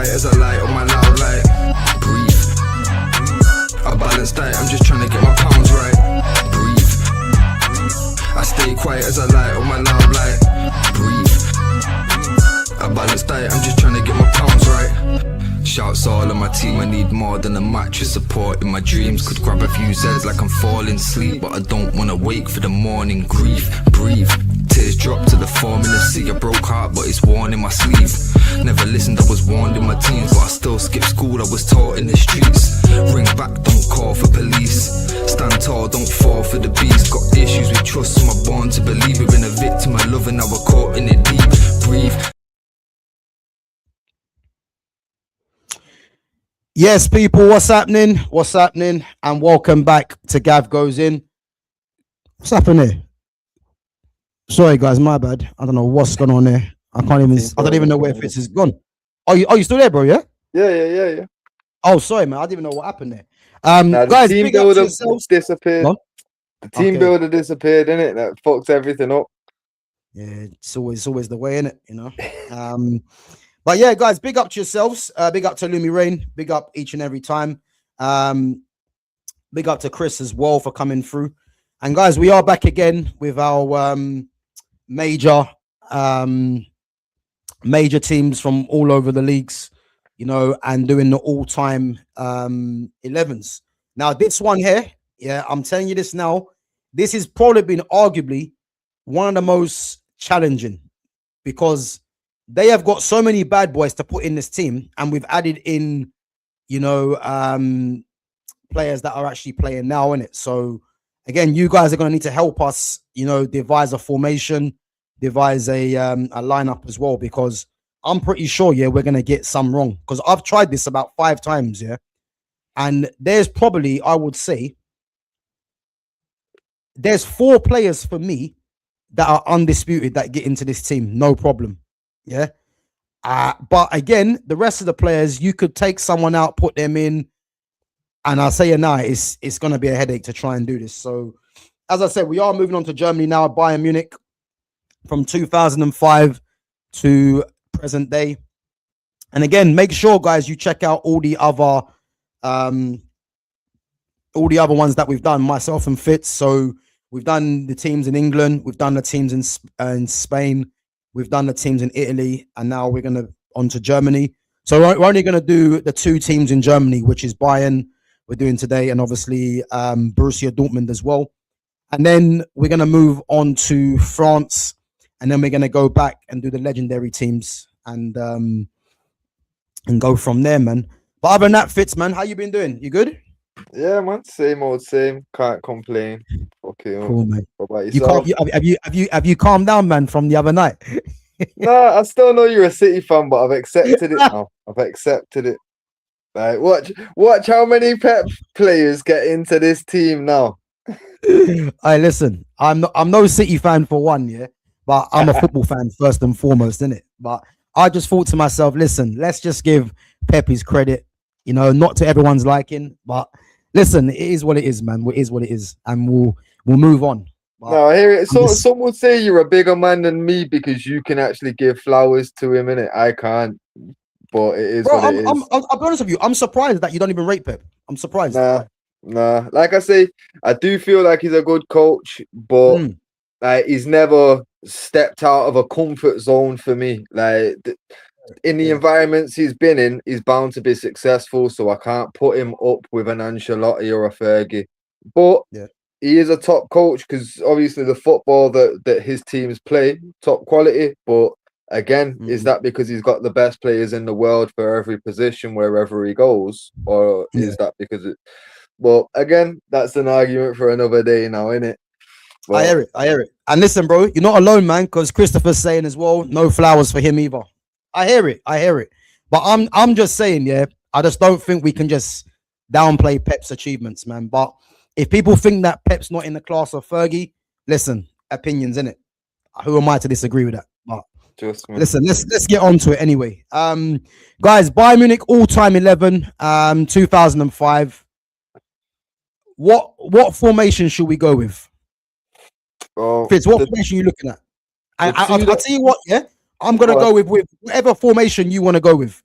quiet as a light on my loud light. Breathe. I balance diet, I'm just trying to get my pounds right. Breathe. I stay quiet as a light on my loud light. Breathe. I balance diet, I'm just trying to get my pounds right. Shouts all on my team, I need more than a mattress support in my dreams. Could grab a few Z's like I'm falling asleep, but I don't wanna wake for the morning. Grief, breathe, tears drop to the formula. See a broke heart, but it's worn in my sleeve. Never listened, I was warned in my teens, but I still skip school, I was taught in the streets. Ring back, don't call for police. Stand tall, don't fall for the beast. Got issues with trust, so I'm born to believe. We've been a victim of love and now we're caught in it deep. Breathe. Yes, people, what's happening? What's happening? And welcome back to Gav Goes In. What's happening here? Sorry, guys, my bad. I don't know what's going on there. I don't even know where Fitz is gone. Oh, you still there, bro? Yeah. Yeah. Oh, sorry, man. I didn't even know what happened there. The Guys, team builder disappeared. What? The team builder disappeared, innit? That fucks everything up. Yeah, it's always the way, innit? You know. But yeah, guys, big up to yourselves. Big up to Lumi Rain. Big up each and every time. Big up to Chris as well for coming through. And guys, we are back again with our major teams from all over the leagues, you know, and doing the all-time 11s. Now, this one here, yeah, I'm telling you this now. This has probably been arguably one of the most challenging because they have got so many bad boys to put in this team, and we've added in, you know, players that are actually playing now, in it. So again, you guys are going to need to help us, you know, devise a formation, devise a lineup as well, because I'm pretty sure, yeah, we're going to get some wrong, because I've tried this about 5 times, yeah, and there's probably, I would say, there's 4 players for me that are undisputed that get into this team, no problem. Yeah. But again, the rest of the players, you could take someone out, put them in, and I'll say now, it's going to be a headache to try and do this. So, as I said, we are moving on to Germany now, Bayern Munich, from 2005 to present day. And again, make sure, guys, you check out all the other ones that we've done, myself and Fitz. So we've done the teams in England, we've done the teams in Spain, we've done the teams in Italy, and now we're going to on to Germany. So we're only going to do the 2 teams in Germany, which is Bayern, we're doing today, and obviously Borussia Dortmund as well. And then we're going to move on to France, and then we're going to go back and do the legendary teams and go from there, man. But other than that, Fitz, man, how you been doing? You good? Yeah, man. Same old same. Can't complain. Okay, cool, man. What about yourself? Have you calmed down, man, from the other night? Nah, I still know you're a City fan, but I've accepted it now. I've accepted it. Like, watch how many Pep players get into this team now. Hey, listen, I'm no City fan for one, yeah, but I'm a football fan first and foremost, innit? But I just thought to myself, listen, let's just give Pep his credit, you know, not to everyone's liking, but listen, it is what it is, man. It is what it is, and we'll move on. But no, I hear it. So some would say you're a bigger man than me because you can actually give flowers to him, innit? I can't, but it is what it is. I'll be honest with you. I'm surprised that you don't even rate Pep. I'm surprised. Nah. Like I say, I do feel like he's a good coach, but like he's never stepped out of a comfort zone for me. Like in the environments he's been in, he's bound to be successful. So I can't put him up with an Ancelotti or a Fergie. But he is a top coach because obviously the football that his teams play, top quality. But again, is that because he's got the best players in the world for every position wherever he goes, or is that because it? Well, again, that's an argument for another day now, innit? Well, I hear it. And listen, bro, you're not alone, man, because Christopher's saying as well, no flowers for him either. I hear it. But I'm just saying, yeah, I just don't think we can just downplay Pep's achievements, man. But if people think that Pep's not in the class of Fergie, listen, opinions, innit? Who am I to disagree with that? But listen, let's get on to it anyway. Guys, Bayern Munich all-time 11, 2005. What formation should we go with? Fitz, what formation are you looking at? I'll tell you what, yeah? I'm going to go with whatever formation you want to go with.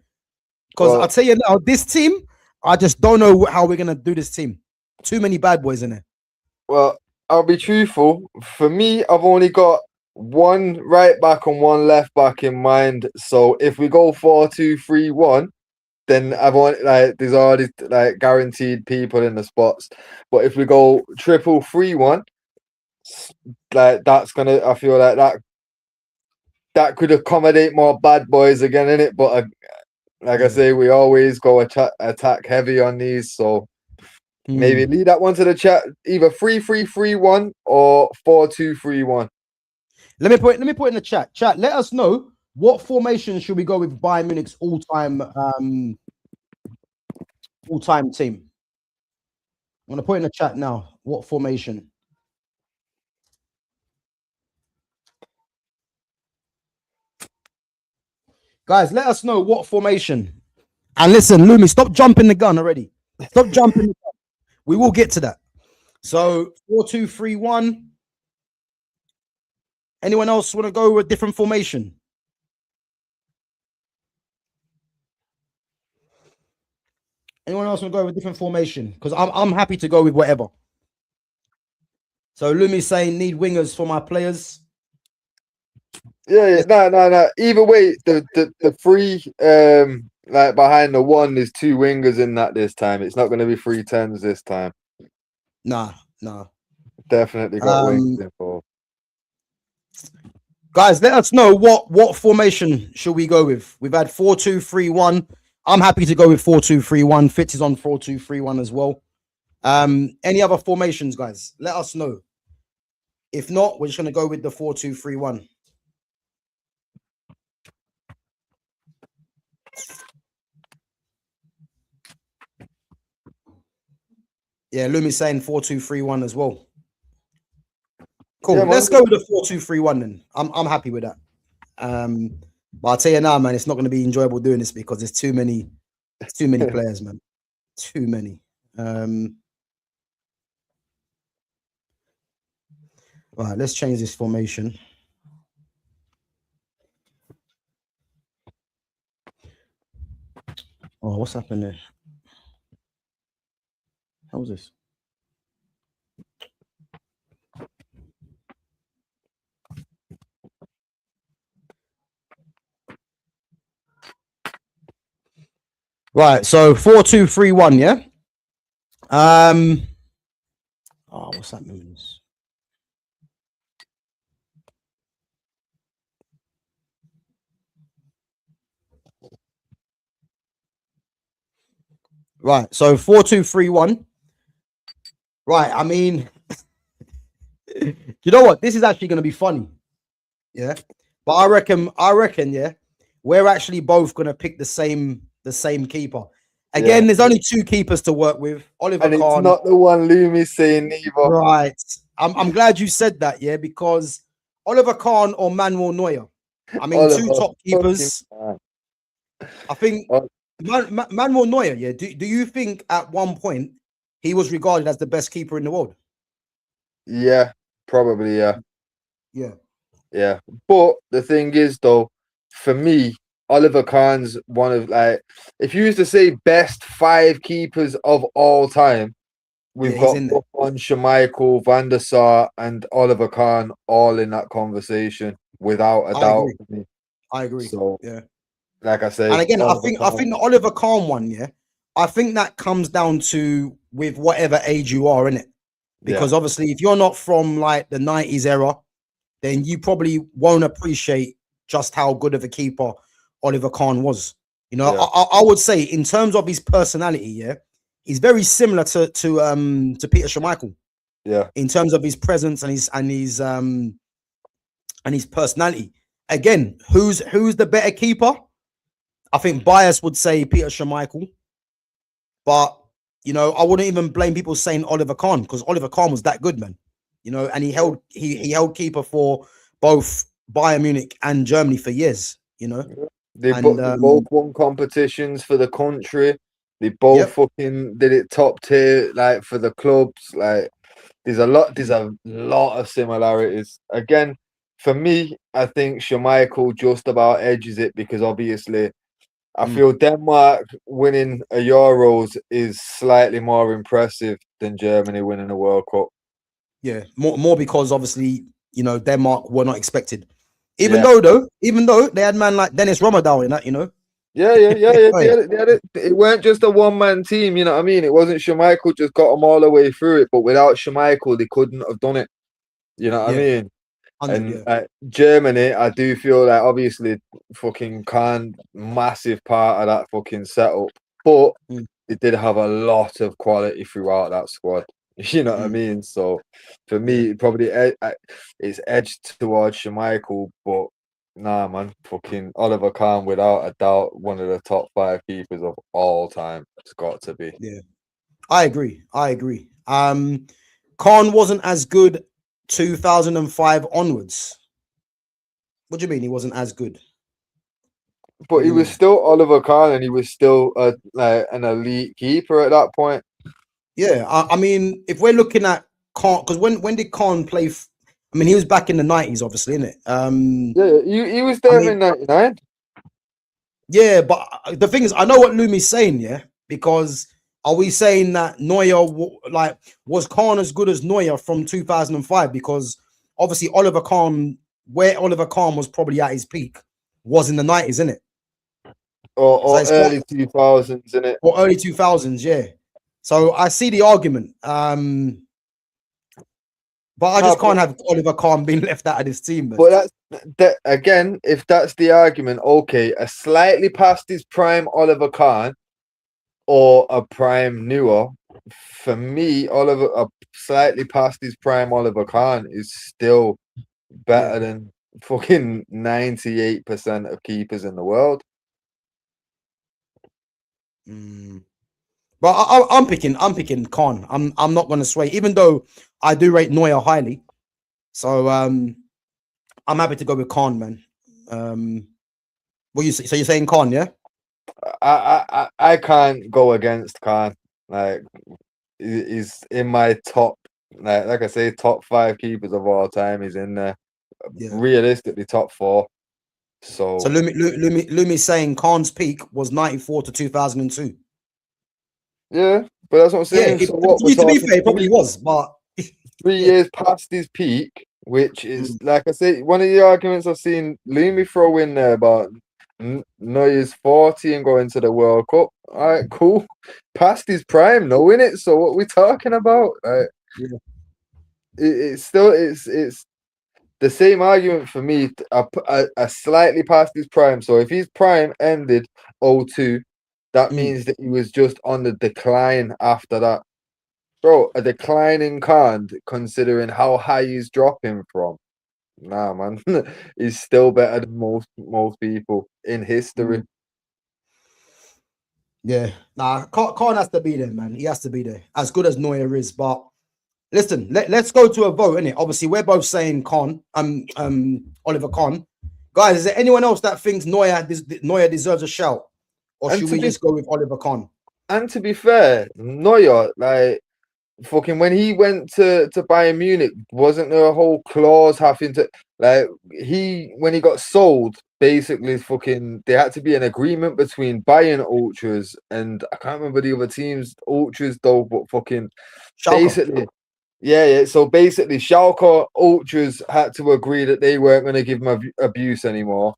Because I'll tell you now, this team, I just don't know how we're gonna do this team. Too many bad boys in there. Well, I'll be truthful. For me, I've only got one right back and one left back in mind. So if we go 4-2-3-1, then I've only there's already guaranteed people in the spots. But if we go 3-3-1, that's gonna. I feel like that could accommodate more bad boys again in it. But I say, we always go attack heavy on these. So maybe lead that one to the chat. Either 3-3-3-1 or 4-2-3-1. Let me put it in the chat. Chat, let us know what formation should we go with Bayern Munich's all-time team. I'm gonna put it in the chat now. What formation? Guys, let us know what formation. And listen, Lumi, stop jumping the gun already. Stop jumping the gun. We will get to that. So 4-2-3-1. Anyone else want to go with a different formation? Anyone else want to go with a different formation? Because I'm happy to go with whatever. So Lumi's saying need wingers for my players. Yeah. No. Either way, the three behind the one is two wingers in that this time. It's not going to be 3 10s this time. Nah. Definitely got wingers involved. Guys, let us know what formation should we go with. We've had 4-2-3-1. I'm happy to go with 4-2-3-1. Fitz is on 4-2-3-1 as well. Any other formations, guys? Let us know. If not, we're just going to go with the 4-2-3-1. Yeah, Lumi's saying 4-2-3-1 as well. Cool. Yeah, let's go with the 4-2-3-1 then. I'm happy with that. But I'll tell you now, man, it's not going to be enjoyable doing this because there's too many players, man. Too many. All right, let's change this formation. Oh, what's happened there? How was this? Right, so 4-2-3-1, yeah. Oh, what's that means? Right, so 4-2-3-1. Right, I mean, you know what? This is actually going to be funny, yeah. But I reckon, yeah, we're actually both going to pick the same keeper. Again, there's only 2 keepers to work with. Oliver and Kahn. It's not the one Lumi's saying either. Right. I'm glad you said that, yeah, because Oliver Kahn or Manuel Neuer. I mean, Oliver, 2 top keepers. I think Manuel Neuer, yeah. Do you think at one point he was regarded as the best keeper in the world? Yeah, probably, yeah. Yeah. But the thing is, though, for me, Oliver Kahn's one of, if you used to say best 5 keepers of all time, we've got Buffon, Schmeichel, Van der Sar, and Oliver Kahn all in that conversation without a doubt. I agree. So, yeah, like I say, and again, I think the Oliver Kahn one, yeah, I think that comes down to with whatever age you are in it, because obviously, if you're not from like the 90s era, then you probably won't appreciate just how good of a keeper Oliver Kahn was. You know, I would say in terms of his personality, yeah, he's very similar to Peter Schmeichel. Yeah. In terms of his presence and his personality. Again, who's the better keeper? I think bias would say Peter Schmeichel. But you know, I wouldn't even blame people saying Oliver Kahn, because Oliver Kahn was that good, man. You know, and he held keeper for both Bayern Munich and Germany for years, you know. They both won competitions for the country. They both fucking did it top tier, like for the clubs. Like there's a lot of similarities. Again, for me, I think Schmeichel just about edges it because obviously I feel Denmark winning a Euros is slightly more impressive than Germany winning a World Cup. Yeah, more because obviously, you know, Denmark were not expected. Even though they had man like Dennis Romadal in that, you know. Yeah. They had it. It weren't just a one-man team, you know what I mean? It wasn't Schmeichel just got them all the way through it, but without Schmeichel, they couldn't have done it. You know what I mean? 100, And Germany, I do feel like obviously fucking Khan, massive part of that fucking setup, but they did have a lot of quality throughout that squad. You know what I mean? So for me, probably it's edged towards Schmeichel, but nah, man, fucking Oliver Kahn, without a doubt, one of the top 5 keepers of all time. It's got to be. Yeah, I agree. Khan wasn't as good 2005 onwards. What do you mean he wasn't as good? But he was still Oliver Kahn, and he was still an elite keeper at that point. Yeah, I mean, if we're looking at Khan, because when did Khan play? I mean, he was back in the 90s, obviously, isn't it? He was there in 99. Yeah, but the thing is, I know what Lumi's saying, yeah, because are we saying that Neuer, was Khan as good as Neuer from 2005? Because obviously Oliver Kahn, where Oliver Kahn was probably at his peak, was in the 90s, isn't it? Or early 2000s, isn't it? Or early 2000s, yeah. So I see the argument. But I just can't have Oliver Kahn being left out of this team. Man. But that again, if that's the argument, okay, a slightly past his prime Oliver Kahn or a prime Neuer, for me, a slightly past his prime Oliver Kahn is still better than fucking 98% of keepers in the world. But I'm picking Kahn. I'm not going to sway, even though I do rate Neuer highly. So I'm happy to go with Kahn, man. What you say? So you're saying Kahn, yeah? I can't go against Kahn. Like, he's in my top, like I say, top 5 keepers of all time. He's in there. Yeah. Realistically, top 4. So Lumi's saying Kahn's peak was 94 to 2002. Yeah, but that's what I'm saying. Yeah, so to be fair, it probably was, but 3 years past his peak, which is, like I say, one of the arguments I've seen Lumi throw in there about Neuer's 40 and going to the World Cup. All right, cool. Past his prime, no, innit? So what are we talking about? It's the same argument for me. A slightly past his prime. So if his prime ended 02, that means that he was just on the decline after that. Bro, a declining Kahn, considering how high he's dropping from. Nah, man. He's still better than most people in history. Yeah. Nah, Kahn has to be there, man. He has to be there. As good as Neuer is. But listen, let's go to a vote, innit? Obviously, we're both saying Kahn, Oliver Kahn. Guys, is there anyone else that thinks Neuer deserves a shout? Or should we just go with Oliver Kahn? And to be fair, Neuer, like, fucking when he went to Bayern Munich, wasn't there a whole clause having to, like, when he got sold, basically fucking, there had to be an agreement between Bayern ultras and I can't remember the other team's ultras though, but fucking Schalke. Basically, yeah. So basically, Schalke ultras had to agree that they weren't going to give him abuse anymore.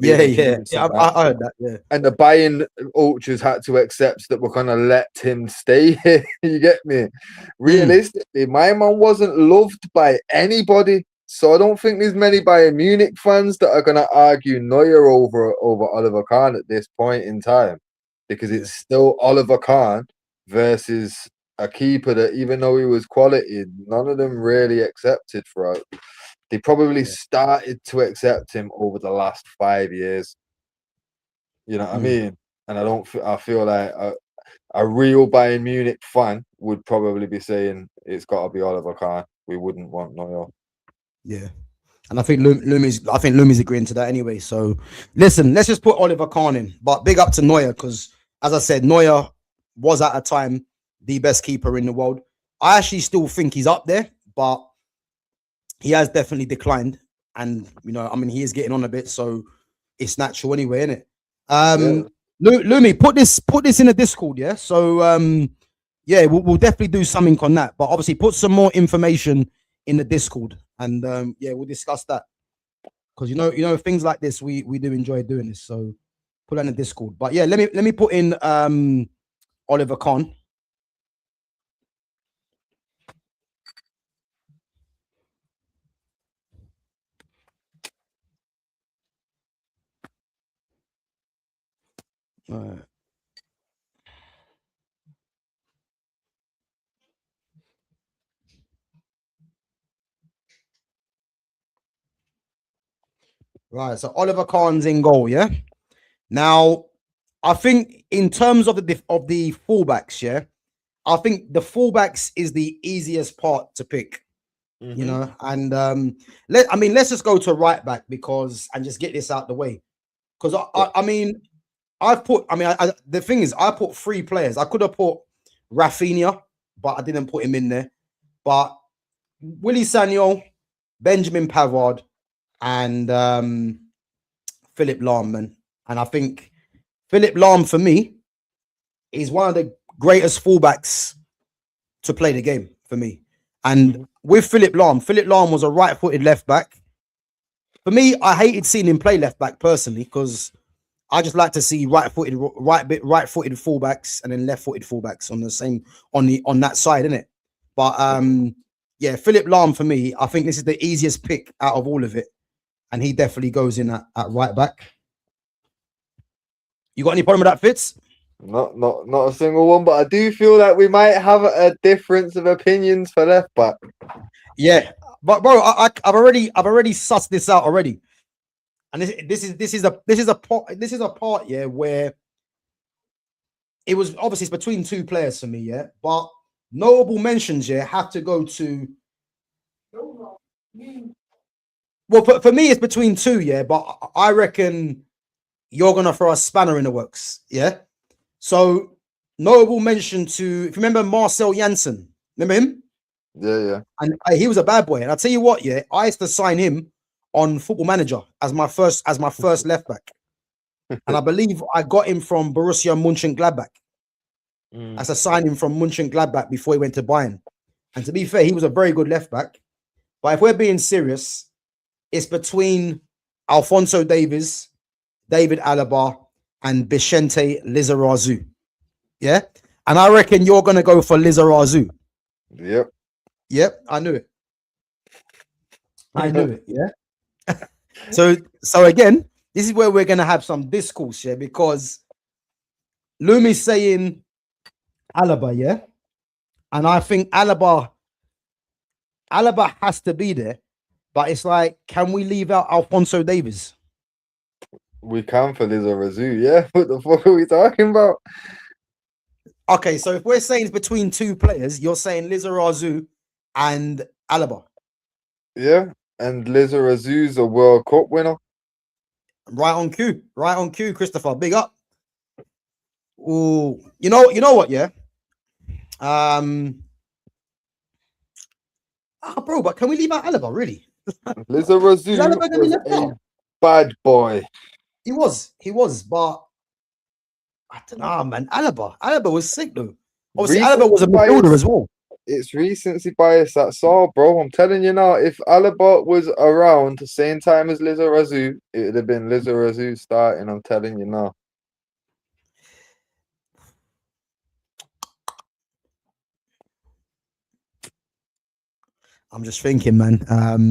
Yeah, I heard that. Yeah, and the Bayern ultras had to accept that we're gonna let him stay here. You get me? Realistically, my man wasn't loved by anybody, so I don't think there's many Bayern Munich fans that are gonna argue Neuer over Oliver Kahn at this point in time, because it's still Oliver Kahn versus a keeper that, even though he was quality, none of them really accepted for it. They probably started to accept him over the last 5 years. You know what I mean? And I feel like a real Bayern Munich fan would probably be saying it's got to be Oliver Kahn. We wouldn't want Neuer. Yeah. And I think Lumi's agreeing to that anyway. So listen, let's just put Oliver Kahn in. But big up to Neuer, because as I said, Neuer was at a time the best keeper in the world. I actually still think he's up there, but he has definitely declined, and you know, I mean, he is getting on a bit, so it's natural anyway, isn't it? Lumi, put this in the Discord, yeah. So yeah, we'll definitely do something on that. But obviously, put some more information in the Discord, and yeah, we'll discuss that because you know things like this we do enjoy doing this. So put that in the Discord. But yeah, let me put in Oliver Kahn. Right, so Oliver Kahn's in goal, yeah. Now, I think in terms of the fullbacks, yeah, I think the fullbacks is the easiest part to pick, you know. And let's just go to right back because and just get this out the way. Because I mean, the thing is, I put 3 players. I could have put Rafinha, but I didn't put him in there. But Willie Sagnol, Benjamin Pavard, and Philip Lahm, man. And I think Philip Lahm, for me, is one of the greatest fullbacks to play the game for me. And with Philip Lahm was a right-footed left back. For me, I hated seeing him play left back personally because I just like to see right-footed fullbacks and then left-footed fullbacks on the same on that side, innit? But yeah, Philip Lahm for me, I think this is the easiest pick out of all of it, and he definitely goes in at right back. You got any problem with that, Fitz? Not a single one, but I do feel like we might have a difference of opinions for left back. Yeah, but bro, I've already sussed this out already, and this is a part, yeah, where it was obviously it's between 2 players for me, yeah, but notable mentions, yeah, have to go to. Well, for me, it's between 2, yeah, but I reckon you're gonna throw a spanner in the works, yeah. So notable mention to, if you remember Marcel Janssen, remember him? Yeah. And he was a bad boy. And I tell you what, yeah, I used to sign him on Football Manager as my first left back. And I believe I got him from Borussia Mönchengladbach as a signing from Mönchengladbach before he went to Bayern. And to be fair, he was a very good left back. But if we're being serious, it's between Alphonso Davies, David Alaba, and Vicente Lizarazu. Yeah? And I reckon you're going to go for Lizarazu. Yep, I knew it. Yeah. So again, this is where we're going to have some discourse, yeah, because Lumi's saying Alaba, yeah? And I think Alaba has to be there, but it's like, can we leave out Alphonso Davies? We can for Lizarazu, yeah. What the fuck are we talking about? Okay, so if we're saying it's between 2 players, you're saying Lizarazu and Alaba. Yeah, and Lizarazu's a World Cup winner. Right on cue, Christopher. Big up. Ooh, you know what? Yeah. Bro, but can we leave out Alaba? Really? Lizarazu was a bad boy. He was, but I don't know, man. Alaba was sick though. Obviously, Alaba was a midfielder as well. It's recency bias, that's all, bro. I'm telling you now, if Alaba was around the same time as Lizarazu, it would have been Lizarazu starting. I'm telling you now. I'm just thinking, man.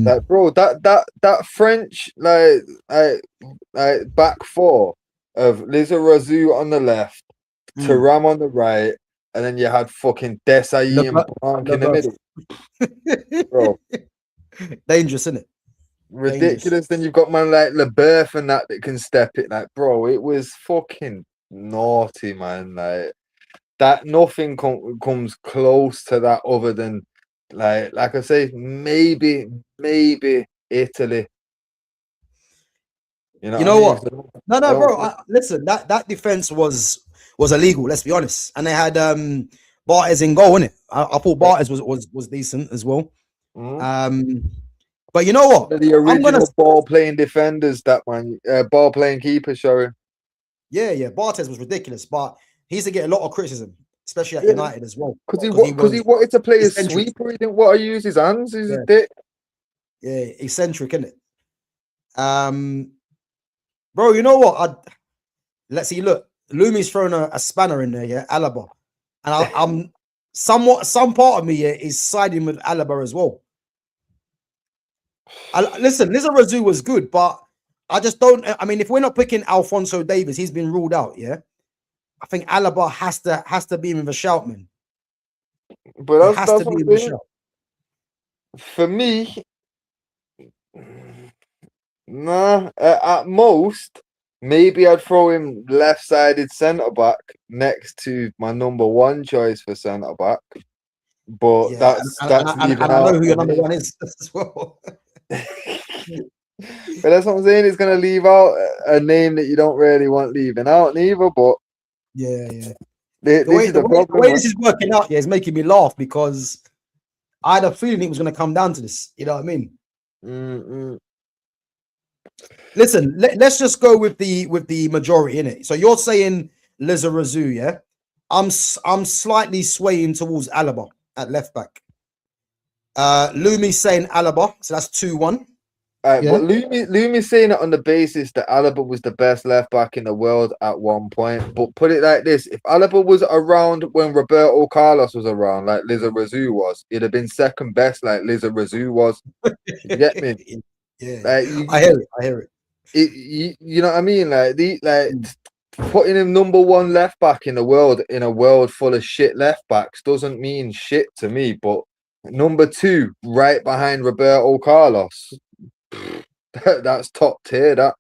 That French like back 4 of Lizarazu on the left, Thuram on the right, and then you had fucking Desailly and Blanc in the middle. Bro. Dangerous, isn't it? Ridiculous. Dangerous. Then you've got man like LeBeuf and that can step it. Like, bro, it was fucking naughty, man. Like that, nothing comes close to that other than like I say, maybe Italy. You know what? No, bro. Listen, that defense was illegal. Let's be honest. And they had Bartes in goal, innit? I thought Bartes was decent as well. But you know what? The original ball playing defenders, that man, ball playing keeper showing. Yeah. Barthez was ridiculous, but he used to get a lot of criticism, especially at Yeah. United as well. Because he wanted to play a sweeper. He didn't want to use his hands. He's a dick. Yeah, eccentric, isn't it? Bro, you know what? Let's see. Look, Lumi's thrown a spanner in there. Yeah, Alaba, and I'm some part of me is siding with Alaba as well. Listen, Lizarazu was good, but I just don't. I mean, if we're not picking Alphonso Davies, he's been ruled out. Yeah, I think Alaba has to be in with a shout, man. But that's what I'm saying. For me, nah. At most, maybe I'd throw him left-sided centre back next to my number one choice for centre back. But Yeah, that's I know who your number one is as well. But that's what I'm saying. It's gonna leave out a name that you don't really want leaving out, neither. But yeah. The way this is working out, is making me laugh because I had a feeling it was going to come down to this. You know what I mean? Mm-mm. Listen, let's just go with the majority in it. So you're saying Lizarazu, yeah? I'm slightly swaying towards Alaba at left back. Lumi's saying Alaba, so that's 2-1. But Lumi's saying it on the basis that Alaba was the best left back in the world at one point. But put it like this: if Alaba was around when Roberto Carlos was around, like Lizarazu was, it'd have been second best, like Lizarazu was. You get me? Yeah, like, I hear it. You know what I mean? Putting him number one left back in the world in a world full of shit left backs doesn't mean shit to me. But number two, right behind Roberto Carlos. That's top tier, that,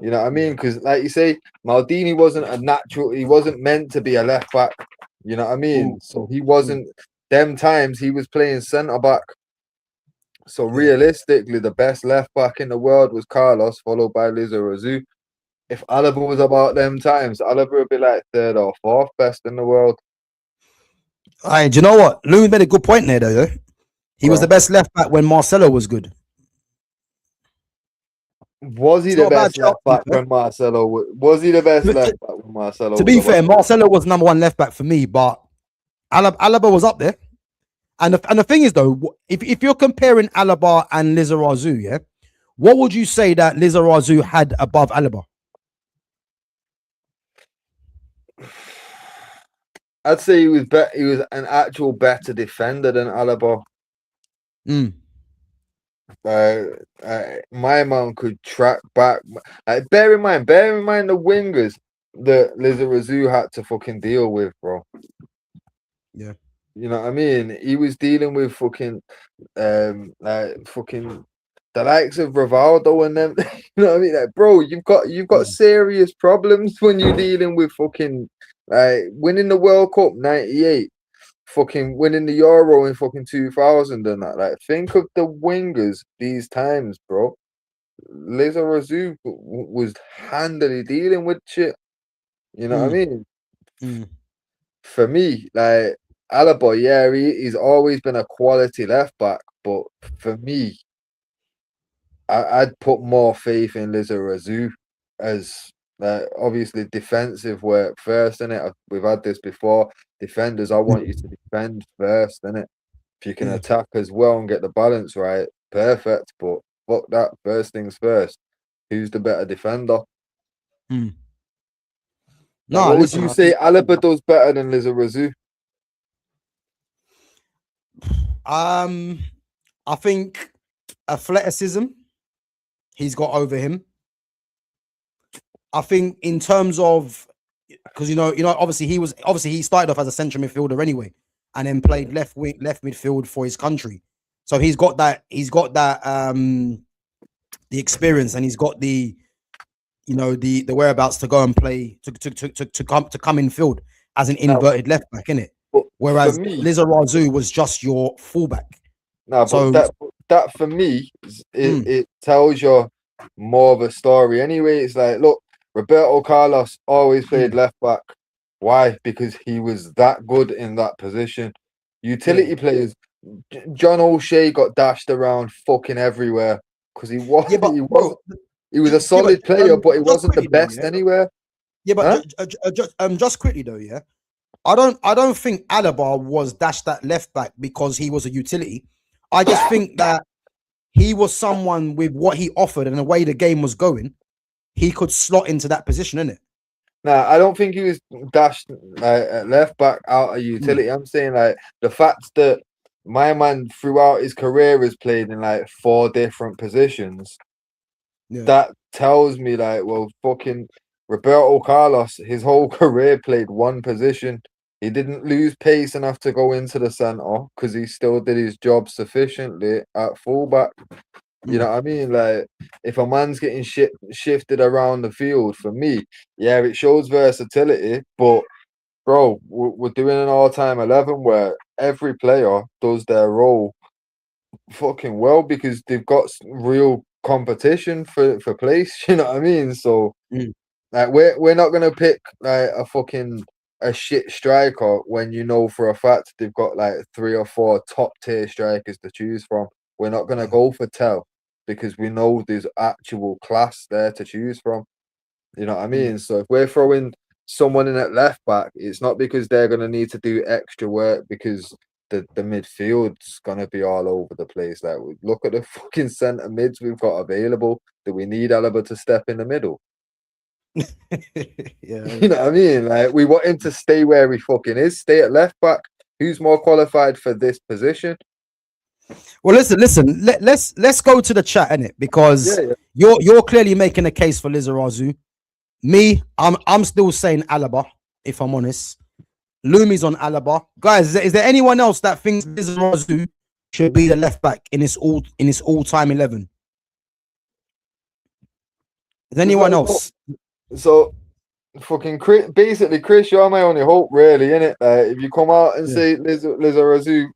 you know what I mean? Because like you say, Maldini wasn't a natural, he wasn't meant to be a left back, you know what I mean? So he wasn't, them times he was playing centre back. So realistically, the best left back in the world was Carlos, followed by Lizarazu. If Alaba was about them times, Alaba would be like third or fourth best in the world. All right, do you know what? Lumi made a good point there, though. He was the best left back when Marcelo was good. Was he the best left back when Marcelo was he the best left back when Marcelo? To be fair, Marcelo was number one left back for me, but Alaba was up there. And the thing is, though, if you're comparing Alaba and Lizarazu, yeah, what would you say that Lizarazu had above Alaba? I'd say he was He was an actual better defender than Alaba. My man could track back. Bear in mind the wingers that Lizarazu had to fucking deal with, bro. Yeah, you know what I mean. He was dealing with fucking the likes of Rivaldo and them. You know what I mean, like, bro, you've got serious problems when you're dealing with fucking winning the World Cup '98. Fucking winning the Euro in fucking 2000 and that. Like, think of the wingers these times, bro. Lizarazu was handily dealing with shit. You know what I mean? For me, like, Alaba, he's always been a quality left back, but for me, I'd put more faith in Lizarazu as obviously defensive work first, innit? We've had this before. Defenders, I want you to defend first, innit? If you can attack as well and get the balance right, perfect. But fuck that, first things first. Who's the better defender? No, what would you say Alaba does better than Lizarazu? I think athleticism, he's got over him. I think in terms of, because you know, obviously he started off as a central midfielder anyway, and then played left midfield for his country. So he's got that the experience, and he's got the whereabouts to go and play to come in field as an inverted left back, innit? Whereas Lizarazu was just your fullback. No, but that for me, it tells you more of a story. Anyway, it's like, look, Roberto Carlos always played left back. Why? Because he was that good in that position. Utility players, John O'Shea got dashed around fucking everywhere because he was a solid player, but he wasn't the best anywhere. Yeah, but Huh? just quickly though, yeah. I don't think Alaba was dashed that left back because he was a utility. I just think that he was someone with what he offered and the way the game was going, he could slot into that position, innit? Nah, I don't think he was dashed at left back out of Mm, utility. I'm saying like the fact that my man throughout his career has played in like 4 different positions. yeah. That tells me like, well, fucking Roberto Carlos, his whole career played one position. He didn't lose pace enough to go into the centre because he still did his job sufficiently at fullback. You know Mm, what I mean? Like, if a man's getting shifted around the field, for me, yeah, it shows versatility. But bro, we're doing an all-time 11 where every player does their role fucking well because they've got real competition for place. You know what I mean? So mm. like, we're not gonna pick like a shit striker when you know for a fact they've got like 3 or 4 top tier strikers to choose from. We're not gonna Yeah. go for Tell because we know there's actual class there to choose from. You know what I Mm. mean? So if we're throwing someone in at left back, it's not because they're gonna need to do extra work because the midfield's gonna be all over the place. Like, look at the fucking centre mids we've got available. Do we need Alaba to step in the middle? Yeah. You know what I mean? Like, we want him to stay where he fucking is, stay at left back. Who's more qualified for this position? Well, listen. Let's go to the chat, innit? Yeah, Because yeah. you're clearly making a case for Lizarazu. Me, I'm still saying Alaba, if I'm honest. Lumi's on Alaba. Guys, is there anyone else that thinks Lizarazu should be the left back in his all-time 11? Is anyone else? So fucking Chris, basically, Chris, you're my only hope, really, innit? If you come out and Yeah. say Liza Razou,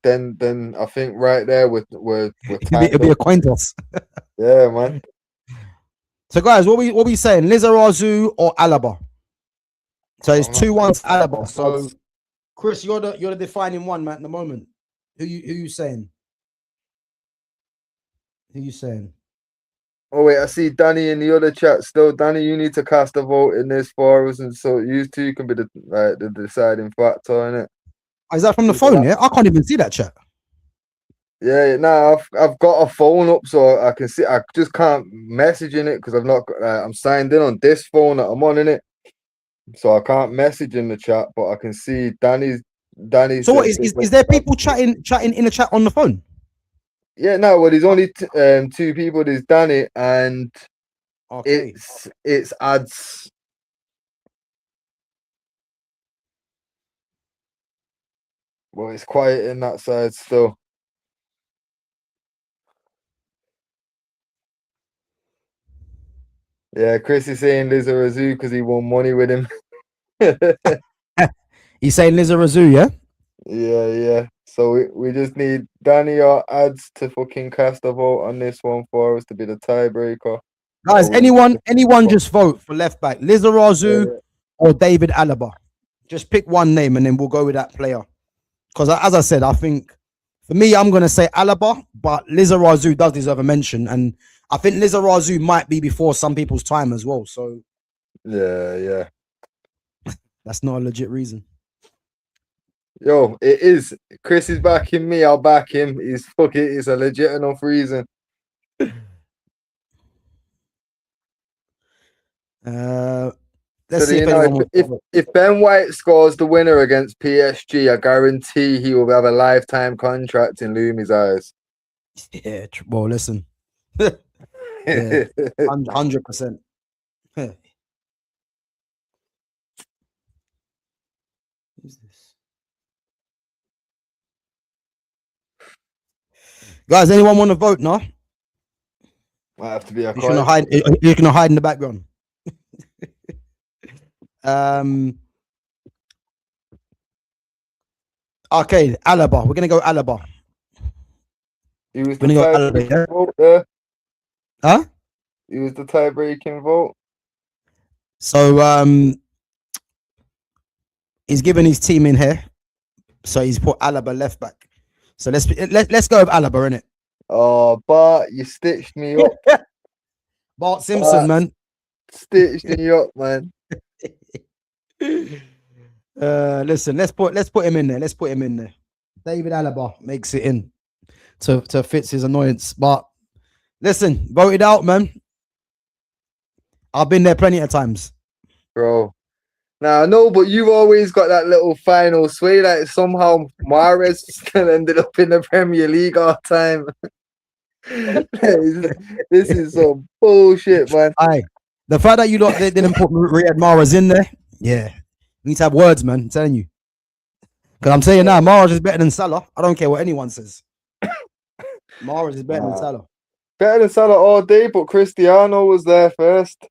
then I think right there we're tied It'd be up. a coin toss. Yeah, man. So, guys, what we saying? Lizarazu or Alaba? So it's I'm not 2-1 sure. Alaba. So, Chris, you're the defining one, man, at the moment. Who you saying? Who you saying? Oh wait, I see Danny in the other chat still. Danny, you need to cast a vote in this for us, and so you two can be the deciding factor in it. Oh, is that from the phone? Yeah, I can't even see that chat. Yeah, no, I've got a phone up so I can see. I just can't message in it because I've not. I'm signed in on this phone that I'm on in it, so I can't message in the chat. But I can see Danny So what said. is there people chatting in the chat on the phone? Yeah, no. Well, there's only 2 people. There's Danny and Okay. it's ads. Well, it's quiet in that side still. Yeah, Chris is saying Liza Razoo because he won money with him. He's saying Lizarazu, yeah? Yeah. So we just need Danny or ads to fucking cast a vote on this one for us to be the tiebreaker. Guys, Or anyone just vote for left back, Lizarazu yeah. or David Alaba. Just pick one name and then we'll go with that player. Because as I said, I think for me, I'm gonna say Alaba, but Lizarazu does deserve a mention, and I think Lizarazu might be before some people's time as well. So Yeah. that's not a legit reason. Yo, it is. Chris is backing me. I'll back him. He's fucking. It's a legit enough reason. Let's see You if know, anyone wants to vote. if Ben White scores the winner against PSG, I guarantee he will have a lifetime contract in Lumi's eyes. Yeah, well, listen. Yeah, 100%. Who's this? Guys, anyone want to vote? No? Might have to be a You're gonna hide. You're gonna hide in the background. Okay, Alaba. We're gonna go Alaba. He was We're the gonna go Alaba. tie-breaking Yeah? vote there. Huh? He was the tie-breaking vote. So he's given his team in here. So he's put Alaba left back. So let's go with Alaba, innit? Oh, but you stitched me up. Bart Simpson, man. Stitched me up, man. Listen, let's put him in there. Let's put him in there. David Alaba makes it in to Fitz's annoyance. But listen, voted out, man. I've been there plenty of times. Bro. Now I know, but you've always got that little final sway. Like somehow Mahrez still ended up in the Premier League all time. This is some bullshit, man. Aye. The fact that you lot they didn't put Riyad Mahrez in there, yeah. We need to have words, man. I'm telling you. Because I'm saying now, Mahrez is better than Salah. I don't care what anyone says. Mahrez is better than Salah. Better than Salah all day, but Cristiano was there first.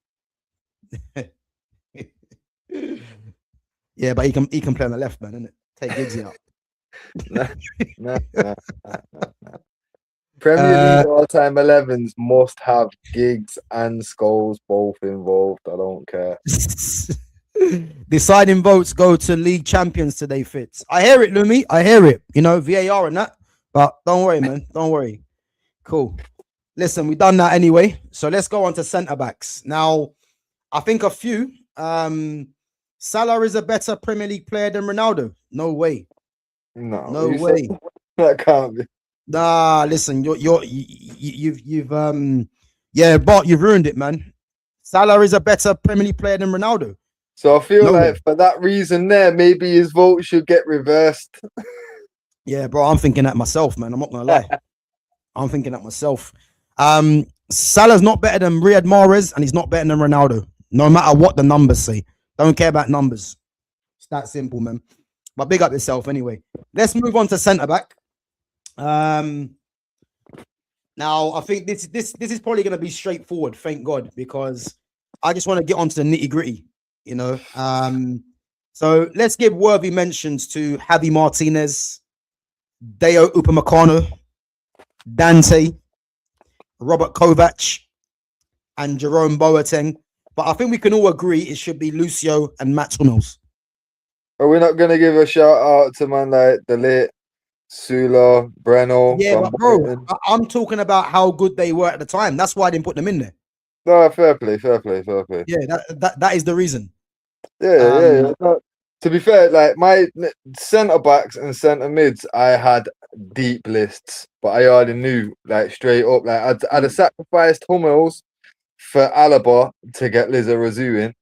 Yeah, but he can play on the left, man, innit? Take Giggsy out. Nah. Premier League all-time 11s must have Giggs and Scholes both involved. I don't care. Deciding votes go to league champions today, Fitz. I hear it, Lumi. I hear it. You know, VAR and that. But don't worry, man. Don't worry. Cool. Listen, we've done that anyway. So let's go on to centre-backs. Now, I think a few. Salah is a better Premier League player than Ronaldo. No way. No way. That can't be. Nah, listen, you've but you've ruined it, man. Salah is a better Premier League player than Ronaldo. So I feel like for that reason there, maybe his vote should get reversed. Yeah, bro, I'm thinking that myself, man. I'm not gonna lie. I'm thinking that myself. Salah's not better than Riyad Mahrez, and he's not better than Ronaldo. No matter what the numbers say. Don't care about numbers. It's that simple, man. But big up yourself anyway. Let's move on to centre-back. Now I think this is probably going to be straightforward, thank God, because I just want to get onto the nitty-gritty, you know. So let's give worthy mentions to Javi Martinez, Deo Upamecano, Dante, Robert Kovac, and Jerome Boateng. But I think we can all agree it should be Lucio and Matt Hummels. Are we not going to give a shout out to man like the late Sula, Breno? Yeah, but bro, I'm talking about how good they were at the time. That's why I didn't put them in there. No, fair play. Yeah, that is the reason. Yeah. No, to be fair, like my centre backs and centre mids, I had deep lists, but I already knew like straight up, like I'd have sacrificed Hummels for Alaba to get Lizarazu in.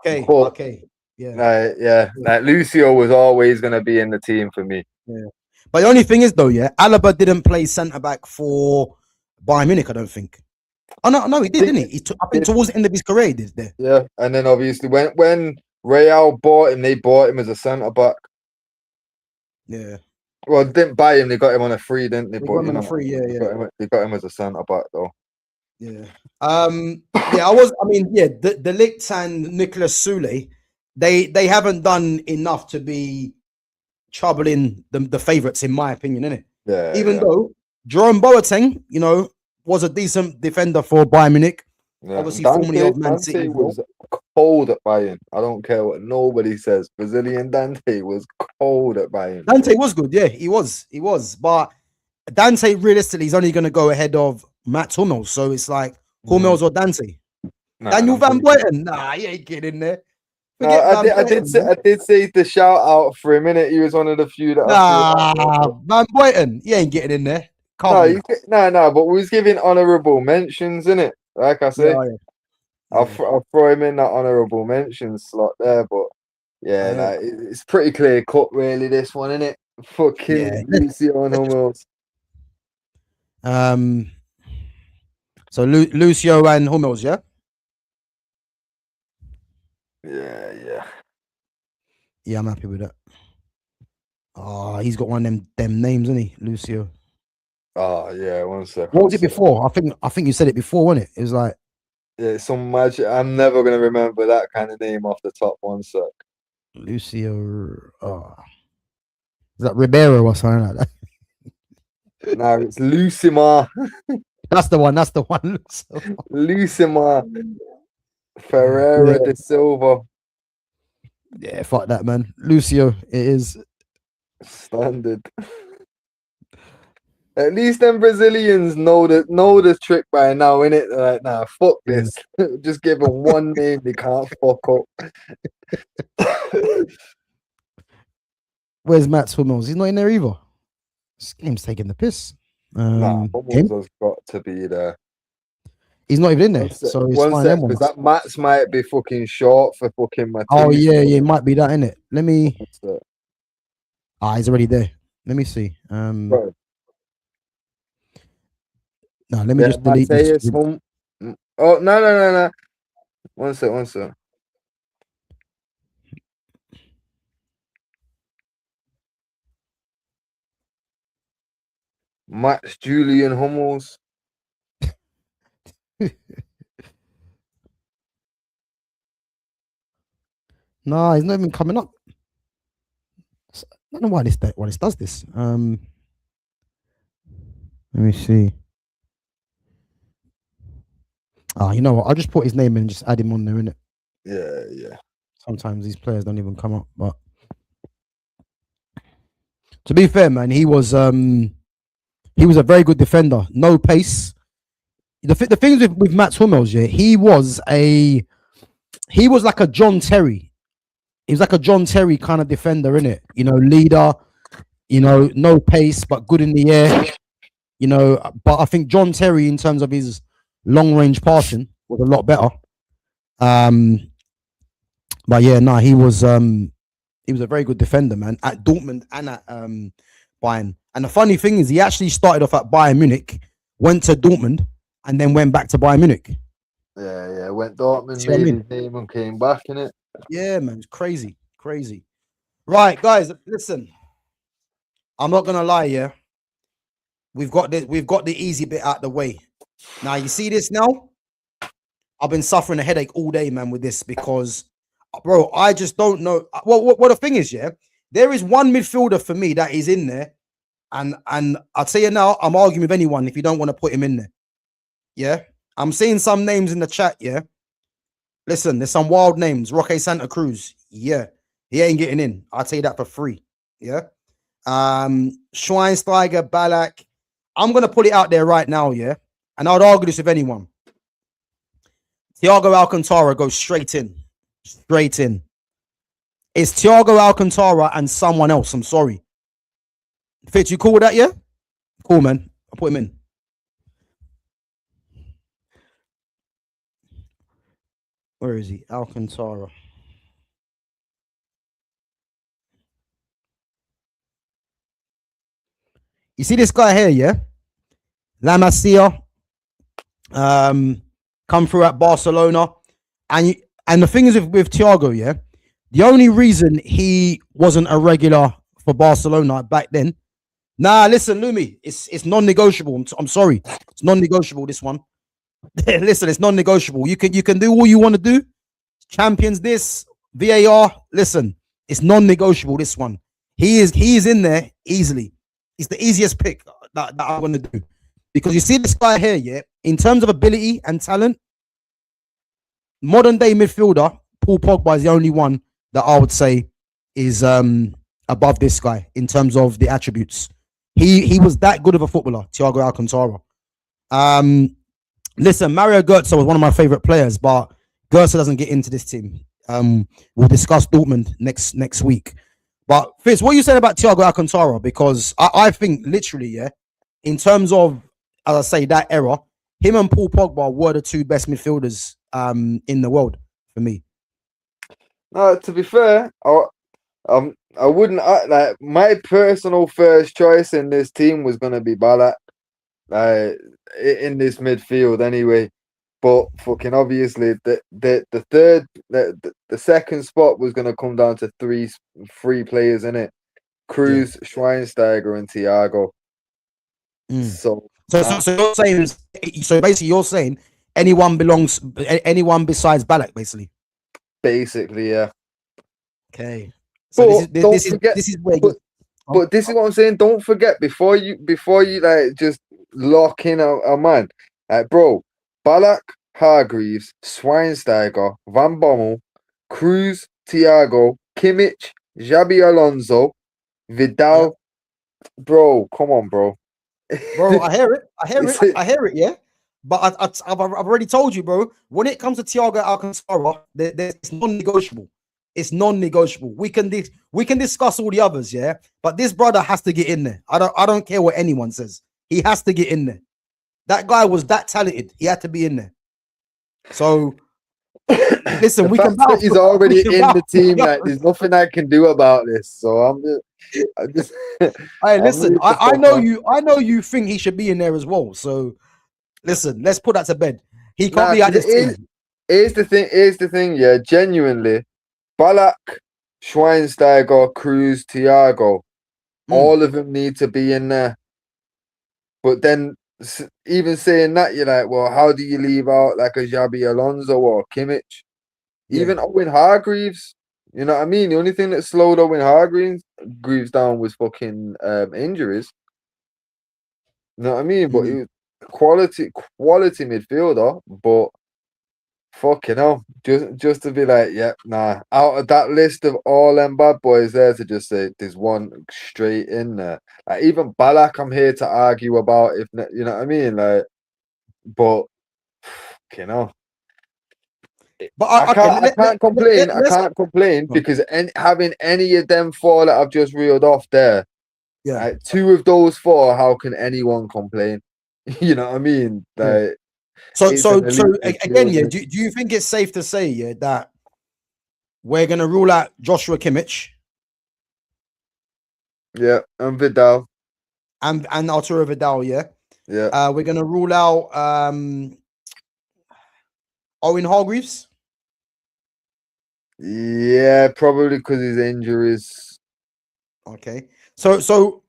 Okay. Yeah. Like Lucio was always going to be in the team for me. Yeah. But the only thing is, though, Alaba didn't play centre back for Bayern Munich, I don't think. Oh no, he did, didn't he? I think towards the end of his career, he did there. Yeah, and then obviously when Real bought him, they bought him as a centre back. Yeah. Well, they didn't buy him; they got him on a free, didn't they? They got him on a free, yeah. They got him as a centre back, though. Yeah. The Ligt and Nicolas Soule, they haven't done enough to be troubling the favourites, in my opinion, innit? Yeah. Even though Jerome Boateng, you know, was a decent defender for Bayern Munich. Yeah. Obviously, formerly of Man City. Was cold at Bayern. I don't care what nobody says. Brazilian Dante was cold at Bayern. Dante was good, yeah, he was. But Dante, realistically, is only going to go ahead of Matt Hummels. So it's like Hummels or Dante. Daniel Van Buiten. Nah, he ain't getting in there. I did say the shout out for a minute. He was one of the few that. Van Buiten, he ain't getting in there. No. But we was giving honourable mentions, innit? Like I said, I'll throw him in that honourable mention slot there. But it's pretty clear cut, really. This one, innit? Fucking Lucio and Hummels. So Lucio and Hummels, yeah. Yeah, I'm happy with that. Oh, he's got one of them names, isn't he, Lucio? Oh yeah, 1 second. What was it before? I think you said it before, wasn't it? It was like some magic. I'm never gonna remember that kind of name off the top. 1 sec. Lucio. Oh, is that Ribeiro or something like that? No, it's Lucimar. That's the one. Lucimar Ferreira de Silva. Yeah, fuck that, man. Lucio, it is standard. At least them Brazilians know the trick by now, innit? Like, nah, fuck Yeah. this. Just give them one name, they can't fuck up. Where's Matt Hummels? He's not in there either. This game's taking the piss. Nah, Game? Hummels has got to be there. He's not even in there, so it's One fine. sec, Them because ones. that Mats might be fucking short for fucking Oh Matisse. yeah, yeah, it might be that in it. Let me. One sec. He's already there. Let me see. Bro, No, let me yeah, just delete this. Mateus Oh, no. One sec. Max Julian Hummels. No, he's not even coming up. I don't know why this does this. Let me see. You know what? I'll just put his name in and just add him on there, innit? Yeah. Sometimes these players don't even come up, but to be fair, man, he was a very good defender. No pace. The things with Mats Hummels, yeah, he was like a John Terry. He was like a John Terry kind of defender, innit? You know, leader. You know, no pace but good in the air. You know, but I think John Terry, in terms of his long range passing, was a lot better. But yeah, no, he was a very good defender, man, at Dortmund and at Bayern. And the funny thing is, he actually started off at Bayern Munich, went to Dortmund, and then went back to Bayern Munich. Yeah. Went Dortmund, See what I made mean? his name and came back, innit? Yeah, man, it's crazy. Right, guys, listen. I'm not gonna lie, yeah. We've got the easy bit out the way. Now you see this now? I've been suffering a headache all day, man, with this because, bro, I just don't know. Well, what the thing is, yeah, there is one midfielder for me that is in there, and I'll tell you now, I'm arguing with anyone if you don't want to put him in there. Yeah, I'm seeing some names in the chat. Yeah, listen, there's some wild names. Roque Santa Cruz. Yeah, he ain't getting in. I'll tell you that for free. Yeah. Schweinsteiger, Ballack. I'm gonna put it out there right now, yeah. And I would argue this with anyone. Thiago Alcantara goes straight in. Straight in. It's Thiago Alcantara and someone else. I'm sorry. Fitz, you cool with that, yeah? Cool, man. I'll put him in. Where is he? Alcantara. You see this guy here, yeah? La Masia. Come through at Barcelona. And the thing is with Thiago, yeah, the only reason he wasn't a regular for Barcelona back then. Nah, listen, Lumi, it's non-negotiable. I'm sorry, it's non-negotiable. This one, listen, it's non-negotiable. You can do all you want to do. Champions, this VAR. Listen, it's non-negotiable. This one, he is in there easily. It's the easiest pick that I'm gonna do because you see this guy here, yeah. In terms of ability and talent, modern day midfielder Paul Pogba is the only one that I would say is above this guy in terms of the attributes. He was that good of a footballer, Thiago Alcantara. Listen, Mario Götze was one of my favorite players, but Götze doesn't get into this team. We'll discuss Dortmund next week. But Fitz, what are you saying about Thiago Alcantara? Because I think literally, yeah, in terms of, as I say, that era, him and Paul Pogba were the two best midfielders in the world for me. No, to be fair, I wouldn't like my personal first choice in this team was gonna be Ballack, in this midfield anyway. But fucking obviously, the second spot was gonna come down to three players in it: Cruz, yeah. Schweinsteiger, and Thiago. So you're saying, so basically you're saying anyone besides Ballack, basically. Basically, yeah. Okay. So this is where. But this is what I'm saying. Don't forget before you like just lock in a man, like bro, Ballack, Hargreaves, Schweinsteiger, Van Bommel, Cruz, Thiago, Kimmich, Xabi Alonso, Vidal. Yeah. Bro, come on, bro. bro. I hear it. I hear it. I hear it. Yeah. But I've already told you, bro. When it comes to Thiago Alcantara, it's non-negotiable. It's non-negotiable. We can discuss all the others, yeah. But this brother has to get in there. I don't care what anyone says. He has to get in there. That guy was that talented. He had to be in there. So listen, we can. He's already in the team. Like, there's nothing I can do about this. So I'm just. Hey, listen. I know you. I know you think he should be in there as well. So listen, let's put that to bed. He can't be at this team. Here's the thing. Yeah, genuinely, Ballack, Schweinsteiger, Cruz, Thiago, all of them need to be in there. But then, even saying that, you're like, well, how do you leave out like a Xabi Alonso or Kimmich? Even Owen Hargreaves, you know what I mean? The only thing that slowed Owen Hargreaves down was fucking injuries. You know what I mean? But he was quality midfielder, but fucking hell, just to be like, yeah, nah. Out of that list of all them bad boys there, to just say there's one straight in there. Like, even Ballack, I'm here to argue about, if you know what I mean, like, but fucking hell. But I can't complain. I can't complain because having any of them four that I've just reeled off there, like, two of those four, how can anyone complain? You know what I mean? Like. So again, yeah. Do you think it's safe to say, that we're gonna rule out Joshua Kimmich? Yeah, and Vidal. And Arturo Vidal, yeah. Yeah. We're gonna rule out Owen Hargreaves. Yeah, probably because his injuries. Okay. So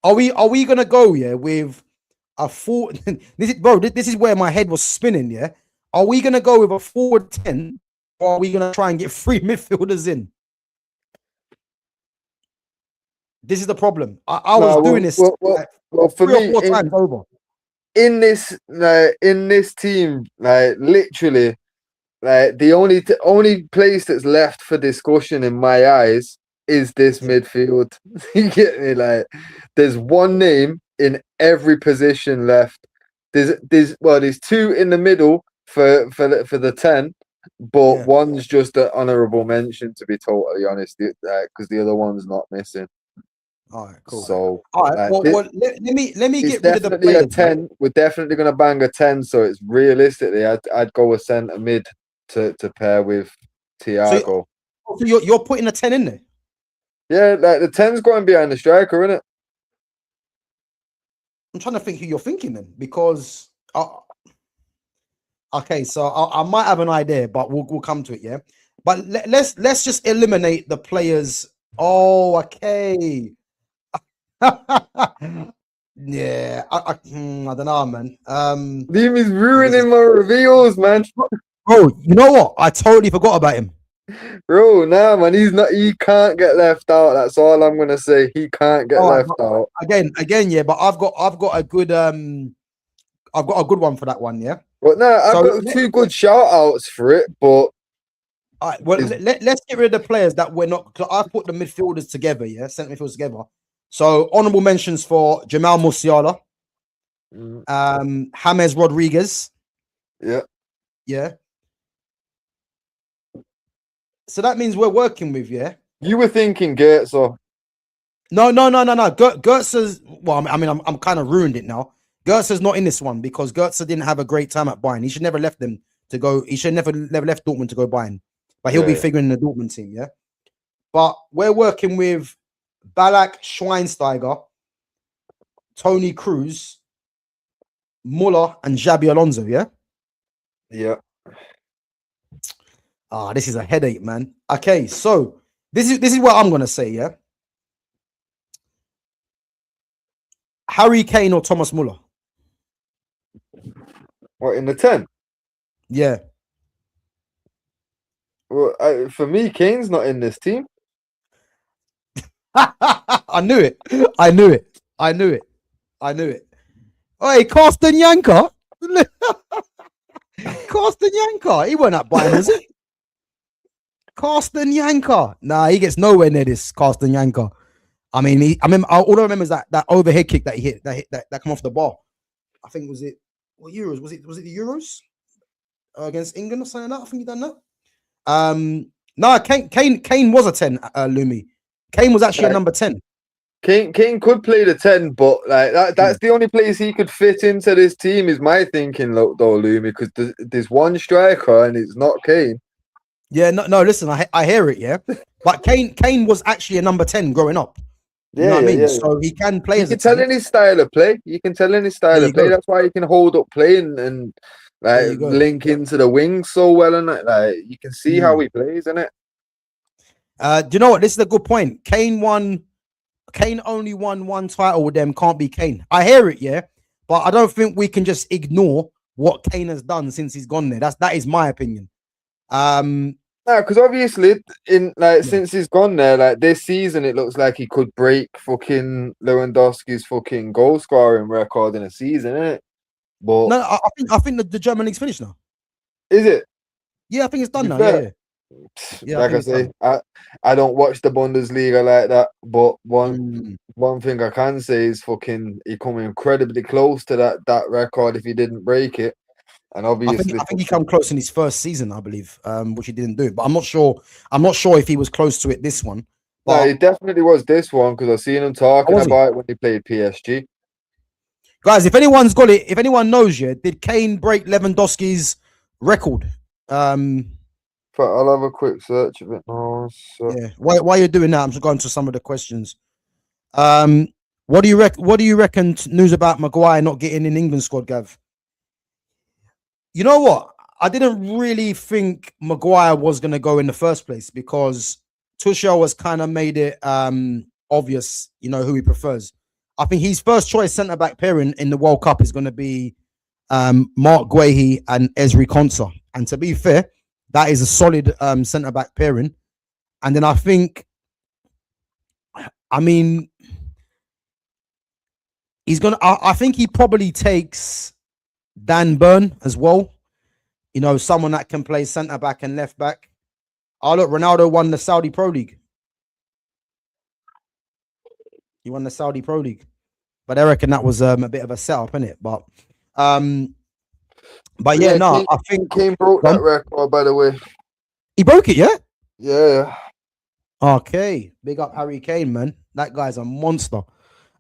are we gonna go, with a forward? This is where my head was spinning, yeah. Are we gonna go with a forward 10, or are we gonna try and get 3 midfielders in? This is the problem. I was doing this well, for 3 or 4 me, times over. In this team, like, literally, like, the only place that's left for discussion in my eyes is this midfield. You get me? Like, there's one name in every position left. There's 2 in the middle for the 10, but one's just an honourable mention, to be totally honest, because the other one's not missing. All right, cool. So, all right, let me get rid of the players. A 10. We're definitely gonna bang a 10. So it's realistically, I'd go a centre mid to pair with Thiago. So you're putting a 10 in there? Yeah, like, the 10's going behind the striker, isn't it? I'm trying to think who you're thinking then, because okay, so I might have an idea, but we'll come to it, yeah. But let's just eliminate the players. Oh, okay. Yeah, I don't know, man. Liam is ruining my reveals, man. Bro, you know what? I totally forgot about him. Bro, nah, man, he can't get left out. That's all I'm gonna say. He can't get left out. Again, yeah, but I've got a good one for that one, yeah. But no, I've got 2 good shout outs for it, but all right, well, let's get rid of the players that we're not. I've put the midfielders together, yeah, centre midfielders together. So honourable mentions for Jamal Musiala, James Rodriguez. Yeah. So that means we're working with, yeah. You were thinking Goetze. No. Goetze's, well, I mean, I'm kind of ruined it now. Goetze's not in this one because Goetze didn't have a great time at Bayern. He should never left them to go. He should never left Dortmund to go Bayern. But he'll be figuring the Dortmund team, yeah. But we're working with Ballack, Schweinsteiger, Tony Cruz, Muller, and Xabi Alonso, yeah? Yeah. This is a headache, man. Okay, so this is what I'm gonna say, yeah. Harry Kane or Thomas Muller? What, in the 10? Yeah. Well, for me, Kane's not in this team. I knew it. Hey, Carsten Janker. Carsten Janker. He weren't at Bayern, was he? Carsten Janker. Nah, he gets nowhere near this. Carsten Janker. I mean, all I remember is that overhead kick that he hit, that come off the bar. I think what Euros? Was it the Euros against England or something like that? I think he done that. No, Kane was a 10, Lumi. Kane was actually a number 10. Kane could play the 10, but like that's the only place he could fit into this team, is my thinking, though, Lumi, because there's one striker and it's not Kane. Yeah, no, listen, I hear it, yeah. But Kane was actually a number 10 growing up. You know what I mean? So he can play as a 10. You can tell in his style of play. That's why he can hold up play and like link into the wings so well, and like you can see how he plays, innit? Do you know what? This is a good point. Kane only won one title with them. Can't be Kane. I hear it, yeah, but I don't think we can just ignore what Kane has done since he's gone there. That is my opinion. No, because obviously since he's gone there, like this season, it looks like he could break fucking Lewandowski's fucking goal scoring record in a season, innit? But no, I think the German league's finished now. Is it? Yeah, I think it's done now. Yeah. Like I say, I don't watch the Bundesliga like that, but one thing I can say is fucking he come incredibly close to that record if he didn't break it. And obviously, I think he came close in his first season, I believe, which he didn't do. But I'm not sure if he was close to it this one. But no, he definitely was this one, because I've seen him talking about it when he played PSG. Guys, if anyone's got it, if anyone knows, did Kane break Lewandowski's record? But I'll have a quick search of it now. So. Yeah. While you're doing that, I'm just going to some of the questions. What do you reckon news about Maguire not getting in England squad, Gav? You know what? I didn't really think Maguire was going to go in the first place, because Tuchel has kind of made it obvious, who he prefers. I think his first choice centre-back pairing in the World Cup is going to be Mark Guehi and Ezri Konsa. And to be fair, that is a solid centre-back pairing. And then I think he probably takes Dan Burn as well. Someone that can play centre-back and left-back. Oh, look, Ronaldo won the Saudi Pro League. He won the Saudi Pro League. But I reckon that was a bit of a setup, innit? But yeah, no, I think Kane broke that record, by the way. He broke it, yeah? Yeah. Okay. Big up Harry Kane, man. That guy's a monster.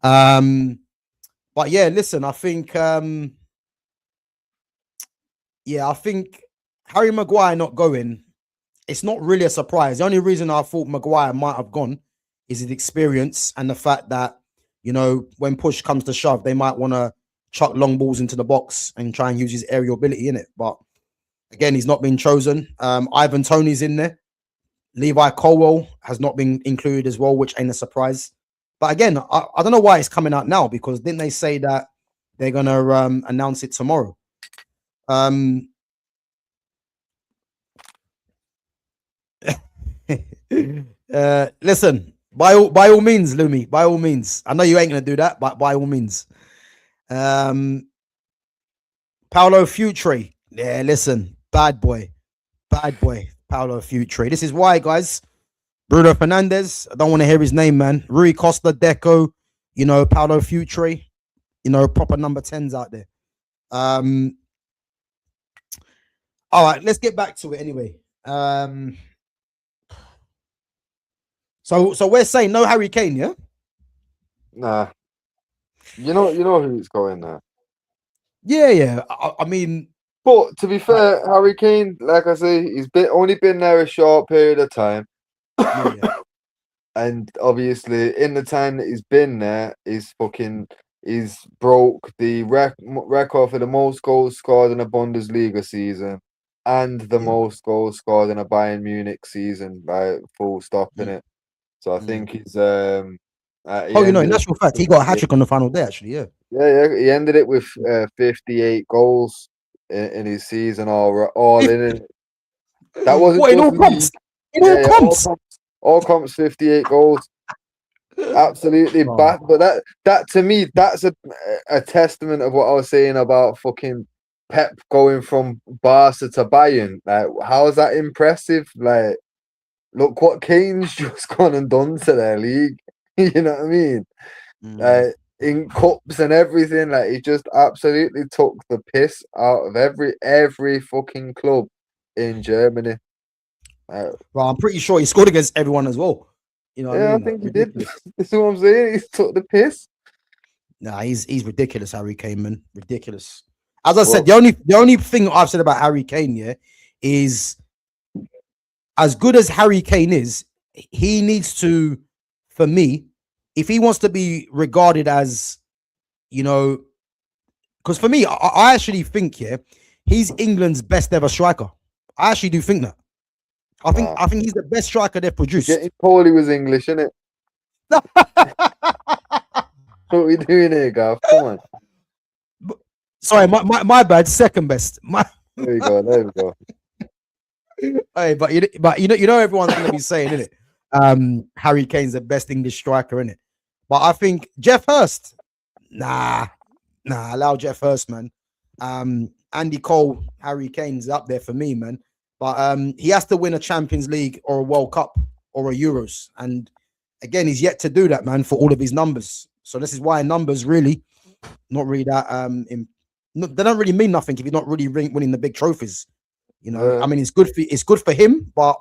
But yeah, listen, I think I think Harry Maguire not going, it's not really a surprise. The only reason I thought Maguire might have gone is his experience and the fact that, when push comes to shove, they might want to chuck long balls into the box and try and use his aerial ability in it. But again, he's not been chosen. Ivan Toney's in there. Levi Colwell has not been included as well, which ain't a surprise. But again, I don't know why it's coming out now, because didn't they say that they're going to announce it tomorrow? Listen, by all means, Lumi, by all means. I know you ain't gonna do that, but by all means. Paolo Futre. Yeah, listen, bad boy, Paolo Futre. This is why, guys. Bruno Fernandes, I don't want to hear his name, man. Rui Costa, Deco, Paolo Futre, proper number 10s out there. All right, let's get back to it anyway. So we're saying no Harry Kane, yeah? Nah. You know who's going there. Yeah. I mean, but to be fair, Harry Kane, like I say, he's only been there a short period of time. Yeah. And obviously, in the time that he's been there, he's broke the record for the most goals scored in a Bundesliga season and the most goals scored in a Bayern Munich season, by full stop in it. So I think he's in actual fact, he got a hat-trick on the final day, actually, yeah. Yeah, he ended it with 58 goals in his season, all in it. That wasn't what, in all comps? All comps, 58 goals. Absolutely bad. But that to me, that's a testament of what I was saying about fucking Pep going from Barca to Bayern. Like, how is that impressive? Like, look what Kane's just gone and done to their league. You know what I mean? Mm. In cups and everything, like he just absolutely took the piss out of every fucking club in Germany. Well, I'm pretty sure he scored against everyone as well. You know what I Yeah, I mean? think he did. Ridiculous. That's what I'm saying. He took the piss. Nah, he's ridiculous, Harry Kane, man. Ridiculous. As I said, Well, the only thing I've said about Harry Kane, yeah, is as good as Harry Kane is, he needs to, for me, if he wants to be regarded as, you know, because for me, I actually think, yeah, he's England's best ever striker. I actually do think that. I think nah. I think he's the best striker they've produced. Getting Paulie was English, innit? What we doing here, Gav? Come on. Sorry, my bad. Second best. My There we go. There we go. hey, but everyone's gonna be saying, innit? Harry Kane's the best English striker, innit? But I think Jeff Hurst, nah, allow Jeff Hurst, man. Andy Cole, Harry Kane's up there for me, man. But he has to win a Champions League or a World Cup or a Euros. And again, he's yet to do that, man, for all of his numbers. So this is why numbers really not really that they don't really mean nothing if you're not really winning the big trophies. You know, I mean, it's good for him, but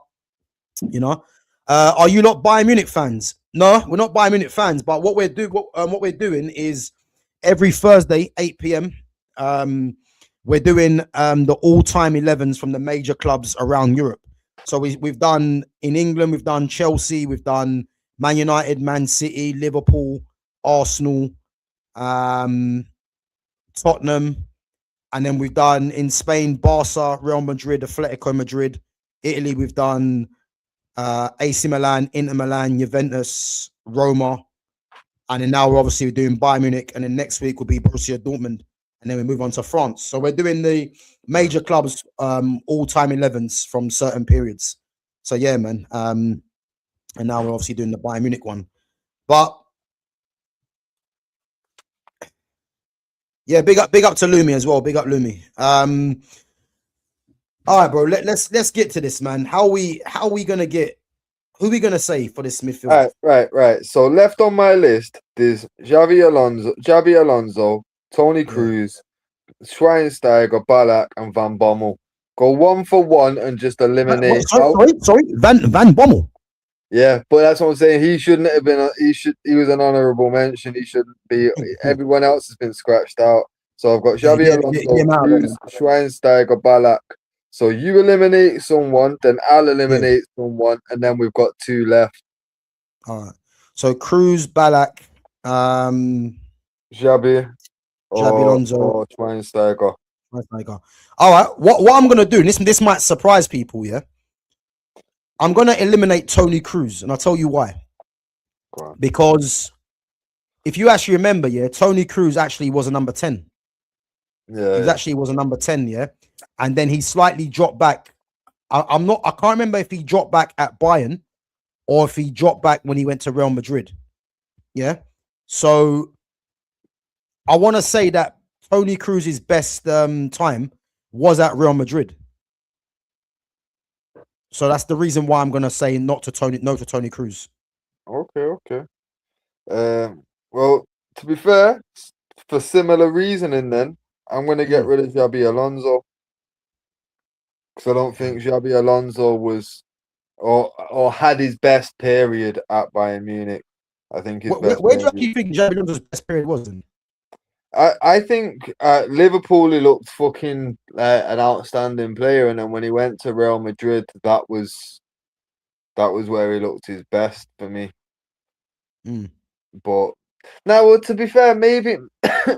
you know, are you not Bayern Munich fans? No, we're not Bayern Munich fans. But what we're doing is every Thursday, 8 p.m. We're doing the all-time 11s from the major clubs around Europe. So we've done in England, we've done Chelsea, we've done Man United, Man City, Liverpool, Arsenal, Tottenham, and then we've done in Spain, Barca, Real Madrid, Atletico Madrid. Italy, we've done AC Milan, Inter Milan, Juventus, Roma, and then now we're obviously doing Bayern Munich, and then next week will be Borussia Dortmund, and then we move on to France. So we're doing the major clubs, all-time 11s from certain periods. So yeah, man. And now we're obviously doing the Bayern Munich one, but yeah, big up to Lumi as well. Big up Lumi. All right, bro. Let's get to this, man. How we gonna get? Who we gonna say for this midfield? Right. So left on my list, there's Xabi Alonso, Tony Cruz, Schweinsteiger, Ballack, and Van Bommel. Go 1 for 1 and just eliminate. Sorry, Van Bommel. Yeah, but that's what I'm saying. He shouldn't have been. He was an honourable mention. He shouldn't be. Everyone else has been scratched out. So I've got Xabi Alonso, Cruz, Schweinsteiger, Ballack. So you eliminate someone, then I'll eliminate someone, and then we've got 2 left. All right. So Cruz, Ballack, Xabi Alonso, or Schweinsteiger. All right. What I'm gonna do? This might surprise people. Yeah. I'm gonna eliminate Tony Cruz, and I'll tell you why. Because if you actually remember, yeah, Tony Cruz actually was a number 10. Yeah, he actually was a number 10, yeah, and then he slightly dropped back. I can't remember if he dropped back at Bayern or if he dropped back when he went to Real Madrid. Yeah, so I want to say that Tony Cruz's best time was at Real Madrid. So that's the reason why I'm gonna say no to Tony Cruz. Okay. Well, to be fair, for similar reasoning, then I'm gonna get rid of Xabi Alonso because I don't think Xabi Alonso was or had his best period at Bayern Munich. I think his best. Where do you think Xabi Alonso's best period was? I think at Liverpool he looked fucking an outstanding player, and then when he went to Real Madrid, that was where he looked his best for me. But now, well, to be fair, maybe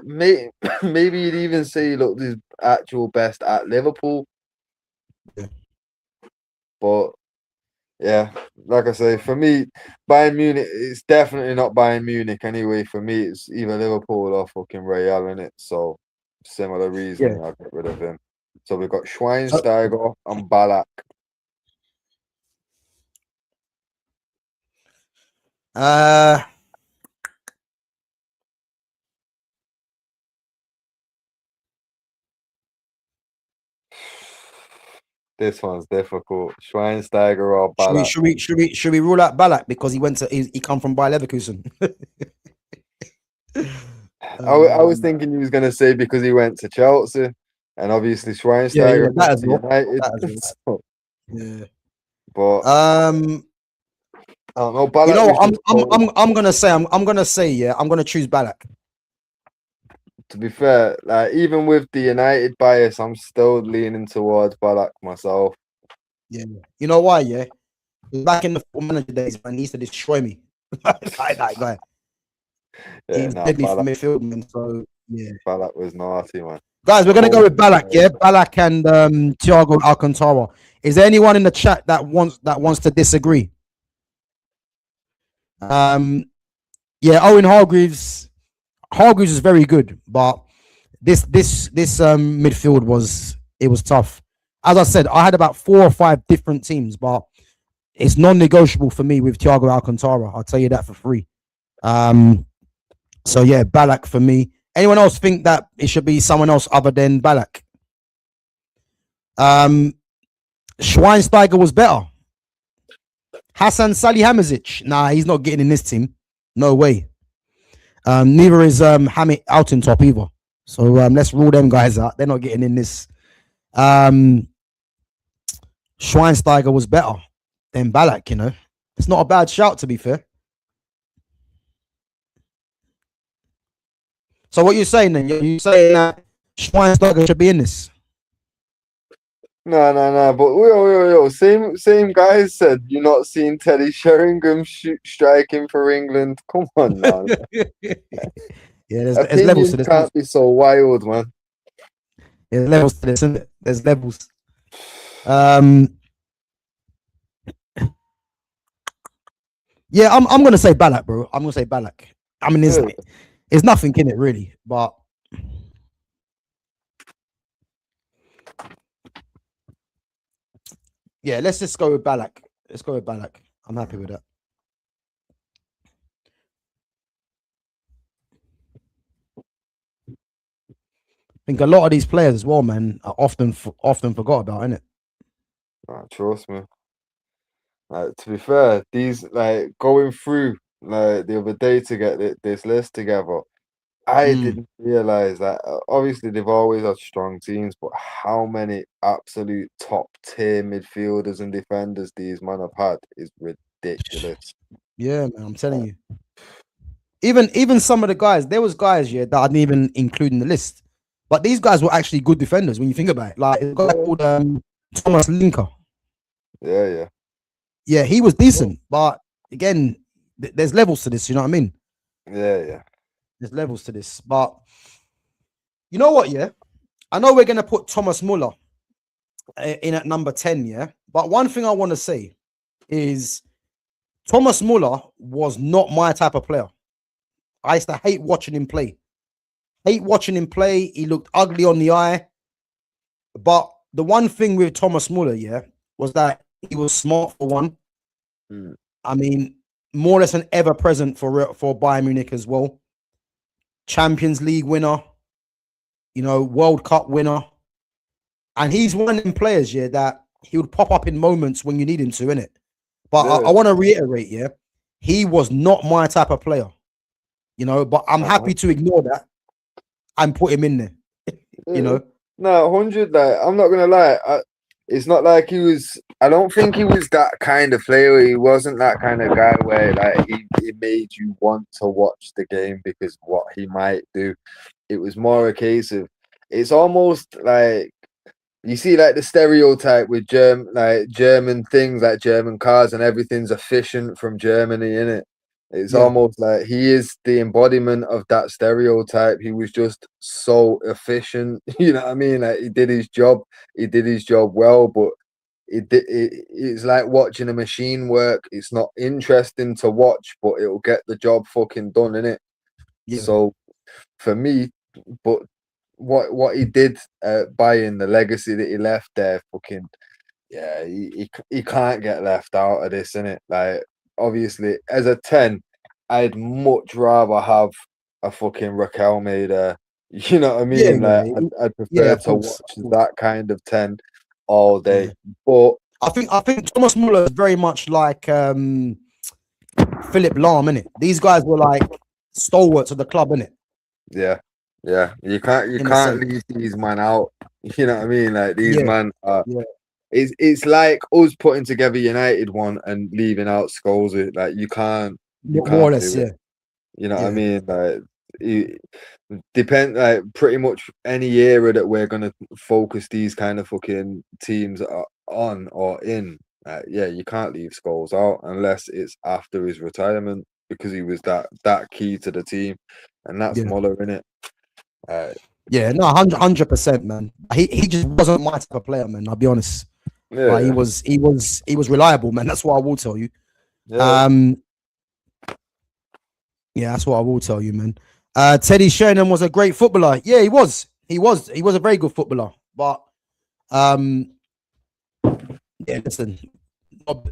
you'd even say he looked his actual best at Liverpool. Yeah. But yeah, like I say, for me, Bayern Munich, it's definitely not Bayern Munich anyway. For me, it's either Liverpool or fucking Real in it. So similar reason, I'll get rid of him. So we've got Schweinsteiger and Ballack. This one's difficult. Schweinsteiger or Should we Ballack? should we rule out Ballack because he come from Bayer Leverkusen? I was thinking he was going to say because he went to Chelsea, and obviously Schweinsteiger that went as to well. United. That as well. So, Yeah. but I don't know. You Ballack know was what? just cold. I'm gonna say yeah. I'm gonna choose Ballack. To be fair, like even with the United bias, I'm still leaning towards Ballack myself. Yeah. You know why? Yeah. Back in the Football Manager days, man, he used to destroy me. that guy. He Yeah, was no, deadly for Ballack, midfield, man. So yeah. Ballack was naughty, man. Guys, we're gonna go Cold. with Ballack, yeah. Ballack and Thiago Alcantara. Is there anyone in the chat that wants to disagree? Yeah, Owen Hargreaves is very good, but this midfield was tough. As I said, I had about 4 or 5 different teams, but it's non-negotiable for me with Thiago Alcantara. I'll tell you that for free. So yeah, Ballack for me. Anyone else think that it should be someone else other than Ballack? Schweinsteiger was better. Hassan Salihamidzic. Nah, he's not getting in this team. No way. Neither is Hamid Altintop either. So let's rule them guys out. They're not getting in this. Schweinsteiger was better than Ballack, you know. It's not a bad shout, to be fair. So what you're saying then? You're saying that Schweinsteiger should be in this? No. But yo. Same guys said you're not seeing Teddy Sheringham striking for England. Come on now. Yeah, there's levels to this. Can't be so wild, man. There's levels to this, isn't it? There's levels. Yeah, I'm gonna say Ballack, bro. I'm gonna say Ballack. I mean, there's nothing in it really, but yeah, let's just go with Ballack. Let's go with Ballack. I'm happy with that. I think a lot of these players as well, man, are often forgot about, innit? Trust me. To be fair, these going through the other day to get this list together, I didn't realize that. Obviously, they've always had strong teams, but how many absolute top tier midfielders and defenders these men have had is ridiculous. Yeah, man, I'm telling you. Even some of the guys, there was guys that I didn't even include in the list, but these guys were actually good defenders when you think about it. Like a guy called Thomas Linker. Yeah, he was decent, but again, there's levels to this. You know what I mean? Yeah. There's levels to this, but you know what? Yeah, I know we're gonna put Thomas Muller in at number 10. Yeah, but one thing I want to say is Thomas Muller was not my type of player. I used to hate watching him play. He looked ugly on the eye. But the one thing with Thomas Muller, was that he was smart for one. I mean, more or less an ever present for Bayern Munich as well. Champions League winner, World Cup winner. And he's one of them players, that he would pop up in moments when you need him to, innit? But I want to reiterate, he was not my type of player. But I'm happy to ignore that and put him in there. No, 100. I'm not gonna lie. It's not like he was. I don't think he was that kind of player. He wasn't that kind of guy where he made you want to watch the game because what he might do. It was more a case of. It's almost like you see the stereotype with German things like German cars and everything's efficient from Germany, innit? It's almost like he is the embodiment of that stereotype. He was just so efficient. You know what I mean? He did his job. He did his job well, but it's like watching a machine work. It's not interesting to watch, but it'll get the job fucking done, innit? Yeah. So for me, but what he did at Bayern, the legacy that he left there, fucking he can't get left out of this, innit? Obviously, as a 10, I'd much rather have a fucking Raquel made. You know what I mean? I'd prefer to watch that kind of 10. all day. Yeah. But I think Thomas Muller is very much like Philip Lahm, innit? These guys were like stalwarts of the club, innit? yeah, you In a can't sense. leave these man out. You know what I mean? Like these Yeah, man are. yeah, It's like us putting together United one and leaving out Scholes. Like you more or can't less, do it. yeah, You know what I yeah, mean? Like it depend like pretty much any era that we're gonna focus these kind of fucking teams on or in. Yeah, you can't leave Scholes out unless it's after his retirement because he was that key to the team, and that's yeah, Muller in it. Uh, yeah. No, 100%, man. He just wasn't my type of player, man. I'll be honest. yeah, But yeah, he was reliable, man. That's what I will tell you. yeah. Um, yeah, that's what I will tell you, man. Teddy Sheringham was a great footballer. Yeah, he was. He was a very good footballer. But um, yeah, listen,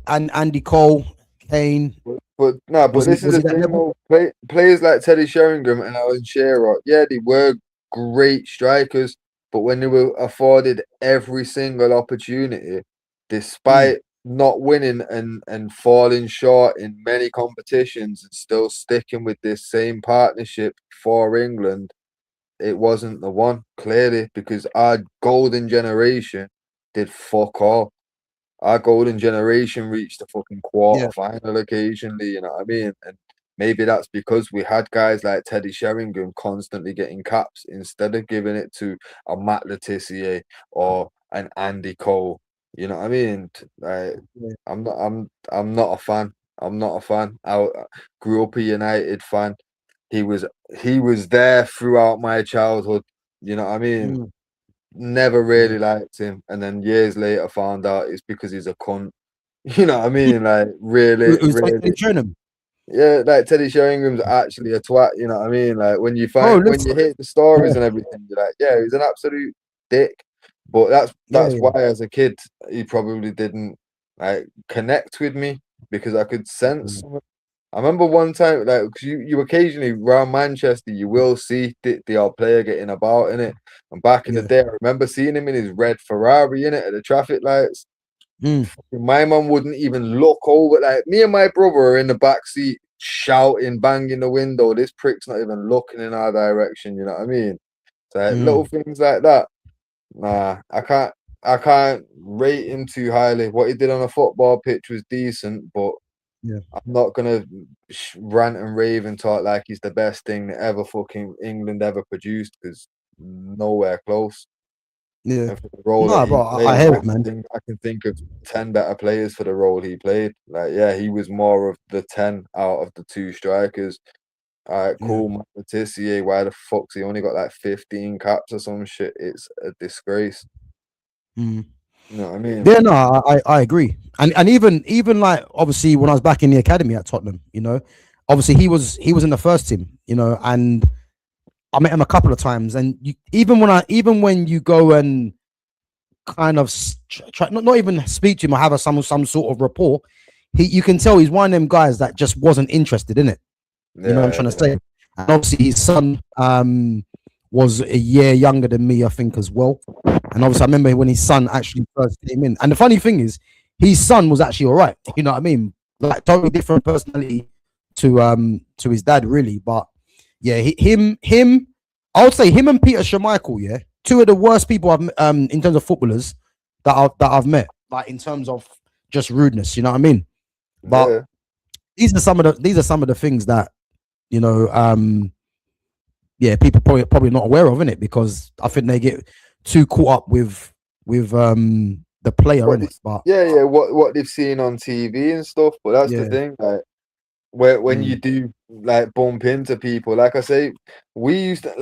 and Andy Cole, Kane, But no, but this is was the he that thing. level? Well, players like Teddy Sheringham and Alan Shearer, yeah, they were great strikers, but when they were afforded every single opportunity, Mm, despite not winning and falling short in many competitions and still sticking with this same partnership for England, it wasn't the one, clearly, because our golden generation did fuck all. Our golden generation reached the fucking yeah, quarter final occasionally, you know what I mean? And maybe that's because we had guys like Teddy Sheringham constantly getting caps instead of giving it to a Matt Letitia or an Andy Cole. You know what I mean? Like, yeah, I'm not a fan. I'm not a fan. I grew up a United fan. He was he was there throughout my childhood. You know what I mean? mm, Never yeah. really liked him, and then years later found out it's because he's a cunt. You know what I mean? Like really, Who's Teddy really, Sheringham? yeah. Like Teddy Sheringham's actually a twat. You know what I mean? Like Bro, when you listen, hear the stories yeah, and everything, you're like, yeah, he's an absolute dick. But yeah, that's yeah, why as a kid he probably didn't like connect with me because I could sense mm, I remember one time, like, 'cause you occasionally around Manchester, you will see the odd player getting about in it. And back in the yeah, day, I remember seeing him in his red Ferrari in it at the traffic lights. mm, My mum wouldn't even look over. Like me and my brother are in the back seat shouting, banging the window. This prick's not even looking in our direction. You know what I mean? So like, little mm, things like that. Nah, I can't rate him too highly. What he did on a football pitch was decent, but yeah, I'm not gonna rant and rave and talk like he's the best thing that ever fucking England ever produced because nowhere close. yeah. And for the role that No, he bro, I played, hear it, man. I can think of 10 better players for the role he played. Like, yeah, he was more of the 10 out of the two strikers. All right, Yeah. cool. Matisse, why the fuck's he only got like 15 caps or some shit? It's a disgrace. Mm. You know what I mean? Yeah, no, I agree, and even like obviously when I was back in the academy at Tottenham, obviously he was in the first team, and I met him a couple of times, and even when you go and kind of try not even speak to him or have some sort of rapport, you can tell he's one of them guys that just wasn't interested in it. You know what I'm Yeah, trying to say? And obviously his son was a year younger than me, I think, as well. And obviously I remember when his son actually first came in. And the funny thing is, his son was actually all right. You know what I mean? Like totally different personality to his dad, really. But yeah, him, I would say him and Peter Schmeichel, yeah, two of the worst people I've in terms of footballers that I've met, like in terms of just rudeness. You know what I mean? But yeah. these are some of the things that you know, yeah, people probably not aware of in it because I think they get too caught up with the player What in they, it. But yeah, what they've seen on TV and stuff. But that's the yeah, thing, like when you mm, do like bump into people, like I say, we used to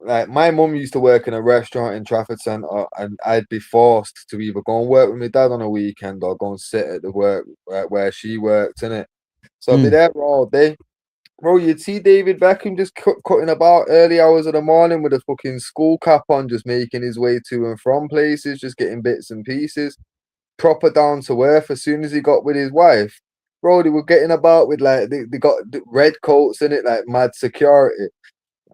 like my mum used to work in a restaurant in Trafford Centre, and I'd be forced to either go and work with my dad on a weekend or go and sit at the work where she worked in it. So I'd be mm, there all day. Bro, you'd see David Beckham just cutting about early hours of the morning with a fucking school cap on, just making his way to and from places, just getting bits and pieces. Proper down to earth. As soon as he got with his wife, bro, they were getting about with like they got red coats in it, like mad security.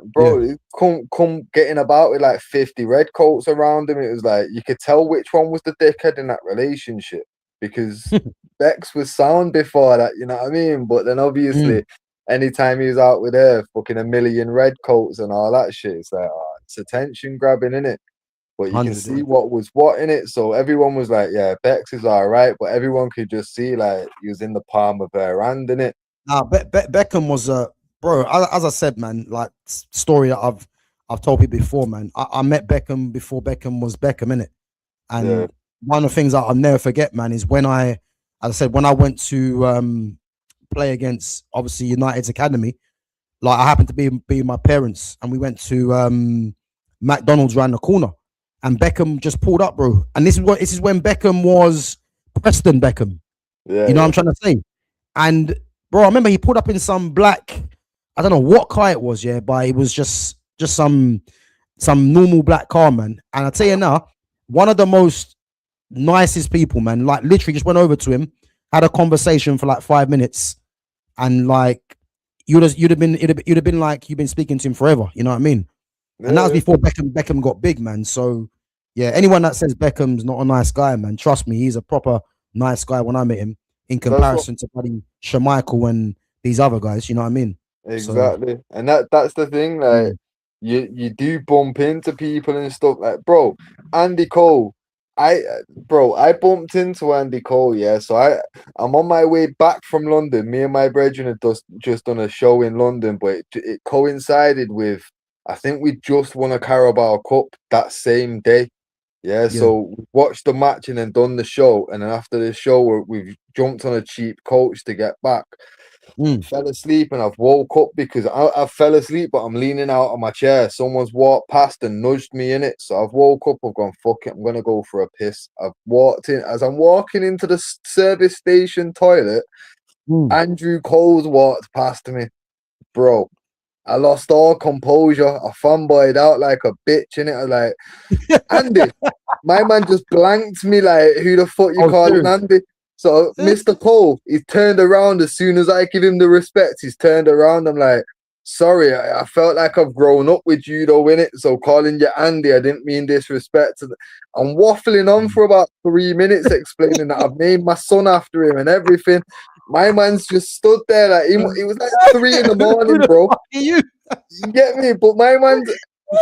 bro, he come getting about with like 50 red coats around him. It was like you could tell which one was the dickhead in that relationship because Bex was sound before that, you know what I mean? But then obviously, anytime he was out with her, fucking a million red coats and all that shit, it's like, oh, it's attention grabbing, innit? But you can 100, see what was what in it. So everyone was like, yeah, Bex is all right. But everyone could just see like he was in the palm of her hand, in it. Nah, Beckham was bro. As I said, man, like story that I've told people before, man. I met Beckham before Beckham was Beckham, innit? Yeah, And one of the things that I'll never forget, man, is when as I said, when I went to play against obviously United's academy, like I happened to be with my parents, and we went to McDonald's around the corner, and Beckham just pulled up, bro. And this is when Beckham was Preston Beckham. yeah, You know what I'm trying to say? And bro, I remember he pulled up in some black, I don't know what car it was, yeah, but it was just some normal black car, man. And I tell you now, one of the most nicest people, man. Like literally just went over to him, had a conversation for like 5 minutes, and like you'd have been like you've been speaking to him forever. You know what I mean? And that was yeah. before Beckham got big, man. So yeah, anyone that says Beckham's not a nice guy, man, trust me, he's a proper nice guy when I met him in That's what comparison to buddy Shamichael and these other guys. You know what I mean? So exactly, and that's the thing. Like mm, you do bump into people and stuff. Like, bro, Andy Cole. I bumped into Andy Cole. Yeah, so I'm on my way back from London. Me and my brethren had just done a show in London, but it coincided with I think we just won a Carabao Cup that same day. Yeah, yeah. so we watched the match and then done the show, and then after the show, we've jumped on a cheap coach to get back. Mm. Fell asleep and I've woke up because I fell asleep, but I'm leaning out of my chair. Someone's walked past and nudged me in it, so I've woke up. I've gone, fuck it, I'm gonna go for a piss. I've walked in as I'm walking into the service station toilet. Mm. Andrew Cole's walked past me, bro. I lost all composure. I fanboyed out like a bitch in it. I was like, Andy, my man just blanked me like, who the fuck you Oh, calling serious? Andy? So Mr. Cole, he's turned around as soon as I give him the respect. He's turned around. I'm like, sorry, I felt like I've grown up with you though, innit? So calling you Andy, I didn't mean disrespect. I'm waffling on for about 3 minutes explaining that I've named my son after him and everything. My man's just stood there like it was like 3 in the Who morning, the bro. fuck are you? You get me? But my man's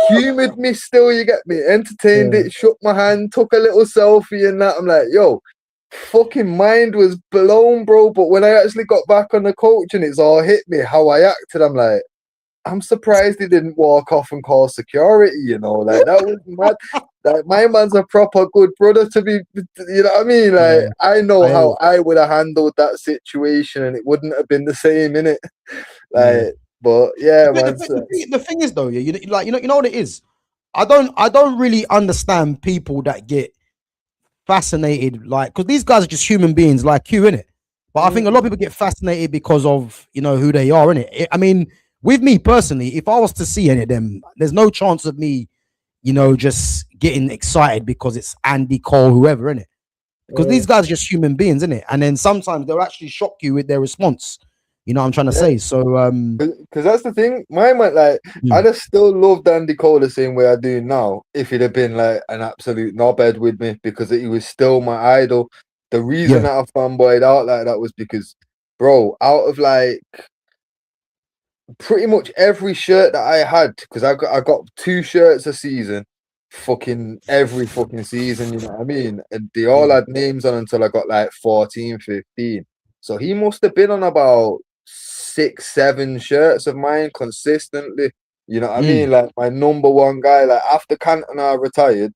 humoured me still, you get me? Entertained Yeah. it, shook my hand, took a little selfie and that. I'm like, yo, fucking mind was blown, bro. But when I actually got back on the coach and it's all hit me how I acted, I'm like, I'm surprised he didn't walk off and call security, you know, like that was mad. Like my man's a proper good brother to be, you know what I mean? Like Yeah. I know I hear how you. I would have handled that situation and it wouldn't have been the same in it. Yeah. Like, but yeah, man. The thing is though, yeah, you know what it is. I don't really understand people that get fascinated, like, because these guys are just human beings like you, innit? But I think a lot of people get fascinated because of who they are, innit? I mean, with me personally, if I was to see any of them, there's no chance of me, just getting excited because it's Andy Cole, whoever, innit? Because Yeah. these guys are just human beings, innit? And then sometimes they'll actually shock you with their response. You know what I'm trying to Yeah. say? So Because that's the thing. My man, like, mm, I'd have still loved Andy Cole the same way I do now if he'd have been like an absolute knobhead with me because he was still my idol. The reason yeah. that I fanboyed out like that was because, bro, out of like pretty much every shirt that I had, because I got 2 shirts a season, fucking every fucking season, you know what I mean? And they all Yeah. had names on until I got like 14, 15. So he must have been on about 6, 7 shirts of mine consistently. You know what I Mm, mean? Like my number one guy, like after Cantona retired,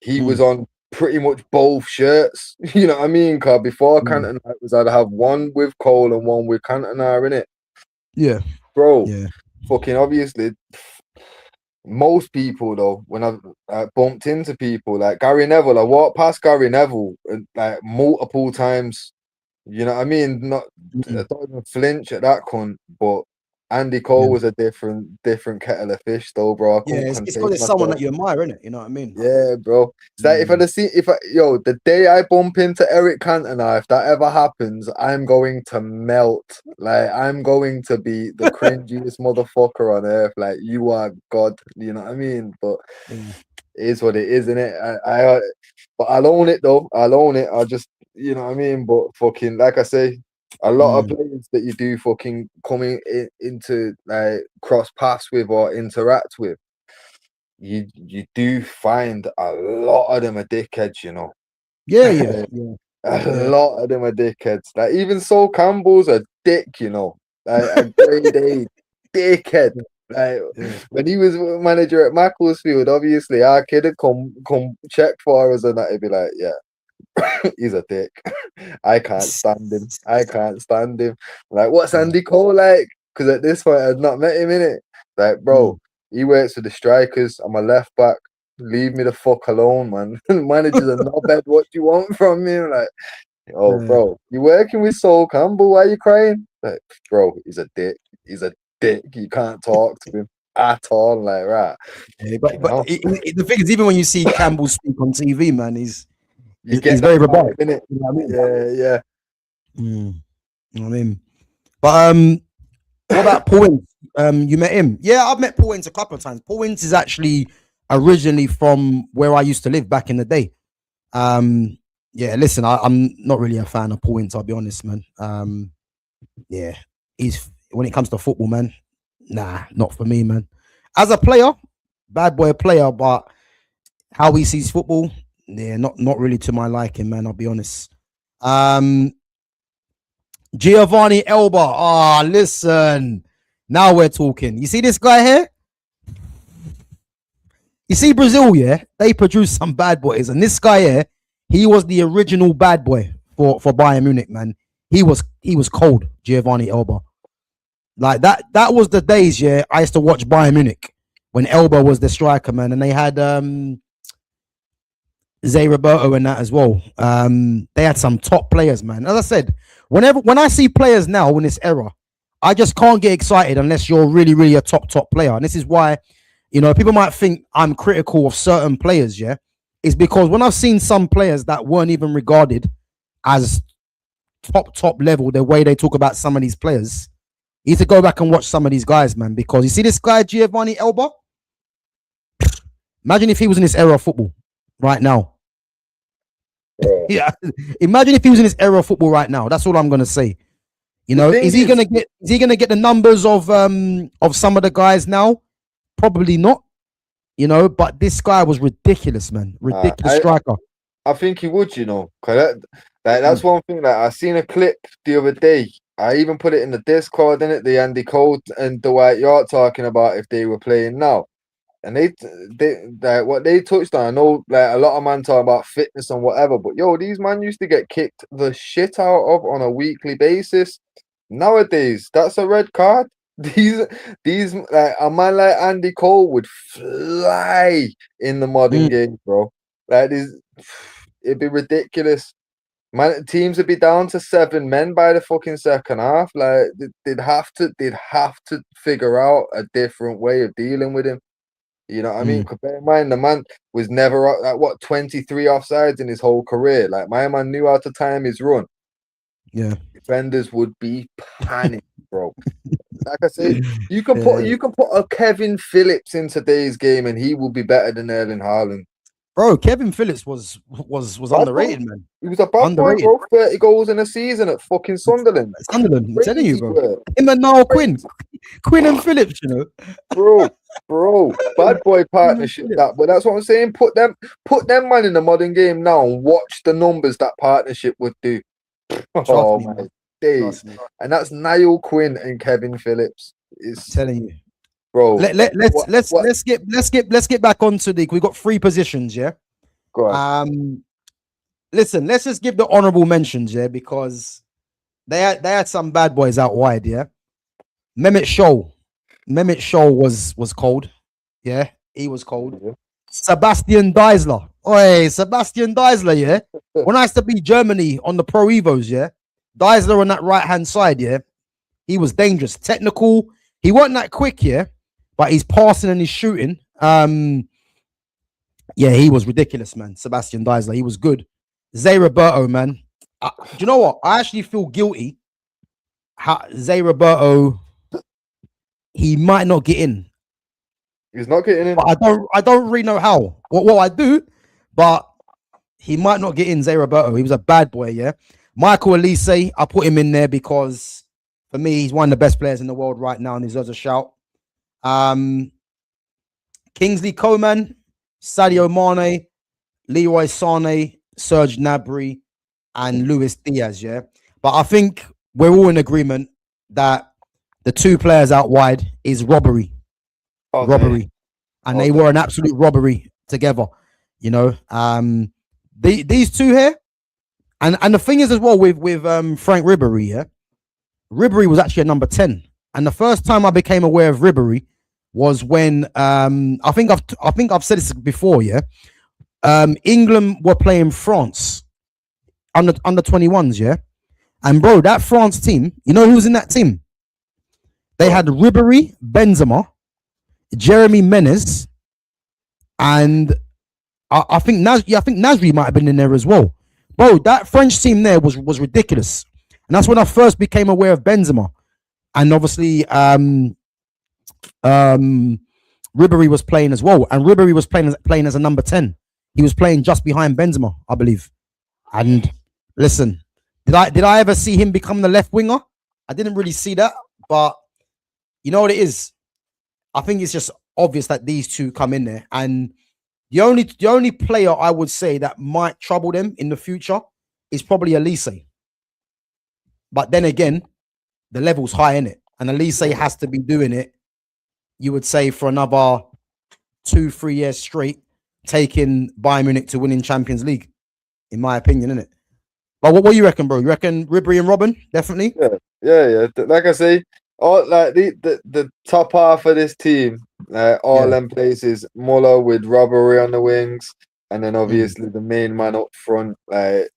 he was mm, on pretty much both shirts. You know what I mean? Cause before mm. Cantona it was I'd have one with Cole and one with Cantona in it. Yeah. Bro, Yeah. fucking obviously most people though, when I've bumped into people like Gary Neville, I walked past Gary Neville like multiple times. You know what I mean? Not I Mm, don't even flinch at that cunt, but Andy Cole Yeah. was a different kettle of fish, though, bro. I Yeah, couldn't it's contain because it's someone that myself. you admire, isn't it? You know what I mean? Yeah, bro. It's like if I'd have seen, the day I bump into Eric Cantona, if that ever happens, I'm going to melt. Like, I'm going to be the cringiest motherfucker on earth. Like, you are God. You know what I mean? But Yeah. it is what it is, isn't it? But I'll own it though. I'll own it. I'll just, you know what I mean? But fucking, like I say, a lot of players that you do fucking coming into like cross paths with or interact with, you do find a lot of them are dickheads, you know. Yeah, yeah, yeah. A lot of them are dickheads. Like even Sol Campbell's a dick, you know. Like a grade A dickhead. Like when he was manager at Macclesfield, obviously our kid had come check for us and that he'd be like, yeah, he's a dick. I can't stand him. I can't stand him. Like, what's Andy Cole like? Because at this point I'd not met him in it. Like, bro, he works for the strikers. I'm a left back. Leave me the fuck alone, man. Managers are not bad. What do you want from me? Like, oh, bro, you working with Sol Campbell? Why are you crying? Like, bro, he's a dick. He's a dick. You can't talk to him at all. Like, right. Yeah, but the thing is, even when you see Campbell speak on TV, man, he's very robotic. You know what I mean? Yeah. You know what I mean? But what about Paul Ince? You met him? Yeah, I've met Paul Ince a couple of times. Paul Ince is actually originally from where I used to live back in the day. Yeah, listen, I'm not really a fan of Paul Ince, I'll be honest, man. Yeah, he's when it comes to football, man, nah, not for me, man. As a player, bad boy player, but how he sees football, yeah, not really to my liking, man. I'll be honest. Giovanni Elba. Ah, listen. Now we're talking. You see this guy here? You see Brazil, yeah? They produce some bad boys. And this guy here, he was the original bad boy for Bayern Munich, man. He was cold, Giovanni Elba. Like that was the days, yeah. I used to watch Bayern Munich when Elba was the striker, man. And they had Zé Roberto and that as well. They had some top players, man. As I said, when I see players now in this era, I just can't get excited unless you're really, really a top player. And this is why, you know, people might think I'm critical of certain players, yeah. It's because when I've seen some players that weren't even regarded as top level, the way they talk about some of these players, you need to go back and watch some of these guys, man. Because you see this guy, Giovanni Elba? Imagine if he was in this era of football right now. Yeah, imagine if he was in this era of football right now. That's all I'm gonna say. You know, is he gonna get the numbers of some of the guys now? Probably not. You know, but this guy was ridiculous, man. Ridiculous striker. I think he would, you know, because that's one thing. Like I seen a clip the other day. I even put it in the Discord, didn't it? The Andy Cole and Dwight York talking about if they were playing now. And they like what they touched on. I know like a lot of man talk about fitness and whatever, but yo, these man used to get kicked the shit out of on a weekly basis. Nowadays, that's a red card. These like a man like Andy Cole would fly in the modern game, bro. Like it'd be ridiculous. Man, teams would be down to 7 men by the fucking second half. Like they'd have to figure out a different way of dealing with him. You know what I mean? Bear in mind, the man was never at 23 offsides in his whole career. Like my man knew how to time his run. Yeah, defenders would be panicked, bro. Like I said, you can put a Kevin Phillips in today's game, and he will be better than Erling Haaland. Bro, Kevin Phillips was underrated, man. He was a bad boy, bro. 30 goals in a season at fucking Sunderland. I'm telling you, bro. Him and now Quinn and Phillips, you know. Bro, bad boy partnership. But that's what I'm saying. Put them man in the modern game now and watch the numbers that partnership would do. Oh my days. And that's Niall Quinn and Kevin Phillips. I'm telling you. Bro, let's get back onto we got 3 positions, yeah. Go on. Listen, let's just give the honorable mentions, yeah, because they had some bad boys out wide, yeah. Mehmet Scholl was cold, yeah, he was cold. Yeah. Sebastian Deisler, yeah. When I used to be Germany on the Pro Evos, yeah, Deisler on that right hand side, yeah, he was dangerous, technical. he wasn't that quick, yeah, but he's passing and he's shooting. Yeah, he was ridiculous, man. Sebastian Deisler, he was good. Zé Roberto, man. Do you know what? I actually feel guilty. Zé Roberto, he might not get in. He's not getting in. But I don't really know how. What I do, but he might not get in. Zé Roberto, he was a bad boy, yeah. Michael Elise, I put him in there because for me, he's one of the best players in the world right now and he deserves a shout. Kingsley Coman, Sadio Mane, Leroy Sané, Serge Gnabry, and Luis Diaz, yeah. But I think we're all in agreement that the two players out wide is robbery. Robbery. And they were an absolute robbery together, you know. These two here, and the thing is as well with Frank Ribéry, yeah. Ribéry was actually a number 10. And the first time I became aware of Ribéry was when I think I've said this before, yeah. England were playing France under 21s, yeah. And bro, that France team, you know who was in that team? They had Ribéry, Benzema, Jeremy Menez, and I think Nasri might have been in there as well. Bro, that French team there was ridiculous. And that's when I first became aware of Benzema. And obviously Ribéry was playing as well. And Ribéry was playing as a number 10. He was playing just behind Benzema, I believe. And listen, did I ever see him become the left winger? I didn't really see that, but you know what it is? I think it's just obvious that these two come in there. And the only player I would say that might trouble them in the future is probably Elise. But then again, the level's high in it. And Elise has to be doing it, you would say, for another 2-3 years straight, taking Bayern Munich to winning Champions League, in my opinion, innit? But what do you reckon, bro? You reckon Ribéry and Robben? Definitely? Yeah. Like I say, all like the top half of this team, all them places, Muller with Ribéry on the wings, and then obviously the main man up front. Like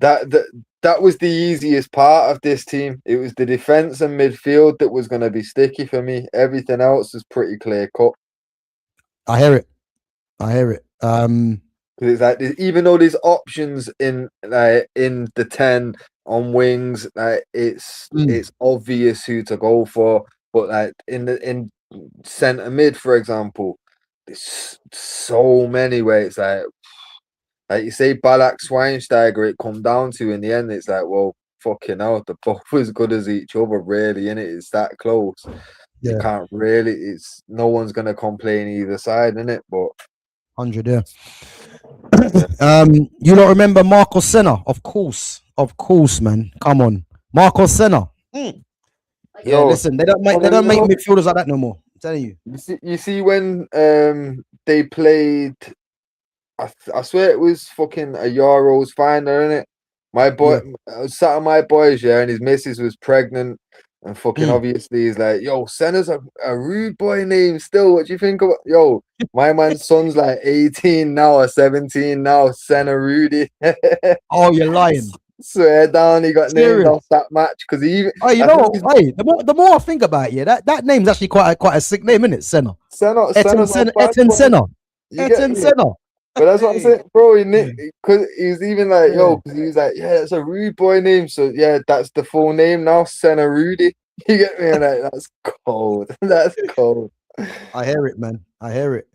that was the easiest part of this team. It was the defense and midfield that was going to be sticky for me. Everything else was pretty clear cut. I hear it. Because it's like, even though there's options in the 10 on wings, like it's obvious who to go for. But like in centre mid, for example, there's so many where it's like you say Ballack Schweinsteiger, it come down to in the end, it's like, well, fucking hell, they're both as good as each other, really, innit? It's that close. Yeah. You can't really, no one's gonna complain either side, innit? But 100, yeah. You don't remember Marco Senna? Of course, man. Come on, Marco Senna. Yeah, listen, they don't make midfielders like that no more. I'm telling you. You see when they played, I swear it was fucking a Euros final, innit? My boy, I was sat on my boys, yeah, and his missus was pregnant. And fucking obviously he's like, yo, Senna's a rude boy name still. What do you think about, yo, my man's son's like 18 now or 17 now, Senna Rudy. Oh, you're lying. Swear down, he got named off that match because he even. Oh, you know what? Hey, the more I think about it, that name's actually quite a sick name, isn't it? Senna. Etienne Senna. But that's what I'm saying, bro. Because he was even like, because he was like, yeah, that's a rude boy name. So yeah, that's the full name now, Senna Rudy. You get me? Like, that's cold. That's cold. I hear it, man. I hear it.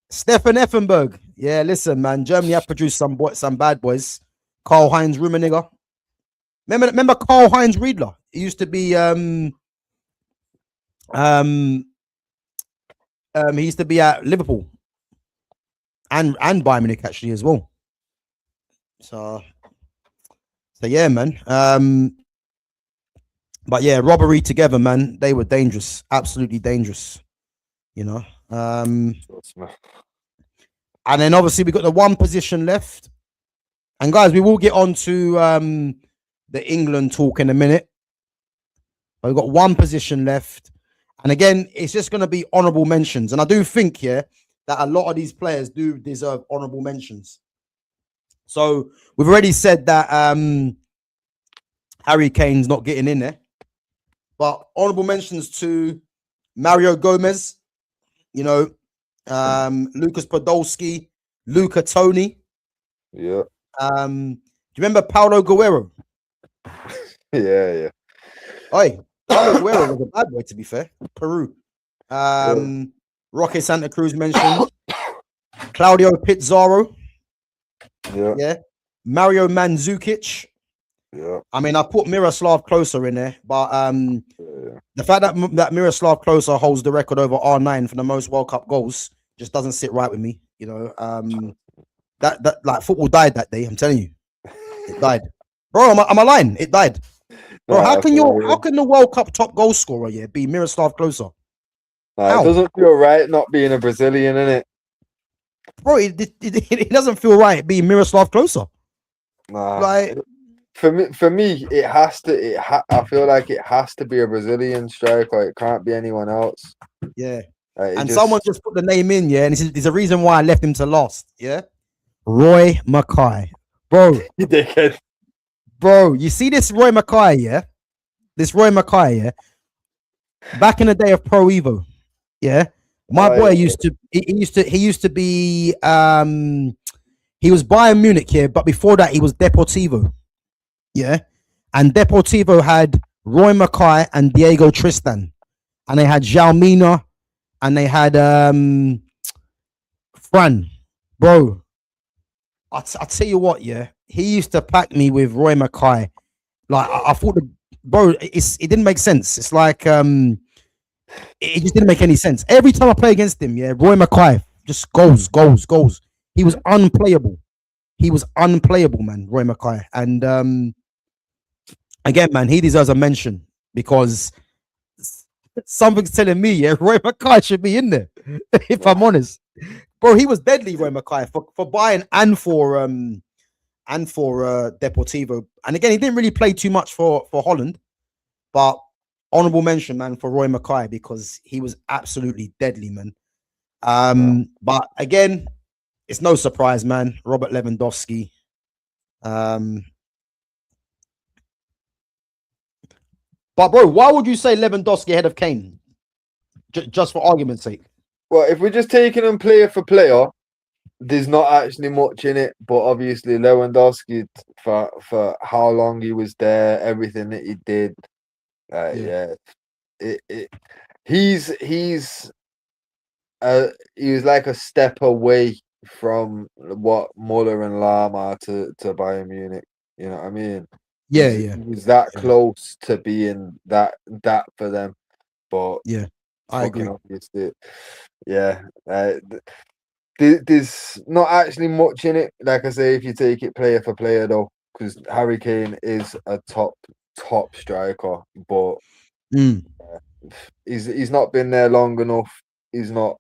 Stefan Effenberg. Yeah, listen, man. Germany have produced some bad boys. Karl-Heinz Rummenigge. Remember Karl-Heinz Riedler? He used to be he used to be at Liverpool. And Bayern Munich actually as well. So yeah, man. But yeah, robbery together, man. They were dangerous, absolutely dangerous. You know. And then obviously we got the one position left. And guys, we will get on to the England talk in a minute. But we've got one position left. And again, it's just going to be honourable mentions. And I do think, that a lot of these players do deserve honourable mentions. So we've already said that Harry Kane's not getting in there. But honourable mentions to Mario Gomez, you know, Lucas Podolski, Luca Toni. Yeah. Do you remember Paulo Guerrero? Yeah. Oi, Paulo Guerrero was a bad boy, to be fair. Peru. Roque Santa Cruz mentioned. Claudio Pizarro. Yeah. Mario Mandzukic. Yeah. I mean, I put Miroslav Klose in there, but the fact that Miroslav Klose holds the record over R9 for the most World Cup goals just doesn't sit right with me. You know, that like football died that day. I'm telling you, it died, bro. I'm a lying. It died, bro. How can the World Cup top goal scorer be Miroslav Klose? It doesn't feel right not being a Brazilian, innit? Bro, it doesn't feel right being Miroslav Klose. Nah, like for me, it has to. I feel like it has to be a Brazilian striker. It can't be anyone else. Yeah. And someone just put the name in, and there's a reason why I left him to last. Yeah. Roy Mackay. Bro. You dickhead. Bro, you see this Roy Mackay, yeah? This Roy Mackay, yeah? Back in the day of Pro Evo, yeah? My boy used to be he was Bayern Munich here, but before that he was Deportivo. Yeah. And Deportivo had Roy Mackay and Diego Tristan. And they had João Mina and they had Fran. Bro, I'll tell you what, yeah. He used to pack me with Roy Mackay. Like I thought it didn't make sense. It's like it just didn't make any sense. Every time I play against him, yeah, Roy Mackay just goals. He was unplayable. Man, Roy Mackay. And again, man, he deserves a mention because something's telling me, yeah, Roy Mackay should be in there. If I'm honest, bro, he was deadly, Roy Mackay, for Bayern and for Deportivo. And again, he didn't really play too much for Holland, but honorable mention, man, for Roy Mackay because he was absolutely deadly, man. But again, it's no surprise, man. Robert Lewandowski. But bro, why would you say Lewandowski ahead of Kane? Just for argument's sake. Well, if we're just taking them player for player, there's not actually much in it. But obviously, Lewandowski for how long he was there, everything that he did, he was like a step away from what Muller and Lahm are to Bayern Munich. You know what I mean? He was that close to being that for them, but I agree. Obviously, there's not actually much in it. Like I say, if you take it player for player, though, because Harry Kane is a top striker, but he's not been there long enough. He's not.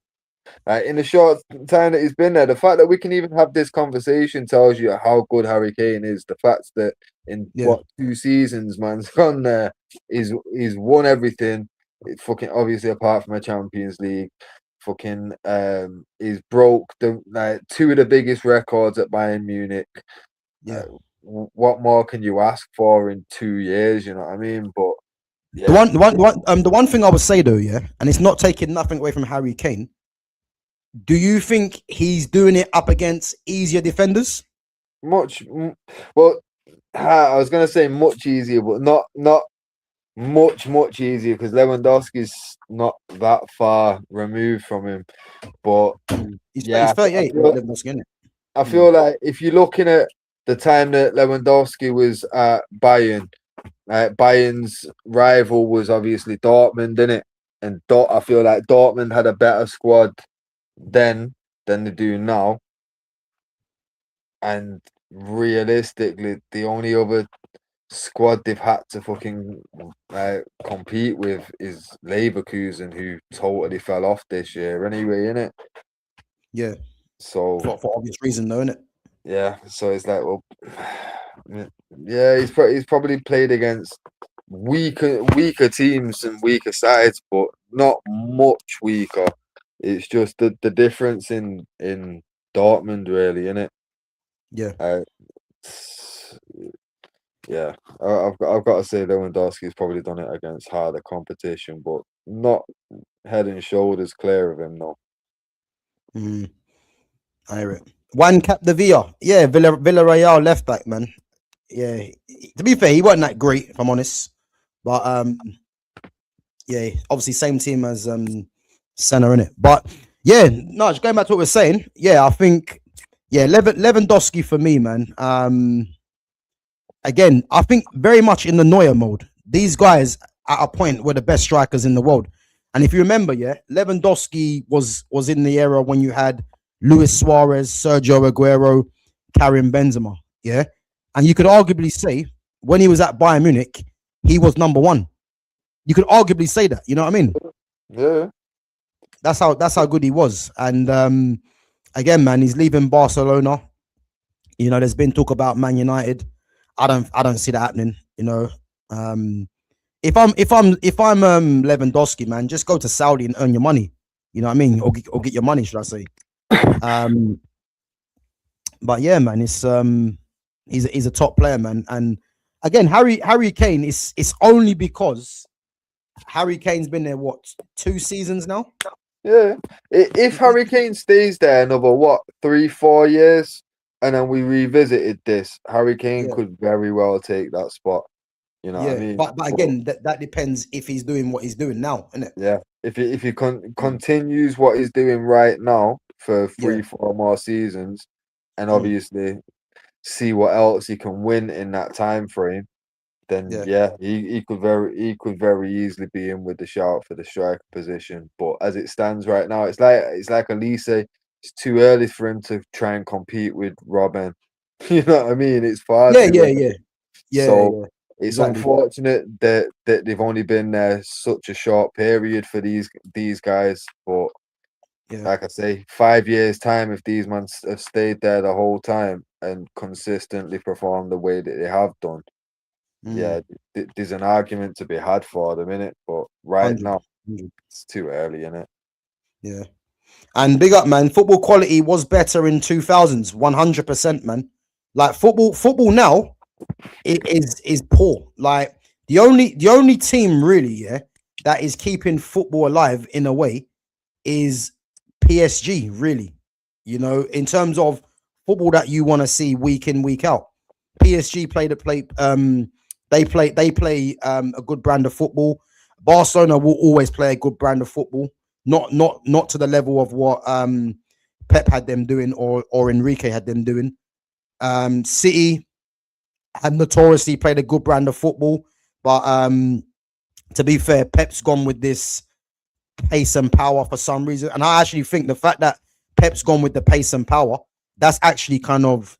In the short time that he's been there, the fact that we can even have this conversation tells you how good Harry Kane is. The fact that in 2 seasons, man's gone there, he's won everything. It's fucking obviously apart from a Champions League, fucking he's broke 2 of the biggest records at Bayern Munich. What more can you ask for in 2 years? You know what I mean? But the one thing I would say though, and it's not taking nothing away from Harry Kane. Do you think he's doing it up against easier defenders? Well, I was going to say much easier, but not much easier because Lewandowski's not that far removed from him. But he's 38. I feel like if you're looking at the time that Lewandowski was at Bayern, Bayern's rival was obviously Dortmund, didn't it? And I feel like Dortmund had a better squad then than they do now. And realistically, the only other squad they've had to fucking compete with is Leverkusen, who totally fell off this year anyway, innit? Yeah. So for obvious reason, though, innit? Yeah. So it's like, well, yeah, he's probably played against weaker teams and weaker sides, but not much weaker. It's just the difference in Dortmund, really, innit? Yeah. Yeah, I've got to say Lewandowski's probably done it against harder competition, but not head and shoulders clear of him, no. I hear it. Juan Capdevila, yeah, Villarreal left back, man. Yeah, to be fair, he wasn't that great, if I'm honest. But yeah, obviously same team as Senna, innit? But yeah, no, just going back to what we're saying. Yeah, I think Lewandowski for me, man. Again, I think very much in the Neuer mode. These guys at a point were the best strikers in the world. And if you remember, yeah, Lewandowski was in the era when you had Luis Suarez, Sergio Aguero, Karim Benzema, yeah. And you could arguably say when he was at Bayern Munich, he was number one. You could arguably say that. You know what I mean? Yeah. That's how good he was. And again, man, he's leaving Barcelona. You know, there's been talk about Man United. I don't see that happening. You know, if I'm Lewandowski, man, just go to Saudi and earn your money. You know what I mean? Or get your money, should I say? But yeah, man, it's he's a top player, man. And again, Harry Kane it's only because Harry Kane's been there what 2 seasons now. Yeah, if Harry Kane stays there another 3-4 years, and then we revisited this, Harry Kane could very well take that spot. You know what I mean? But again, that depends if he's doing what he's doing now, isn't it? Yeah, if he continues what he's doing right now for 3-4 more seasons, and obviously see what else he can win in that time frame, then he could very easily be in with the shout for the striker position. But as it stands right now, it's like Elise. It's too early for him to try and compete with Robin. You know what I mean? It's far. So it's unfortunate that they've only been there such a short period for these guys. But like I say, 5 years time, if these men have stayed there the whole time and consistently performed the way that they have done, there's an argument to be had for them, innit? But right now, it's too early, innit? Yeah. And big up, man. Football quality was better in 2000s, 100%, man. Like football now, it is poor. Like the only team really, that is keeping football alive in a way is PSG, really. You know, in terms of football that you want to see week in, week out. PSG they play a good brand of football. Barcelona will always play a good brand of football. Not to the level of what Pep had them doing or Enrique had them doing. City had notoriously played a good brand of football, but to be fair, Pep's gone with this pace and power for some reason. And I actually think the fact that Pep's gone with the pace and power, that's actually kind of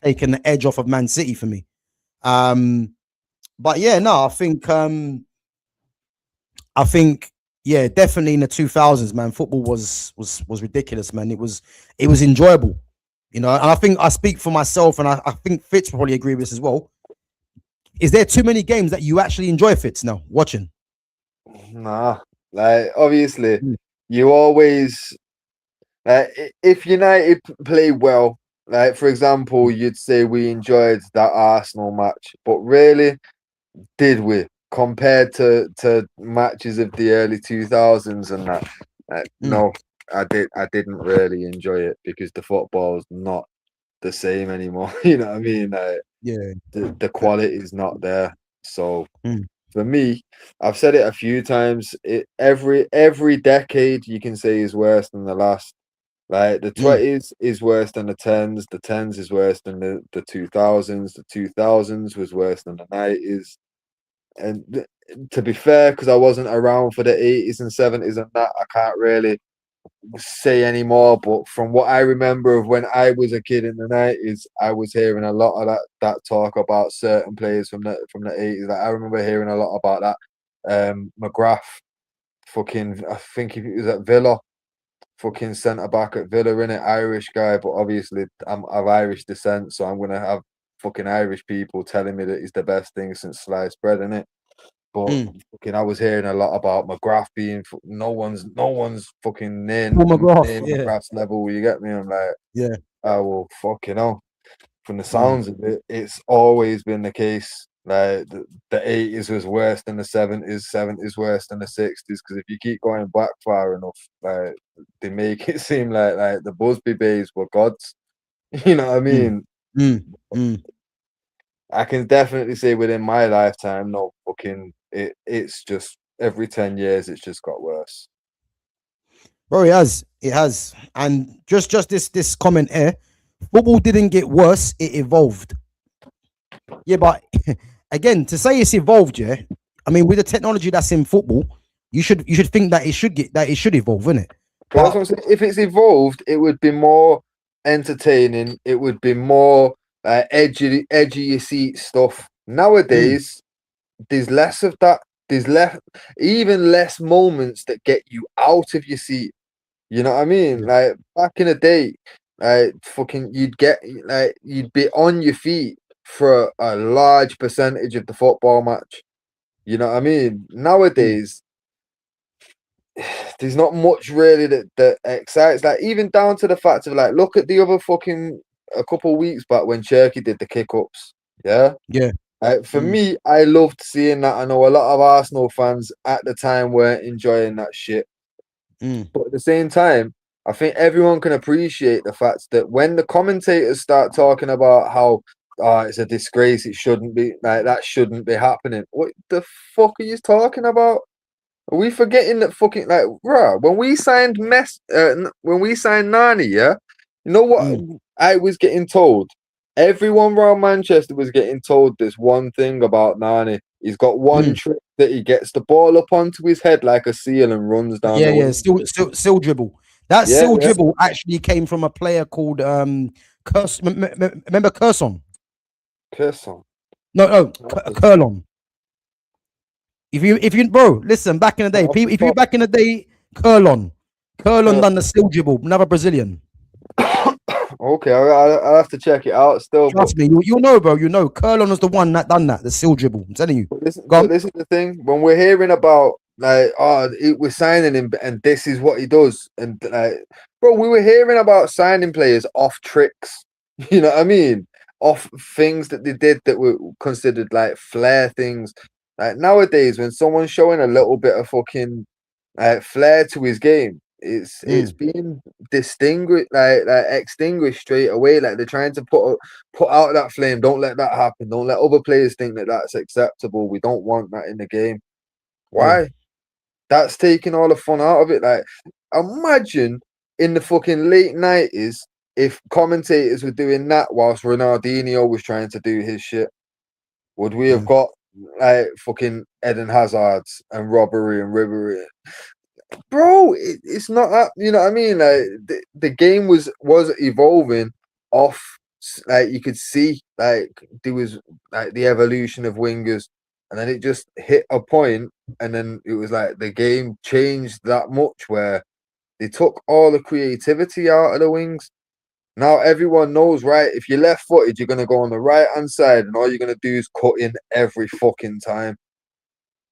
taken the edge off of Man City for me. But yeah, no, I think yeah, definitely in the 2000s, man, football was ridiculous, man. It was enjoyable, you know. And I think I speak for myself, and I think Fitz will probably agree with this as well. Is there too many games that you actually enjoy, Fitz, now watching? Nah, like obviously you always if United play well, like for example, you'd say we enjoyed that Arsenal match, but really, did we? Compared to matches of the early 2000s and that, no, I didn't really enjoy it because the football's not the same anymore. You know what I mean? The quality is not there. So for me, I've said it a few times. Every decade you can say is worse than the last. Like the 20s is worse than the 10s. The 10s is worse than the 2000s. The 2000s was worse than the 90s. And to be fair, because I wasn't around for the 80s and 70s and that, I can't really say anymore. But from what I remember of when I was a kid in the 90s, I was hearing a lot of that talk about certain players from the 80s. Like I remember hearing a lot about that. McGrath, I think he was at Villa, fucking centre back at Villa, innit? Irish guy, but obviously I'm of Irish descent, so I'm gonna have fucking Irish people telling me that he's the best thing since sliced bread, innit? But fucking, I was hearing a lot about McGrath being no one's fucking near McGrath's level. You get me? I'm like, oh well, fucking hell. From the sounds of it, it's always been the case Like the 80s was worse than the 70s, 70s worse than the 60s. Because if you keep going back far enough, like they make it seem like the Busby Bays were gods. You know what I Mm, mean? mm. I can definitely say within my lifetime, no fucking it's just every 10 years it's just got worse. Bro, it has, and just this comment here, football didn't get worse, it evolved. Yeah, but again, to say it's evolved, yeah, I mean, with the technology that's in football, you should think that it should evolve, isn't it? But that's But what I'm saying. If it's evolved, it would be more entertaining. It would be more edgy your seat stuff. mm, Nowadays, there's less of that. There's less, even less moments that get you out of your seat. You know what I mean? yeah, Like back in the day, fucking, you'd be on your feet for a large percentage of the football match. You know what I mean? mm, Nowadays, there's not much really that excites. Like even down to the fact of like, look at the other fucking a couple of weeks back when Cherky did the kick ups. Yeah. yeah, For mm, me, I loved seeing that. I know a lot of Arsenal fans at the time weren't enjoying that shit. mm, But at the same time, I think everyone can appreciate the fact that when the commentators start talking about how it's a disgrace, it shouldn't be like that, shouldn't be happening. What the fuck are you talking about? Are we forgetting that fucking like, bruh, when we signed Nani, yeah, you know what mm, I was getting told? Everyone around Manchester was getting told this one thing about Nani. He's got one mm. trick that he gets the ball up onto his head like a seal and runs down Yeah, the yeah, wing. still dribble. That Yeah, still yeah. dribble actually came from a player called remember Curson? Piss on. No, That's Curlon. If you bro, listen, back in the day, off the people, if you top. back in the day, Curlon Piss. done the still dribble, another Brazilian. Okay, I'll have to check it out still, but Trust me, you know, bro. You know, Curlon was the one that done that, the still dribble. I'm telling you. Go But on. this is the thing. When we're hearing about like, we're signing him, and this is what he does, and like, bro, we were hearing about signing players off tricks. You know what I mean? Off things that they did that were considered like flair things. Like nowadays, when someone's showing a little bit of fucking flair to his game, it's Mm, being distinguished, like extinguished straight away. Like they're trying to put out that flame. Don't let that happen. Don't let other players think that that's acceptable. We don't want that in the game. yeah. Why? That's taking all the fun out of it. Like, imagine in the fucking late 90s if commentators were doing that whilst Ronaldinho was trying to do his shit. Would we have Yeah. got like fucking Eden Hazards and robbery and Ribery? Bro, it's not that, you know what I mean? Like the game was evolving off, like you could see like there was like the evolution of wingers, and then it just hit a point, and then it was like the game changed that much where they took all the creativity out of the wings. Now everyone knows, right? If you're left footed, you're gonna go on the right hand side, and all you're gonna do is cut in every fucking time.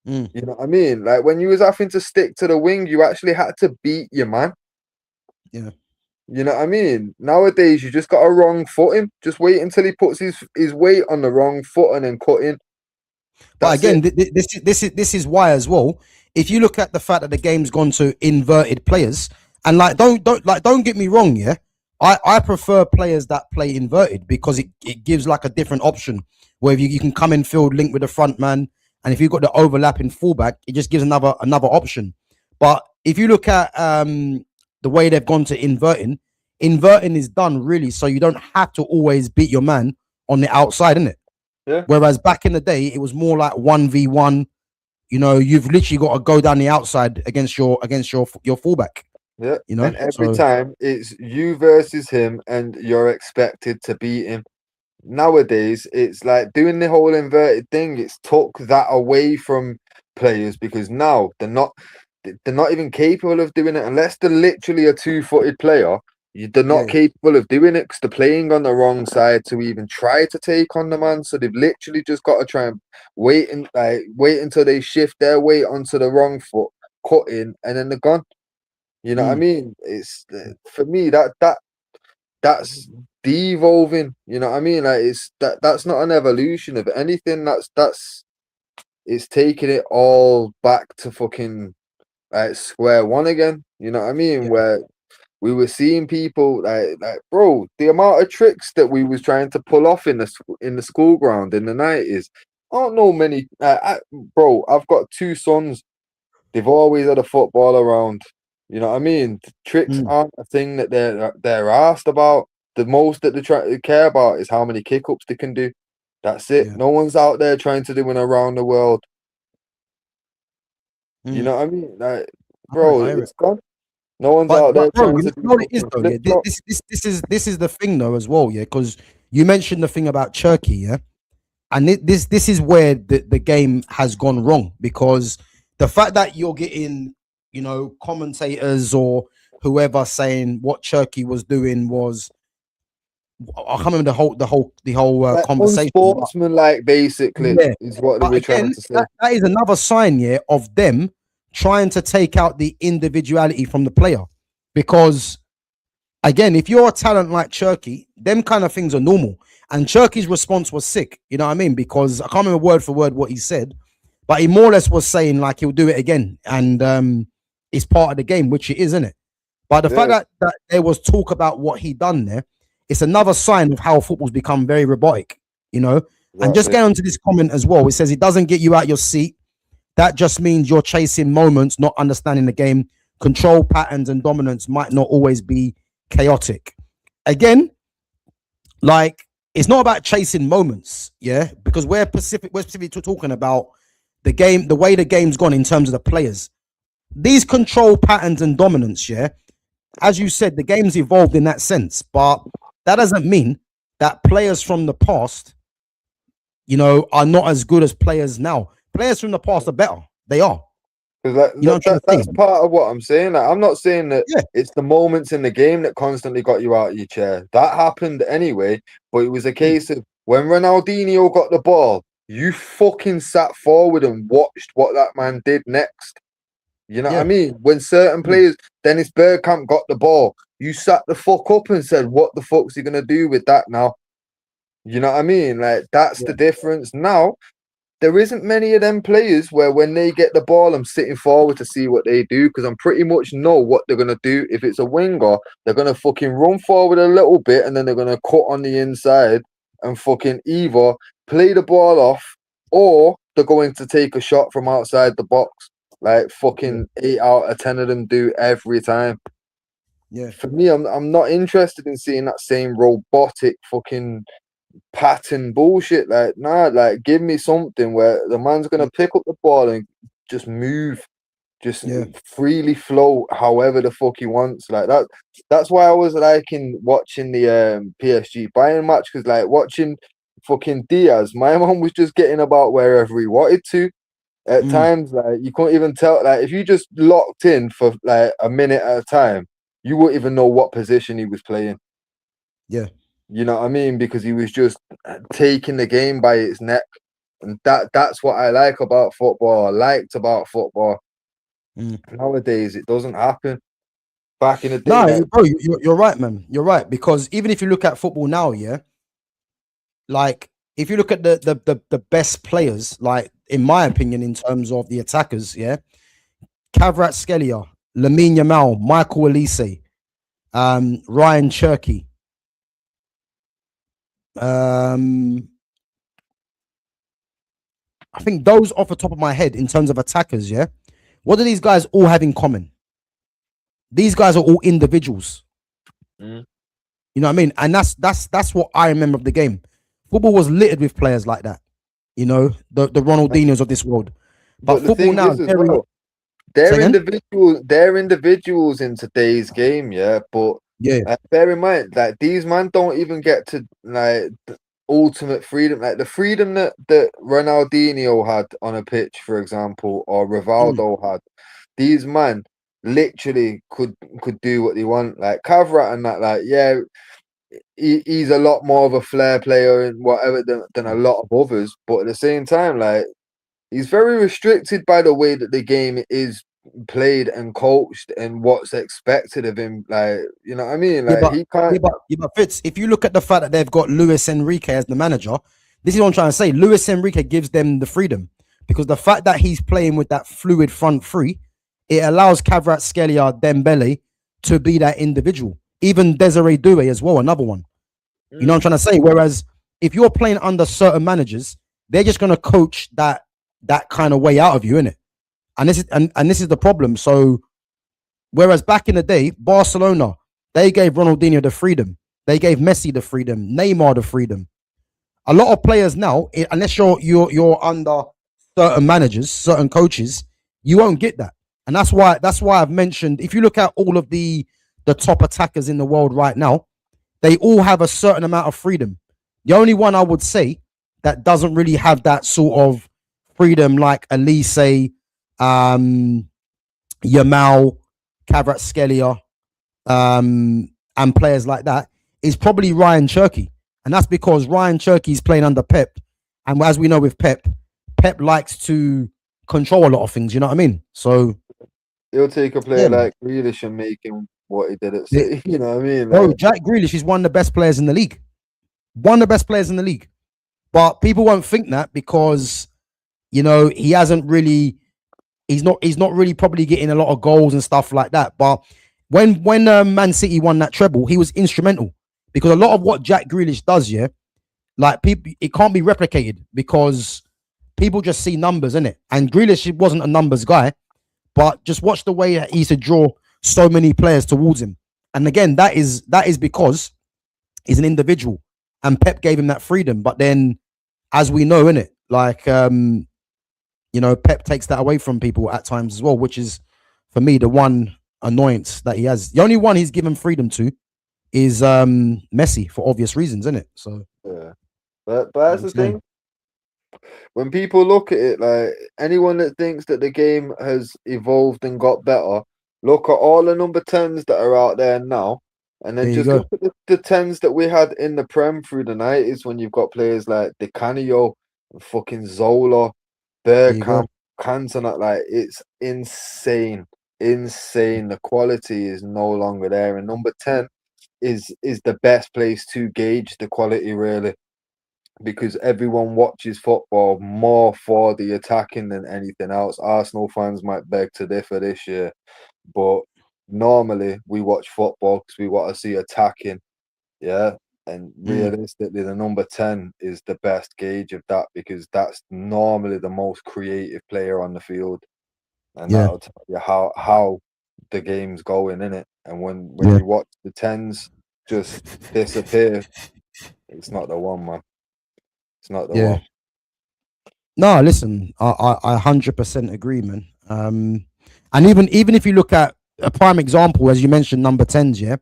Mm, You know what I mean? Like when you was having to stick to the wing, you actually had to beat your man. yeah. You know what I mean? Nowadays, you just got a wrong foot him. Just wait until he puts his weight on the wrong foot and then cut in. But That's it. again, this is why as well. If you look at the fact that the game's gone to inverted players, and like don't get me wrong, yeah. I prefer players that play inverted because it gives like a different option where you can come in field link with the front man, and if you've got the overlapping fullback, it just gives another option. But if you look at the way they've gone to inverting is done really so you don't have to always beat your man on the outside, isn't it? Yeah, Whereas back in the day, it was more like 1v1. You know, you've literally got to go down the outside against your fullback. yeah. You know, And every so time it's you versus him, and you're expected to beat him. Nowadays, it's like doing the whole inverted thing. It's took that away from players because now they're not even capable of doing it unless they're literally a two-footed player. They're yeah, not capable of doing it because they're playing on the wrong side to even try to take on the man. So they've literally just got to try and wait until they shift their weight onto the wrong foot, cut in, and then they're gone. You know what I mm, mean? It's for me that that's devolving. You know what I mean? Like that's not an evolution of anything. That's it's taking it all back to fucking like square one again. You know what I mean? Yeah. Where we were seeing people like bro, the amount of tricks that we was trying to pull off in the school ground in the 90s. I don't know many. Bro, I've got two sons. They've always had a football around. You know what I mean? Tricks aren't a thing that they're asked about. The most that they care about is how many kick ups they can do. That's it. Yeah. No one's out there trying to do an around the world. You Mm. know what I mean? Like, I hear it, bro, I hear it. it's gone. No one's out there But bro, trying you to know do what it is fucking though, yeah. flip flop. This is the thing though as well, yeah, because you mentioned the thing about Turkey, yeah, and this is where the game has gone wrong because the fact that you're getting, you know, commentators or whoever saying what Turkey was doing was, I can't remember the whole Like conversation. But unsportsmanlike, basically, yeah, is what they but were trying again, to say. that is another sign, yeah, of them trying to take out the individuality from the player because again, if you're a talent like Cherky, them kind of things are normal. And Cherky's response was sick. You know what I mean? Because I can't remember word for word what he said, but he more or less was saying like he'll do it again, and it's part of the game, which it is, isn't it? But the fact Yeah, that there was talk about what he done there, it's another sign of how football's become very robotic. You know. And just exactly. get onto this comment as well. It says it doesn't get you out your seat. That just means you're chasing moments, not understanding the game. Control patterns and dominance might not always be chaotic. Again, like it's not about chasing moments, yeah, because we're specifically talking about the game, the way the game's gone in terms of the players. These control patterns and dominance, yeah, as you said, the game's evolved in that sense, but that doesn't mean that players from the past, you know, are not as good as players now. Players from the past are better. They are. Because You know what I'm trying that's to say? part of what I'm saying. Like, I'm not saying that Yeah. it's the moments in the game that constantly got you out of your chair. That happened anyway, but it was a Mm. case of when Ronaldinho got the ball, you fucking sat forward and watched what that man did next. You know what I Yeah. mean? When certain Mm. players, Dennis Bergkamp got the ball, you sat the fuck up and said, "What the fuck's he gonna do with that now?" You know what I mean? Like that's Yeah. the difference. Now there isn't many of them players where when they get the ball, I'm sitting forward to see what they do because I'm pretty much know what they're gonna do. If it's a winger, they're gonna fucking run forward a little bit and then they're gonna cut on the inside and fucking either play the ball off or they're going to take a shot from outside the box. Like Yeah. fucking 8 out of 10 of them do every time. Yeah. For me, I'm not interested in seeing that same robotic fucking pattern bullshit. Like, nah, like give me something where the man's gonna pick up the ball and just move, just Yeah. freely flow however the fuck he wants. Like that. That's why I was liking watching the PSG Bayern match because like watching fucking Diaz, my mom was just getting about wherever he wanted to. At Mm. times, like you couldn't even tell. Like if you just locked in for like a minute at a time, you wouldn't even know what position he was playing. Yeah. You know what I mean? Because he was just taking the game by its neck. And that's what I like about football. I liked about football. Mm. Nowadays it doesn't happen. Back in the day, No, like bro, you're right, man. You're right because even if you look at football now, yeah, like if you look at the best players, like in my opinion, in terms of the attackers, yeah, Kvaratskhelia, Lamine Yamal, Michael Elise, Ryan Cherky, um, I think those off the top of my head in terms of attackers, yeah. What do these guys all have in common? These guys are all individuals. mm. You know what I mean? And that's what I remember of the game. Football was littered with players like that. You know, the Ronaldinhos of this world. But But the football thing now is is as very. well, Say again? they're individuals in today's game, yeah. But Yeah. bear in mind, like these man don't even get to like the ultimate freedom, like the freedom that Ronaldinho had on a pitch, for example, or Mm, Rivaldo had. These man literally could do what they want. Like Kavrat and that, like yeah, he's a lot more of a flair player and whatever than a lot of others. But at the same time, like he's very restricted by the way that the game is played and coached and what's expected of him. Like, you know what I mean? Yeah, Like, but he can't. Fitz, if you look at the fact that they've got Luis Enrique as the manager, this is what I'm trying to say. Luis Enrique gives them the freedom because the fact that he's playing with that fluid front three, it allows Kvaratskhelia, Dembele to be that individual. Even Desiree Doué as well, another one. You know what I'm trying to say? Whereas if you're playing under certain managers, they're just going to coach that kind of way out of you, innit? And this is the problem. So whereas back in the day, Barcelona, they gave Ronaldinho the freedom. They gave Messi the freedom, Neymar the freedom. A lot of players now, unless you're under certain managers, certain coaches, you won't get that. And that's why I've mentioned, if you look at all of the top attackers in the world right now, they all have a certain amount of freedom. The only one I would say that doesn't really have that sort of freedom, like Elise, Yamal, Kvaratskhelia, and players like that, is probably Ryan Cherky. And that's because Ryan Cherky is playing under Pep. And as we know with Pep likes to control a lot of things, you know what I mean? So he'll take a player like Grealish and make him what he did at City. You know what I mean? Bro, Jack Grealish is one of the best players in the league. One of the best players in the league. But people won't think that because, you know, he hasn't really, he's not really probably getting a lot of goals and stuff like that. But when Man City won that treble, he was instrumental because a lot of what Jack Grealish does, yeah, like people, it can't be replicated because people just see numbers, innit? And Grealish wasn't a numbers guy, but just watch the way that he used to draw so many players towards him. And again, that is because he's an individual and Pep gave him that freedom. But then, as we know, innit, like, you know, Pep takes that away from people at times as well, which is, for me, the one annoyance that he has. The only one he's given freedom to is Messi for obvious reasons, isn't it? So yeah, but that's the thing. When people look at it, like anyone that thinks that the game has evolved and got better, look at all the number 10s that are out there now, and then just look at the 10s that we had in the Prem through the 90s when you've got players like Di Canio, fucking Zola, Bergkamp, Cantona. Like, it's insane. The quality is no longer there, and number 10 is the best place to gauge the quality, really, because everyone watches football more for the attacking than anything else. Arsenal fans might beg to differ this year, but normally we watch football because we want to see attacking, yeah. And realistically, the number 10 is the best gauge of that because that's normally the most creative player on the field, and that'll tell you how the game's going, innit? And when you watch the 10s just disappear, it's not the one, man. It's not the one. No, listen, I 100% agree, man. And even if you look at a prime example, as you mentioned, number 10s, yeah,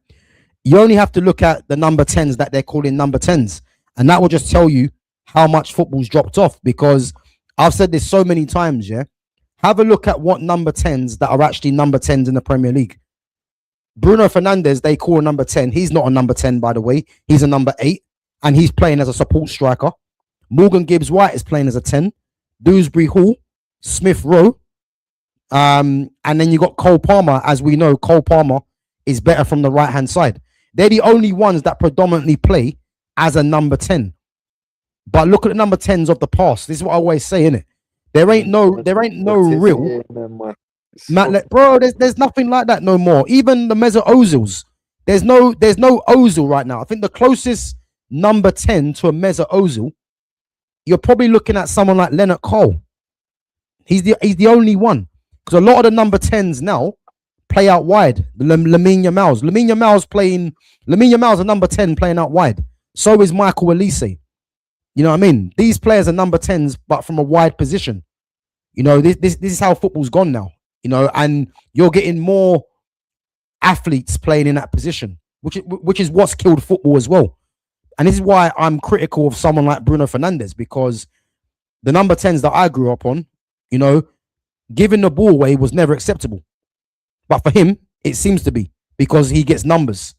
you only have to look at the number 10s that they're calling number 10s, and that will just tell you how much football's dropped off. Because I've said this so many times, yeah. Have a look at what number 10s that are actually number 10s in the Premier League. Bruno Fernandes, they call a number 10. He's not a number 10, by the way. He's a number 8, and he's playing as a support striker. Morgan Gibbs-White is playing as a 10. Dewsbury Hall, Smith Rowe, and then you got Cole Palmer. As we know, Cole Palmer is better from the right-hand side. They're the only ones that predominantly play as a number 10. But look at the number 10s of the past. This is what I always say, innit? There ain't no real bro. There's nothing like that no more. Even the Mesut Ozils, there's no Ozil right now. I think the closest number 10 to a Mesut Ozil, you're probably looking at someone like Leonard Cole. He's the only one, because a lot of the number 10s now play out wide. Lamine Yamal's a number 10 playing out wide. So is Michael Elise. You know what I mean? These players are number 10s, but from a wide position. You know, this is how football's gone now. You know, and you're getting more athletes playing in that position, which is what's killed football as well. And this is why I'm critical of someone like Bruno Fernandes, because the number 10s that I grew up on, you know, giving the ball away was never acceptable. But for him, it seems to be, because he gets numbers.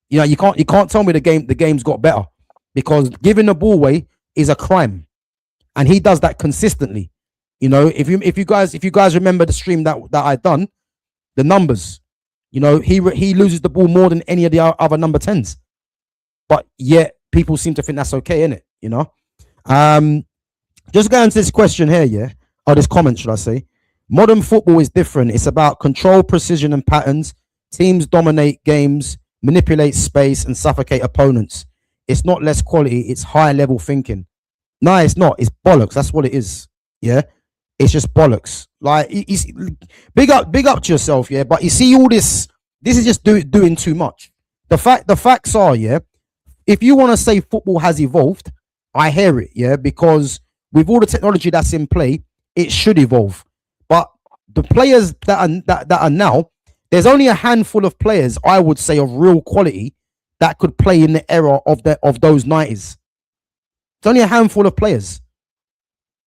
You know, you can't tell me the game's got better, because giving the ball away is a crime. And he does that consistently. You know, if you guys remember the stream that I done, the numbers, you know, he loses the ball more than any of the other number 10s, but yet people seem to think that's okay, innit? You know, just going to this question here, yeah, or this comment, should I say? Modern football is different. It's about control, precision, and patterns. Teams dominate games, manipulate space, and suffocate opponents. It's not less quality, it's higher level thinking. No, it's not. It's bollocks. That's what it is. Yeah. It's just bollocks. Like, big up to yourself, yeah. But you see, all this is just doing too much. The facts are, yeah, if you want to say football has evolved, I hear it, yeah, because with all the technology that's in play, it should evolve. But the players that are now, there's only a handful of players, I would say, of real quality that could play in the era of those 90s. It's only a handful of players.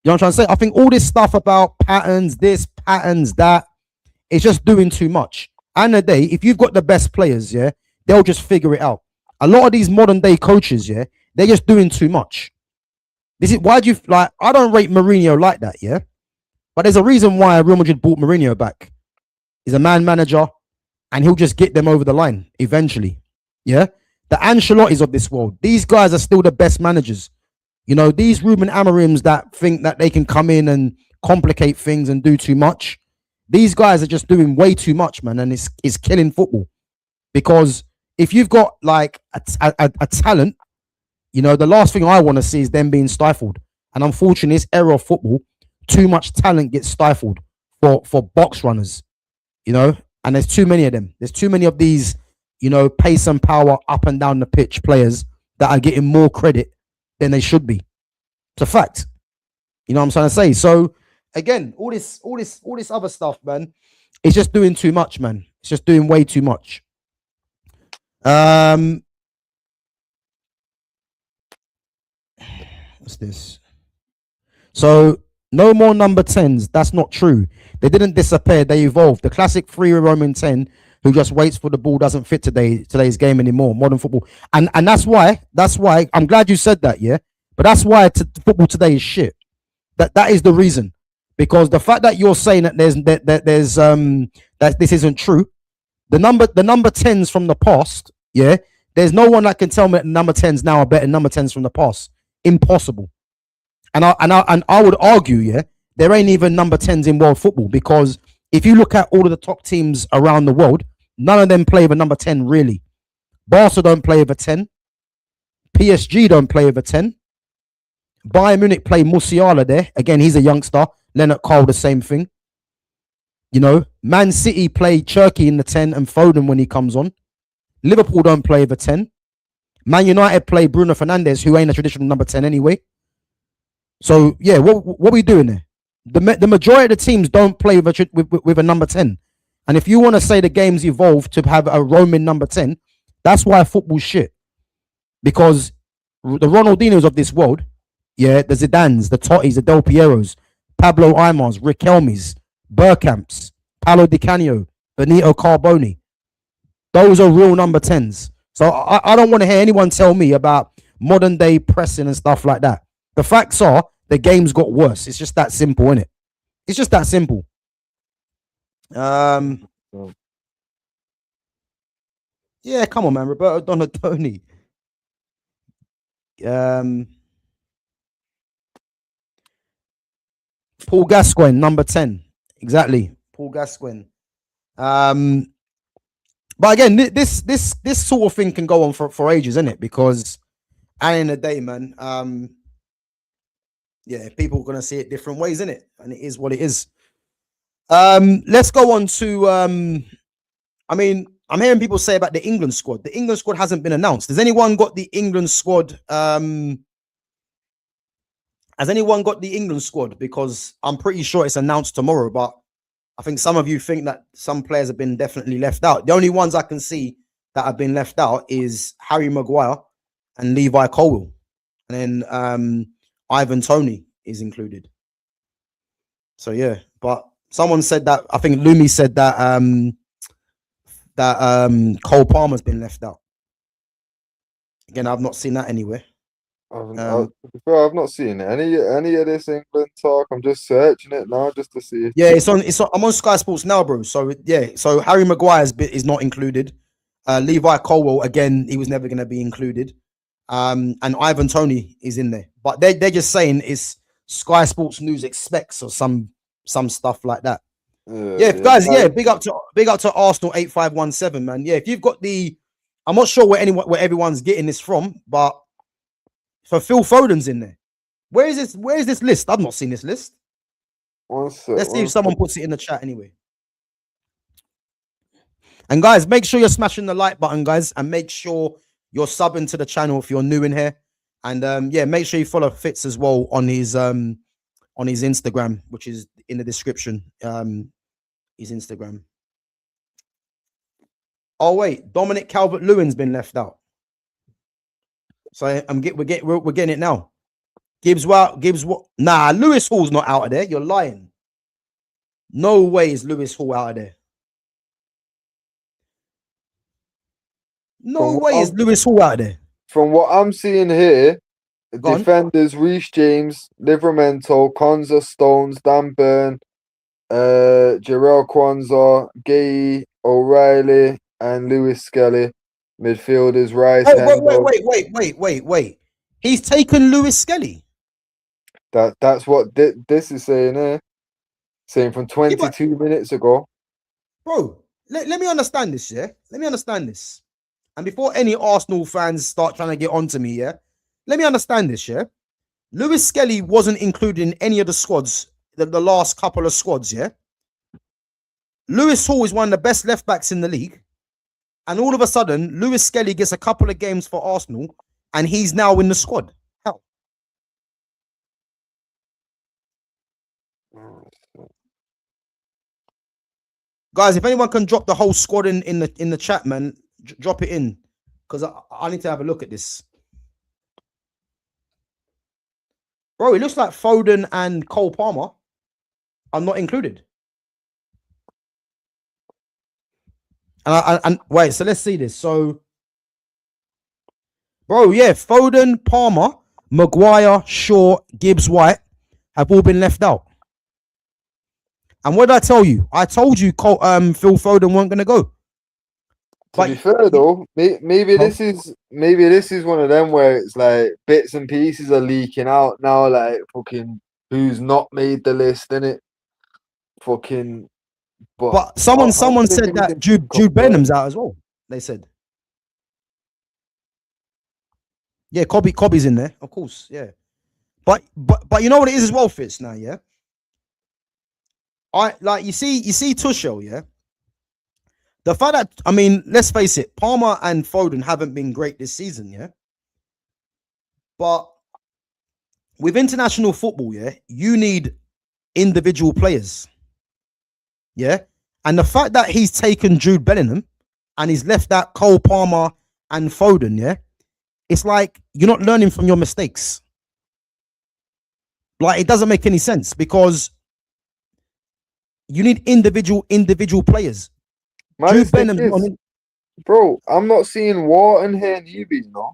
You know what I'm trying to say? I think all this stuff about patterns, this, patterns, that, it's just doing too much. And the day, if you've got the best players, yeah, they'll just figure it out. A lot of these modern day coaches, yeah, they're just doing too much. This is why do you like? I don't rate Mourinho like that, yeah. But there's a reason why Real Madrid bought Mourinho back. He's a man manager, and he'll just get them over the line eventually. Yeah, the Ancelottis of this world, these guys are still the best managers. You know, these Ruben Amorims that think that they can come in and complicate things and do too much. These guys are just doing way too much, man, and it's killing football. Because if you've got like a talent, you know, the last thing I want to see is them being stifled. And unfortunately, this era of football, too much talent gets stifled for box runners, you know, and there's too many of them. There's too many of these, you know, pace and power up and down the pitch players that are getting more credit than they should be. It's a fact. You know what I'm trying to say? So again, all this other stuff, man, it's just doing too much, man. It's just doing way too much. What's this? So no more number 10s. That's not true. They didn't disappear. They evolved. The classic free roaming 10 who just waits for the ball doesn't fit today's game anymore. Modern football, and that's why I'm glad you said that. Yeah, but that's why football today is shit. That is the reason. Because the fact that you're saying that that this isn't true, the number 10s from the past, yeah, there's no one that can tell me that number 10s now are better than number 10s from the past. Impossible. And I would argue, yeah, there ain't even number 10s in world football, because if you look at all of the top teams around the world, none of them play with a number 10 really. Barca don't play with a 10. PSG don't play with a 10. Bayern Munich play Musiala there. Again, he's a youngster. Leonard Cole, the same thing. You know, Man City play Cherky in the 10 and Foden when he comes on. Liverpool don't play with a 10. Man United play Bruno Fernandes, who ain't a traditional number 10 anyway. So, yeah, what are we doing there? The majority of the teams don't play with a number 10. And if you want to say the game's evolved to have a roaming number 10, that's why football's shit. Because the Ronaldinhos of this world, yeah, the Zidanes, the Tottis, the Del Pieros, Pablo Aymars, Riquelmes, Bergkamps, Paolo Di Canio, Benito Carboni, those are real number 10s. So I don't want to hear anyone tell me about modern day pressing and stuff like that. The facts are the game's got worse. It's just that simple, innit? It's just that simple. Yeah, come on, man. Roberto Donatoni. Paul Gascoigne, number 10. Exactly. Paul Gascoigne. But again, this sort of thing can go on for ages, isn't it? Because at the end of the day, man, yeah, people are gonna see it different ways, isn't it? And it is what it is. Let's go on to I mean, I'm hearing people say about the England squad. The England squad hasn't been announced. Has anyone got the England squad? Has anyone got the England squad? Because I'm pretty sure it's announced tomorrow, but I think some of you think that some players have been definitely left out. The only ones I can see that have been left out is Harry Maguire and Levi Colwill. And then Ivan Toney is included. So yeah, but someone said that, I think Lumi said that Cole Palmer's been left out. Again, I've not seen that anywhere. I've not seen any of this England talk. I'm just searching it now just to see. Yeah, it's on. I'm on Sky Sports now, bro. So yeah, so Harry Maguire's bit is not included. Levi Colwill again, he was never going to be included. And Ivan Toney is in there, but they're just saying it's Sky Sports News expects or some stuff like that. Guys, big up to Arsenal 8517, man. Yeah, if you've got I'm not sure where everyone's getting this from, but for Phil Foden's in there. Where is this list? I've not seen this list. Let's see if someone puts it in the chat anyway. And guys, make sure you're smashing the like button, guys, and make sure you're subbing to the channel if you're new in here. And make sure you follow Fitz as well on his Instagram, which is in the description. His Instagram. Oh wait, Dominic Calvert-Lewin's been left out. So we're getting it now. Gibbs what? Nah, Lewis Hall's not out of there. You're lying. No way is Lewis Hall out of there. No way is Lewis Hall out of there. From what I'm seeing here, defenders Reece James, Livramento, Konza, Stones, Dan Burn, Jarrell Kwanzaa, Gay, O'Reilly, and Lewis Skelly. Midfielders Rice. Wait. He's taken Lewis Skelly. That's what this is saying here. Saying from 22 minutes ago. Bro, let me understand this, yeah? Let me understand this. And before any Arsenal fans start trying to get onto me, yeah? Let me understand this, yeah? Lewis Skelly wasn't included in any of the squads, the last couple of squads, yeah? Lewis Hall is one of the best left backs in the league. And all of a sudden, Lewis Skelly gets a couple of games for Arsenal and he's now in the squad. How? Guys, if anyone can drop the whole squad in the chat, man, drop it in. Because I need to have a look at this. Bro, it looks like Foden and Cole Palmer are not included. And wait, so let's see this. So, bro, yeah, Foden, Palmer, Maguire, Shaw, Gibbs, White have all been left out. And what did I tell you? I told you Phil Foden weren't going to go. To be fair though, maybe this is one of them where it's like bits and pieces are leaking out now, like fucking who's not made the list, innit? Fucking. But someone said that Jude Bellingham's out as well. They said. Yeah, Cobby's in there, of course. Yeah, but you know what it is as well, Fitz. Now, yeah. You see Tuchel, yeah. The fact that, I mean, let's face it, Palmer and Foden haven't been great this season, yeah. But with international football, yeah, you need individual players, yeah. And the fact that he's taken Jude Bellingham and he's left out Cole Palmer and Foden, yeah, it's like you're not learning from your mistakes. Like, it doesn't make any sense because you need individual players. Jude Bellingham, bro, I'm not seeing Wharton here, newbies, no.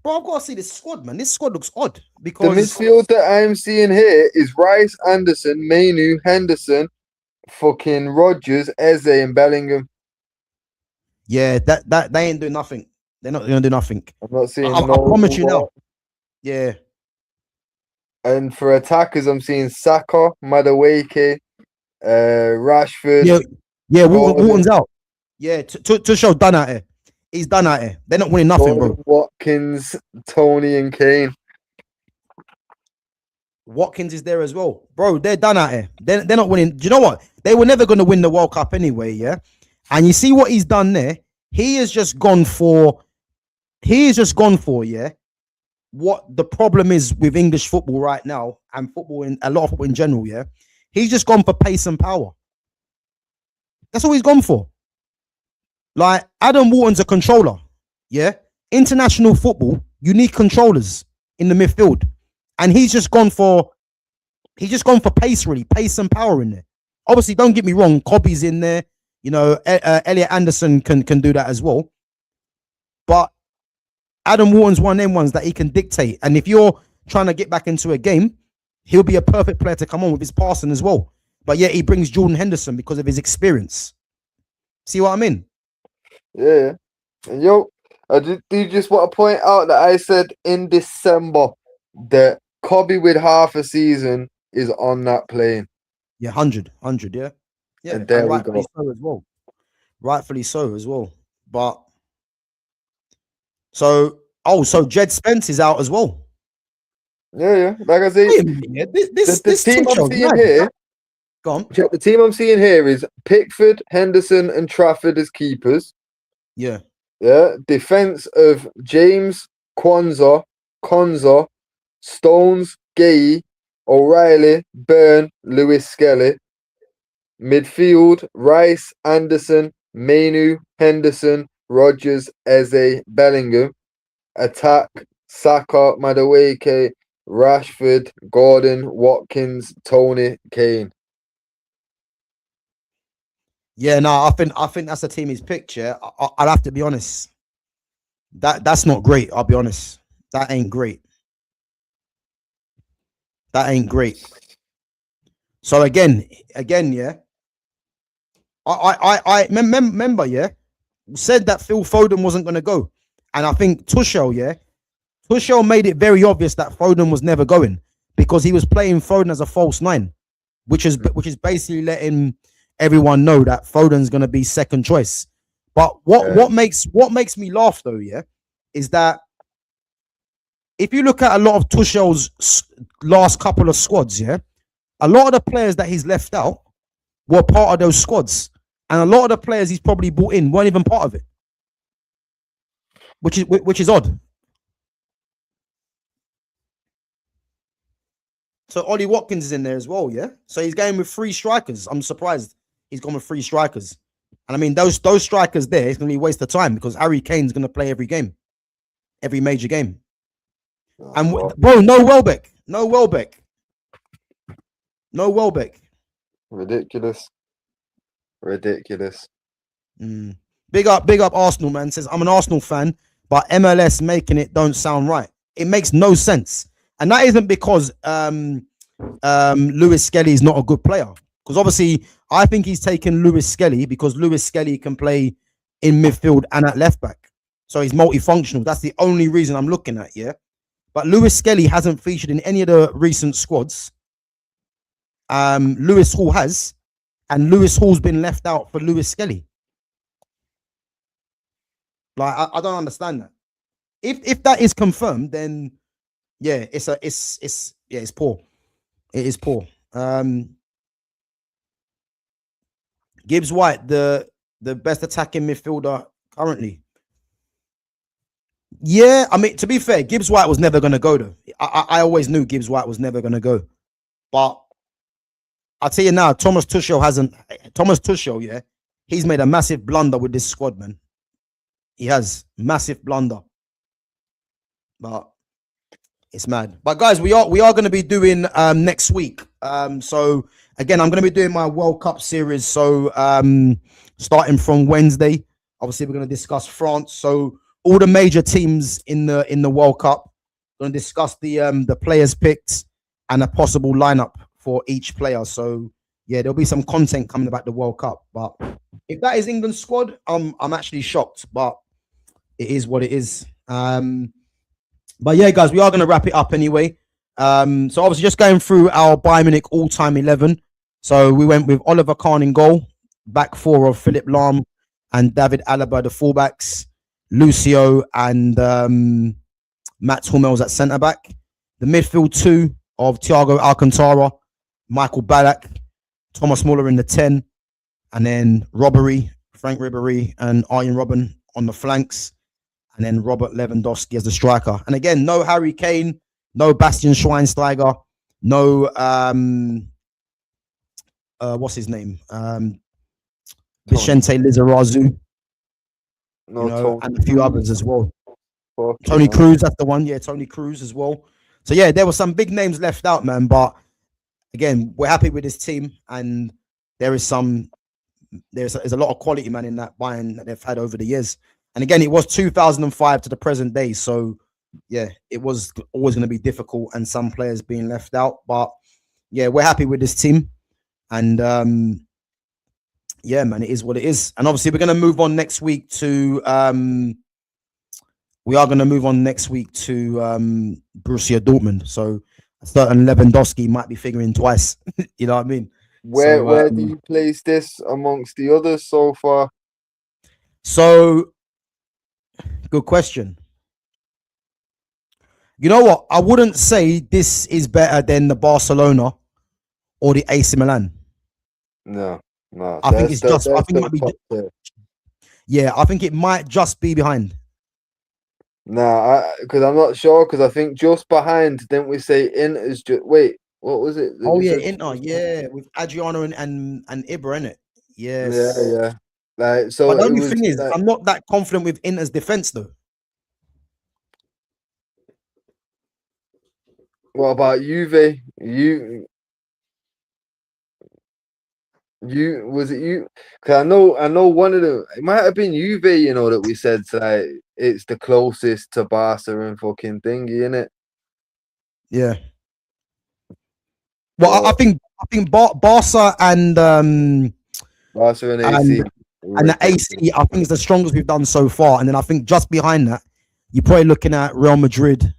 Bro, I've got to see this squad, man. This squad looks odd because the midfield that I'm seeing here is Rice, Anderson, Mainu, Henderson, fucking Rodgers, Eze, and Bellingham. Yeah, that they ain't doing nothing. They're not gonna do nothing. I'm not seeing. I promise you now. Yeah. And for attackers, I'm seeing Saka, Madueke, Rashford. Yeah, Wharton's out. Yeah, Tuchel done out here. He's done out here. They're not winning nothing, bro. Watkins, Tony, and Kane. Watkins is there as well, bro. They're done out here. They're not winning. Do you know what? They were never going to win the World Cup anyway, yeah. And you see what he's done there. He has just gone for. Yeah. What the problem is with English football right now and football in a lot of football in general, yeah. He's just gone for pace and power. That's all he's gone for. Like, Adam Wharton's a controller, yeah? International football, you need controllers in the midfield. And he's just gone for pace, really, pace and power in there. Obviously, don't get me wrong, Cobby's in there. You know, Elliot Anderson can do that as well. But Adam Wharton's one of them ones that he can dictate. And if you're trying to get back into a game, he'll be a perfect player to come on with his passing as well. But yet he brings Jordan Henderson because of his experience. See what I mean? Yeah. And do you just want to point out that I said in December that Kobe with half a season is on that plane? Yeah, 100, yeah. Yeah, and there we rightfully go. so as well. Rightfully so as well. But so Jed Spence is out as well. Yeah. Like I say, this team I'm seeing here. Go on. The team I'm seeing here is Pickford, Henderson, and Trafford as keepers. Yeah. Yeah. Defense of James, Konza, Stones, Gay, O'Reilly, Byrne, Lewis Skelly. Midfield, Rice, Anderson, Mainu, Henderson, Rogers, Eze, Bellingham. Attack, Saka, Madueke, Rashford, Gordon, Watkins, Tony, Kane. Yeah, no, I think that's the team he's picked. Yeah, I'll have to be honest. That's not great. I'll be honest. That ain't great. So again, yeah. I remember, yeah, said that Phil Foden wasn't going to go, and I think Tuchel made it very obvious that Foden was never going because he was playing Foden as a false nine, which is basically letting everyone know that Foden's going to be second choice. But what makes me laugh though, yeah, is that if you look at a lot of Tuchel's last couple of squads, yeah, a lot of the players that he's left out were part of those squads, and a lot of the players he's probably brought in weren't even part of it, which is odd. So Ollie Watkins is in there as well, yeah. So he's going with 3 strikers. I'm surprised he's gone with 3 strikers, and I mean those strikers there, it's going to be a waste of time because Harry Kane's going to play every game, every major game. And bro, no Welbeck. Ridiculous. Big up Arsenal, man. Says I'm an Arsenal fan, but MLS making it don't sound right. It makes no sense, and that isn't because Lewis Skelly is not a good player. Because obviously, I think he's taken Lewis Skelly because Lewis Skelly can play in midfield and at left back, so he's multifunctional. That's the only reason I'm looking at, yeah. But Lewis Skelly hasn't featured in any of the recent squads. Lewis Hall has, and Lewis Hall's been left out for Lewis Skelly. Like I don't understand that. If that is confirmed, then yeah, it's poor. It is poor. Gibbs White, the best attacking midfielder currently. Yeah, I mean, to be fair, Gibbs White was never going to go though. I always knew Gibbs White was never going to go. But I'll tell you now, Thomas Tuchel, yeah, he's made a massive blunder with this squad, man. He has massive blunder. But it's mad. But guys, we are going to be doing next week. So again, I'm going to be doing my World Cup series. So starting from Wednesday, obviously we're going to discuss France. So all the major teams in the World Cup. We're going to discuss the players picked and a possible lineup for each player. So yeah, there'll be some content coming about the World Cup. But if that is England's squad, I'm actually shocked. But it is what it is. But yeah, guys, we are going to wrap it up anyway. So obviously just going through our Bayern Munich all-time 11. So we went with Oliver Kahn in goal, back 4 of Philipp Lahm and David Alaba, the fullbacks, Lucio and Mats Hummels at centre-back. The midfield 2 of Thiago Alcantara, Michael Ballack, Thomas Muller in the 10, and then Frank Ribery and Arjen Robben on the flanks. And then Robert Lewandowski as the striker. And again, no Harry Kane, no Bastian Schweinsteiger, no what's his name? Vicente Lizarazu. No, and a few others as well. Tony Cruz, that's the one. Yeah, Tony Cruz as well. So yeah, there were some big names left out, man. But again, we're happy with this team, and there's a lot of quality, man, in that Bayern that they've had over the years. And again, it was 2005 to the present day. So yeah, it was always going to be difficult and some players being left out. But yeah, we're happy with this team. And yeah, man, it is what it is. And obviously we're going to move on next week to Borussia Dortmund. So a certain Lewandowski might be figuring twice. You know what I mean? Where do you place this amongst the others so far? So good question. You know what? I wouldn't say this is better than the Barcelona or the AC Milan. No. I think it's just. I think it might be. Yeah, I think it might just be behind. Nah, because I'm not sure. Because I think just behind, didn't we say Inter's just? Wait, what was it? Oh yeah, Inter. Yeah, with Adriano and Ibra in it. Yes. Yeah. Like so. But the only thing is, I'm not that confident with Inter's defense though. What about Juve? Was it you? Because I know one of them. It might have been Juve. You know that we said like it's the closest to Barca and fucking thingy, innit? Yeah. Well, I think Barca and Barca and AC and the AC, I think it's the strongest we've done so far. And then I think just behind that, you're probably looking at Real Madrid,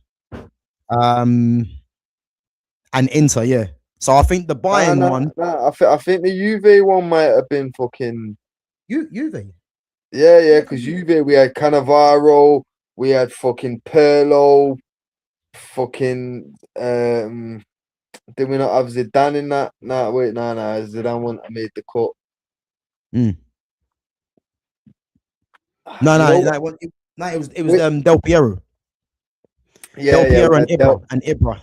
and Inter. Yeah. So I think the Bayern one. I think the Juve one might have been fucking Juve. Yeah, because Juve we had Cannavaro, we had fucking Pirlo, fucking did we not have Zidane in that? Nah, wait, nah, Zidane one I made the cut. No, it was Del Piero. Yeah, Del Piero and Ibra.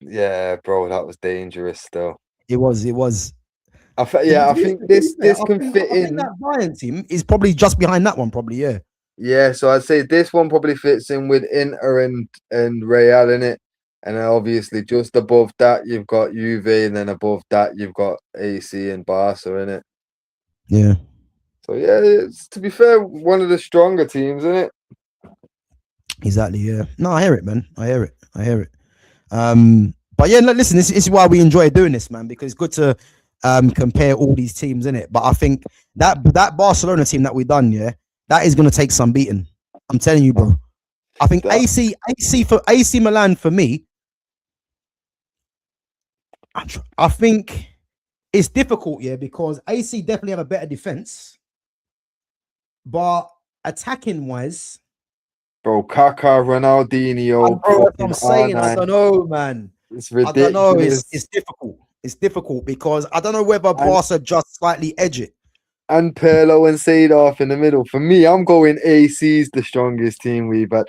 Yeah, bro, that was dangerous still. It was. I think this can fit in. That Bayern team is probably just behind that one, probably, yeah. Yeah, so I'd say this one probably fits in with Inter and Real in it. And then obviously just above that you've got Juve, and then above that you've got AC and Barca in it. Yeah. So yeah, it's, to be fair, one of the stronger teams, isn't it? Exactly, yeah. No, I hear it, man. I hear it. But yeah, listen, this is why we enjoy doing this, man, because it's good to compare all these teams, in it. But I think that Barcelona team that we done, yeah, that is going to take some beating. I'm telling you, bro. I think AC Milan for me, I think it's difficult, yeah, because AC definitely have a better defense, but attacking wise, bro, Kaká, Ronaldinho. I'm saying, I don't know, man. It's ridiculous. I don't know. It's difficult. It's difficult because I don't know whether Barca just slightly edge it. And Pirlo and Seedorf in the middle. For me, I'm going AC's the strongest team we've had.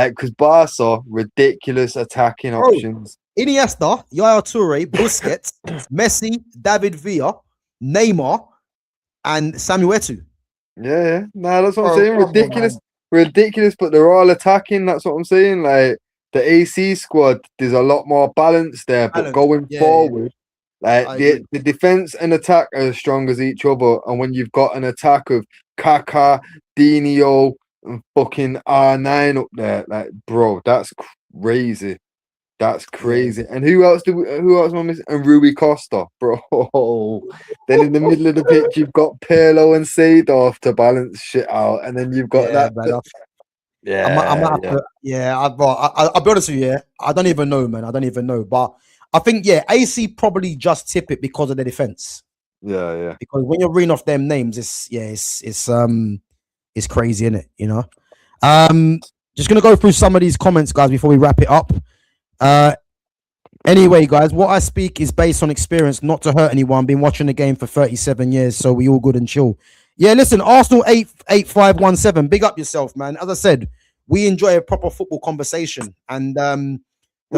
Because Barca, ridiculous attacking options. Iniesta, Yaya Toure, Busquets, Messi, David Villa, Neymar, and Samuel Eto'o. Yeah. Nah, that's what I'm saying. Ridiculous, but they're all attacking. That's what I'm saying. Like the AC squad, there's a lot more balance there. But going forward, like the defense and attack are as strong as each other. And when you've got an attack of Kaká, Dinho, and fucking R9 up there, like bro, that's crazy. That's crazy. And who else am I missing? And Rui Costa, bro. Then in the middle of the pitch, you've got Pirlo and Seedorf to balance shit out, and then you've got that. I'll be honest with you. Yeah, I don't even know, man. I don't even know, but I think AC probably just tip it because of the defense. Yeah. Because when you're reading off them names, it's crazy, isn't it? You know. Just gonna go through some of these comments, guys, before we wrap it up. Anyway, guys, what I speak is based on experience, not to hurt anyone. Been watching the game for 37 years, so we all good and chill. Yeah, listen, Arsenal 88517. Big up yourself, man. As I said, we enjoy a proper football conversation, and the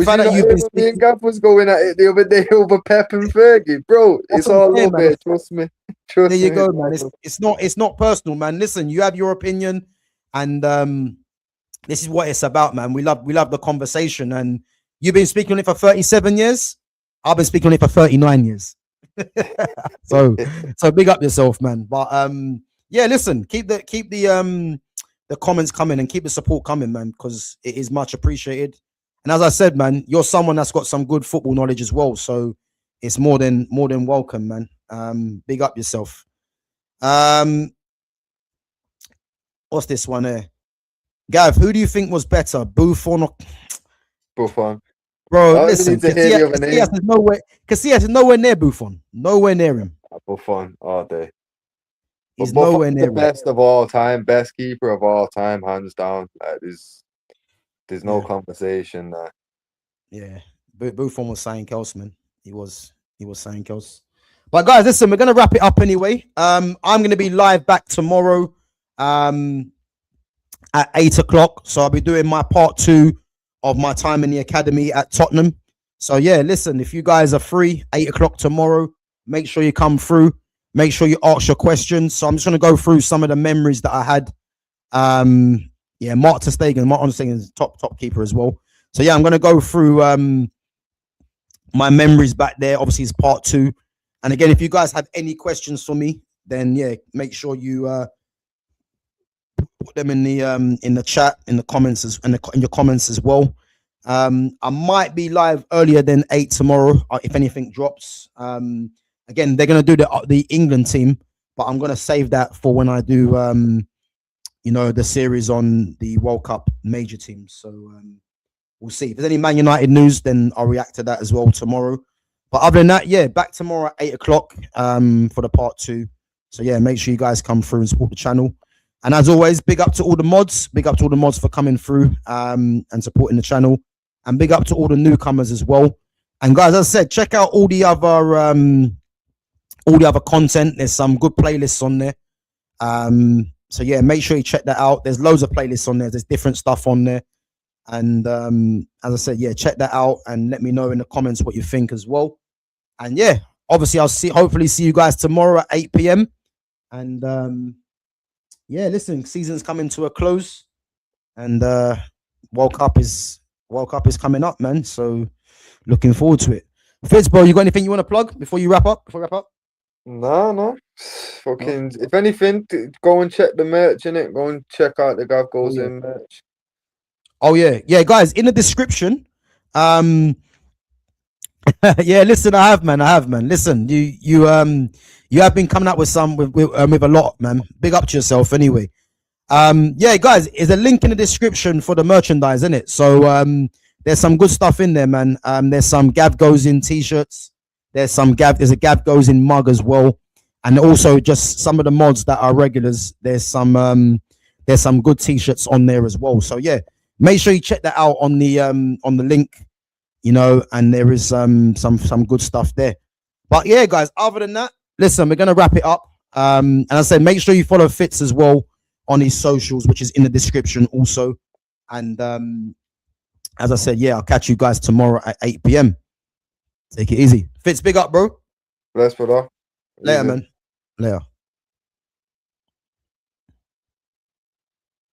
fact that you've been speaking, Gav was going at it the other day over Pep and Fergie, bro. It's all over it. Trust me. There you go, man. It's not personal, man. Listen, you have your opinion, and this is what it's about, man. We love the conversation, and you've been speaking on it for 37 years. I've been speaking on it for 39 years. so big up yourself, man. But yeah, listen, keep the comments coming and keep the support coming, man, because it is much appreciated. And as I said, man, you're someone that's got some good football knowledge as well, so it's more than welcome, man. Big up yourself. What's this one here? Gav, who do you think was better, Buffon or Buffon? Bro, listen, Casillas is nowhere near Buffon. Nowhere near him. Buffon all day. He's nowhere near the best of all time, best keeper of all time, hands down. There's no conversation there. Yeah, Buffon was saying Kels, man. He was saying Kels. But guys, listen, we're gonna wrap it up anyway. I'm gonna be live back tomorrow, at 8 o'clock. So I'll be doing my part 2 of my time in the academy at Tottenham. So yeah, listen, if you guys are free, 8 o'clock tomorrow, make sure you come through. Make sure you ask your questions. So I'm just going to go through some of the memories that I had. Yeah, Mark ter Stegen is top keeper as well. So yeah, I'm going to go through my memories back there. Obviously, it's part 2. And again, if you guys have any questions for me, then yeah, make sure you put them in the chat, in the comments, in your comments as well. I might be live earlier than 8 tomorrow if anything drops. Again, they're going to do the England team, but I'm going to save that for when I do, the series on the World Cup major teams. So we'll see. If there's any Man United news, then I'll react to that as well tomorrow. But other than that, yeah, back tomorrow at 8 o'clock for the part 2. So yeah, make sure you guys come through and support the channel. And as always, big up to all the mods. Big up to all the mods for coming through and supporting the channel. And big up to all the newcomers as well. And guys, as I said, check out all the other content. There's some good playlists on there. So yeah, make sure you check that out. There's loads of playlists on there. There's different stuff on there. And as I said, yeah, check that out and let me know in the comments what you think as well. And yeah, obviously hopefully see you guys tomorrow at 8 p.m. And yeah, listen, season's coming to a close, and World Cup is coming up, man. So looking forward to it. Fitz, bro, you got anything you want to plug before you wrap up? No. Fucking, if anything, go and check the merch, innit? Go and check out the GavGoesIn merch. Oh yeah, guys, in the description. Yeah, listen, I have, man. Listen, you have been coming up with with a lot, man. Big up to yourself, anyway. Yeah, guys, there's a link in the description for the merchandise, innit? So there's some good stuff in there, man. There's some GavGoesIn t-shirts. There's a GavGoesIn mug as well, and also just some of the mods that are regulars. There's some good t-shirts on there as well. So yeah, make sure you check that out on the link, and there is some good stuff there. But yeah, guys, other than that, listen, we're gonna wrap it up. And as I said, make sure you follow Fitz as well on his socials, which is in the description also. And as I said, yeah, I'll catch you guys tomorrow at 8 p.m. Take it easy. Fitz, big up, bro. Bless, brother. Later, man. Later.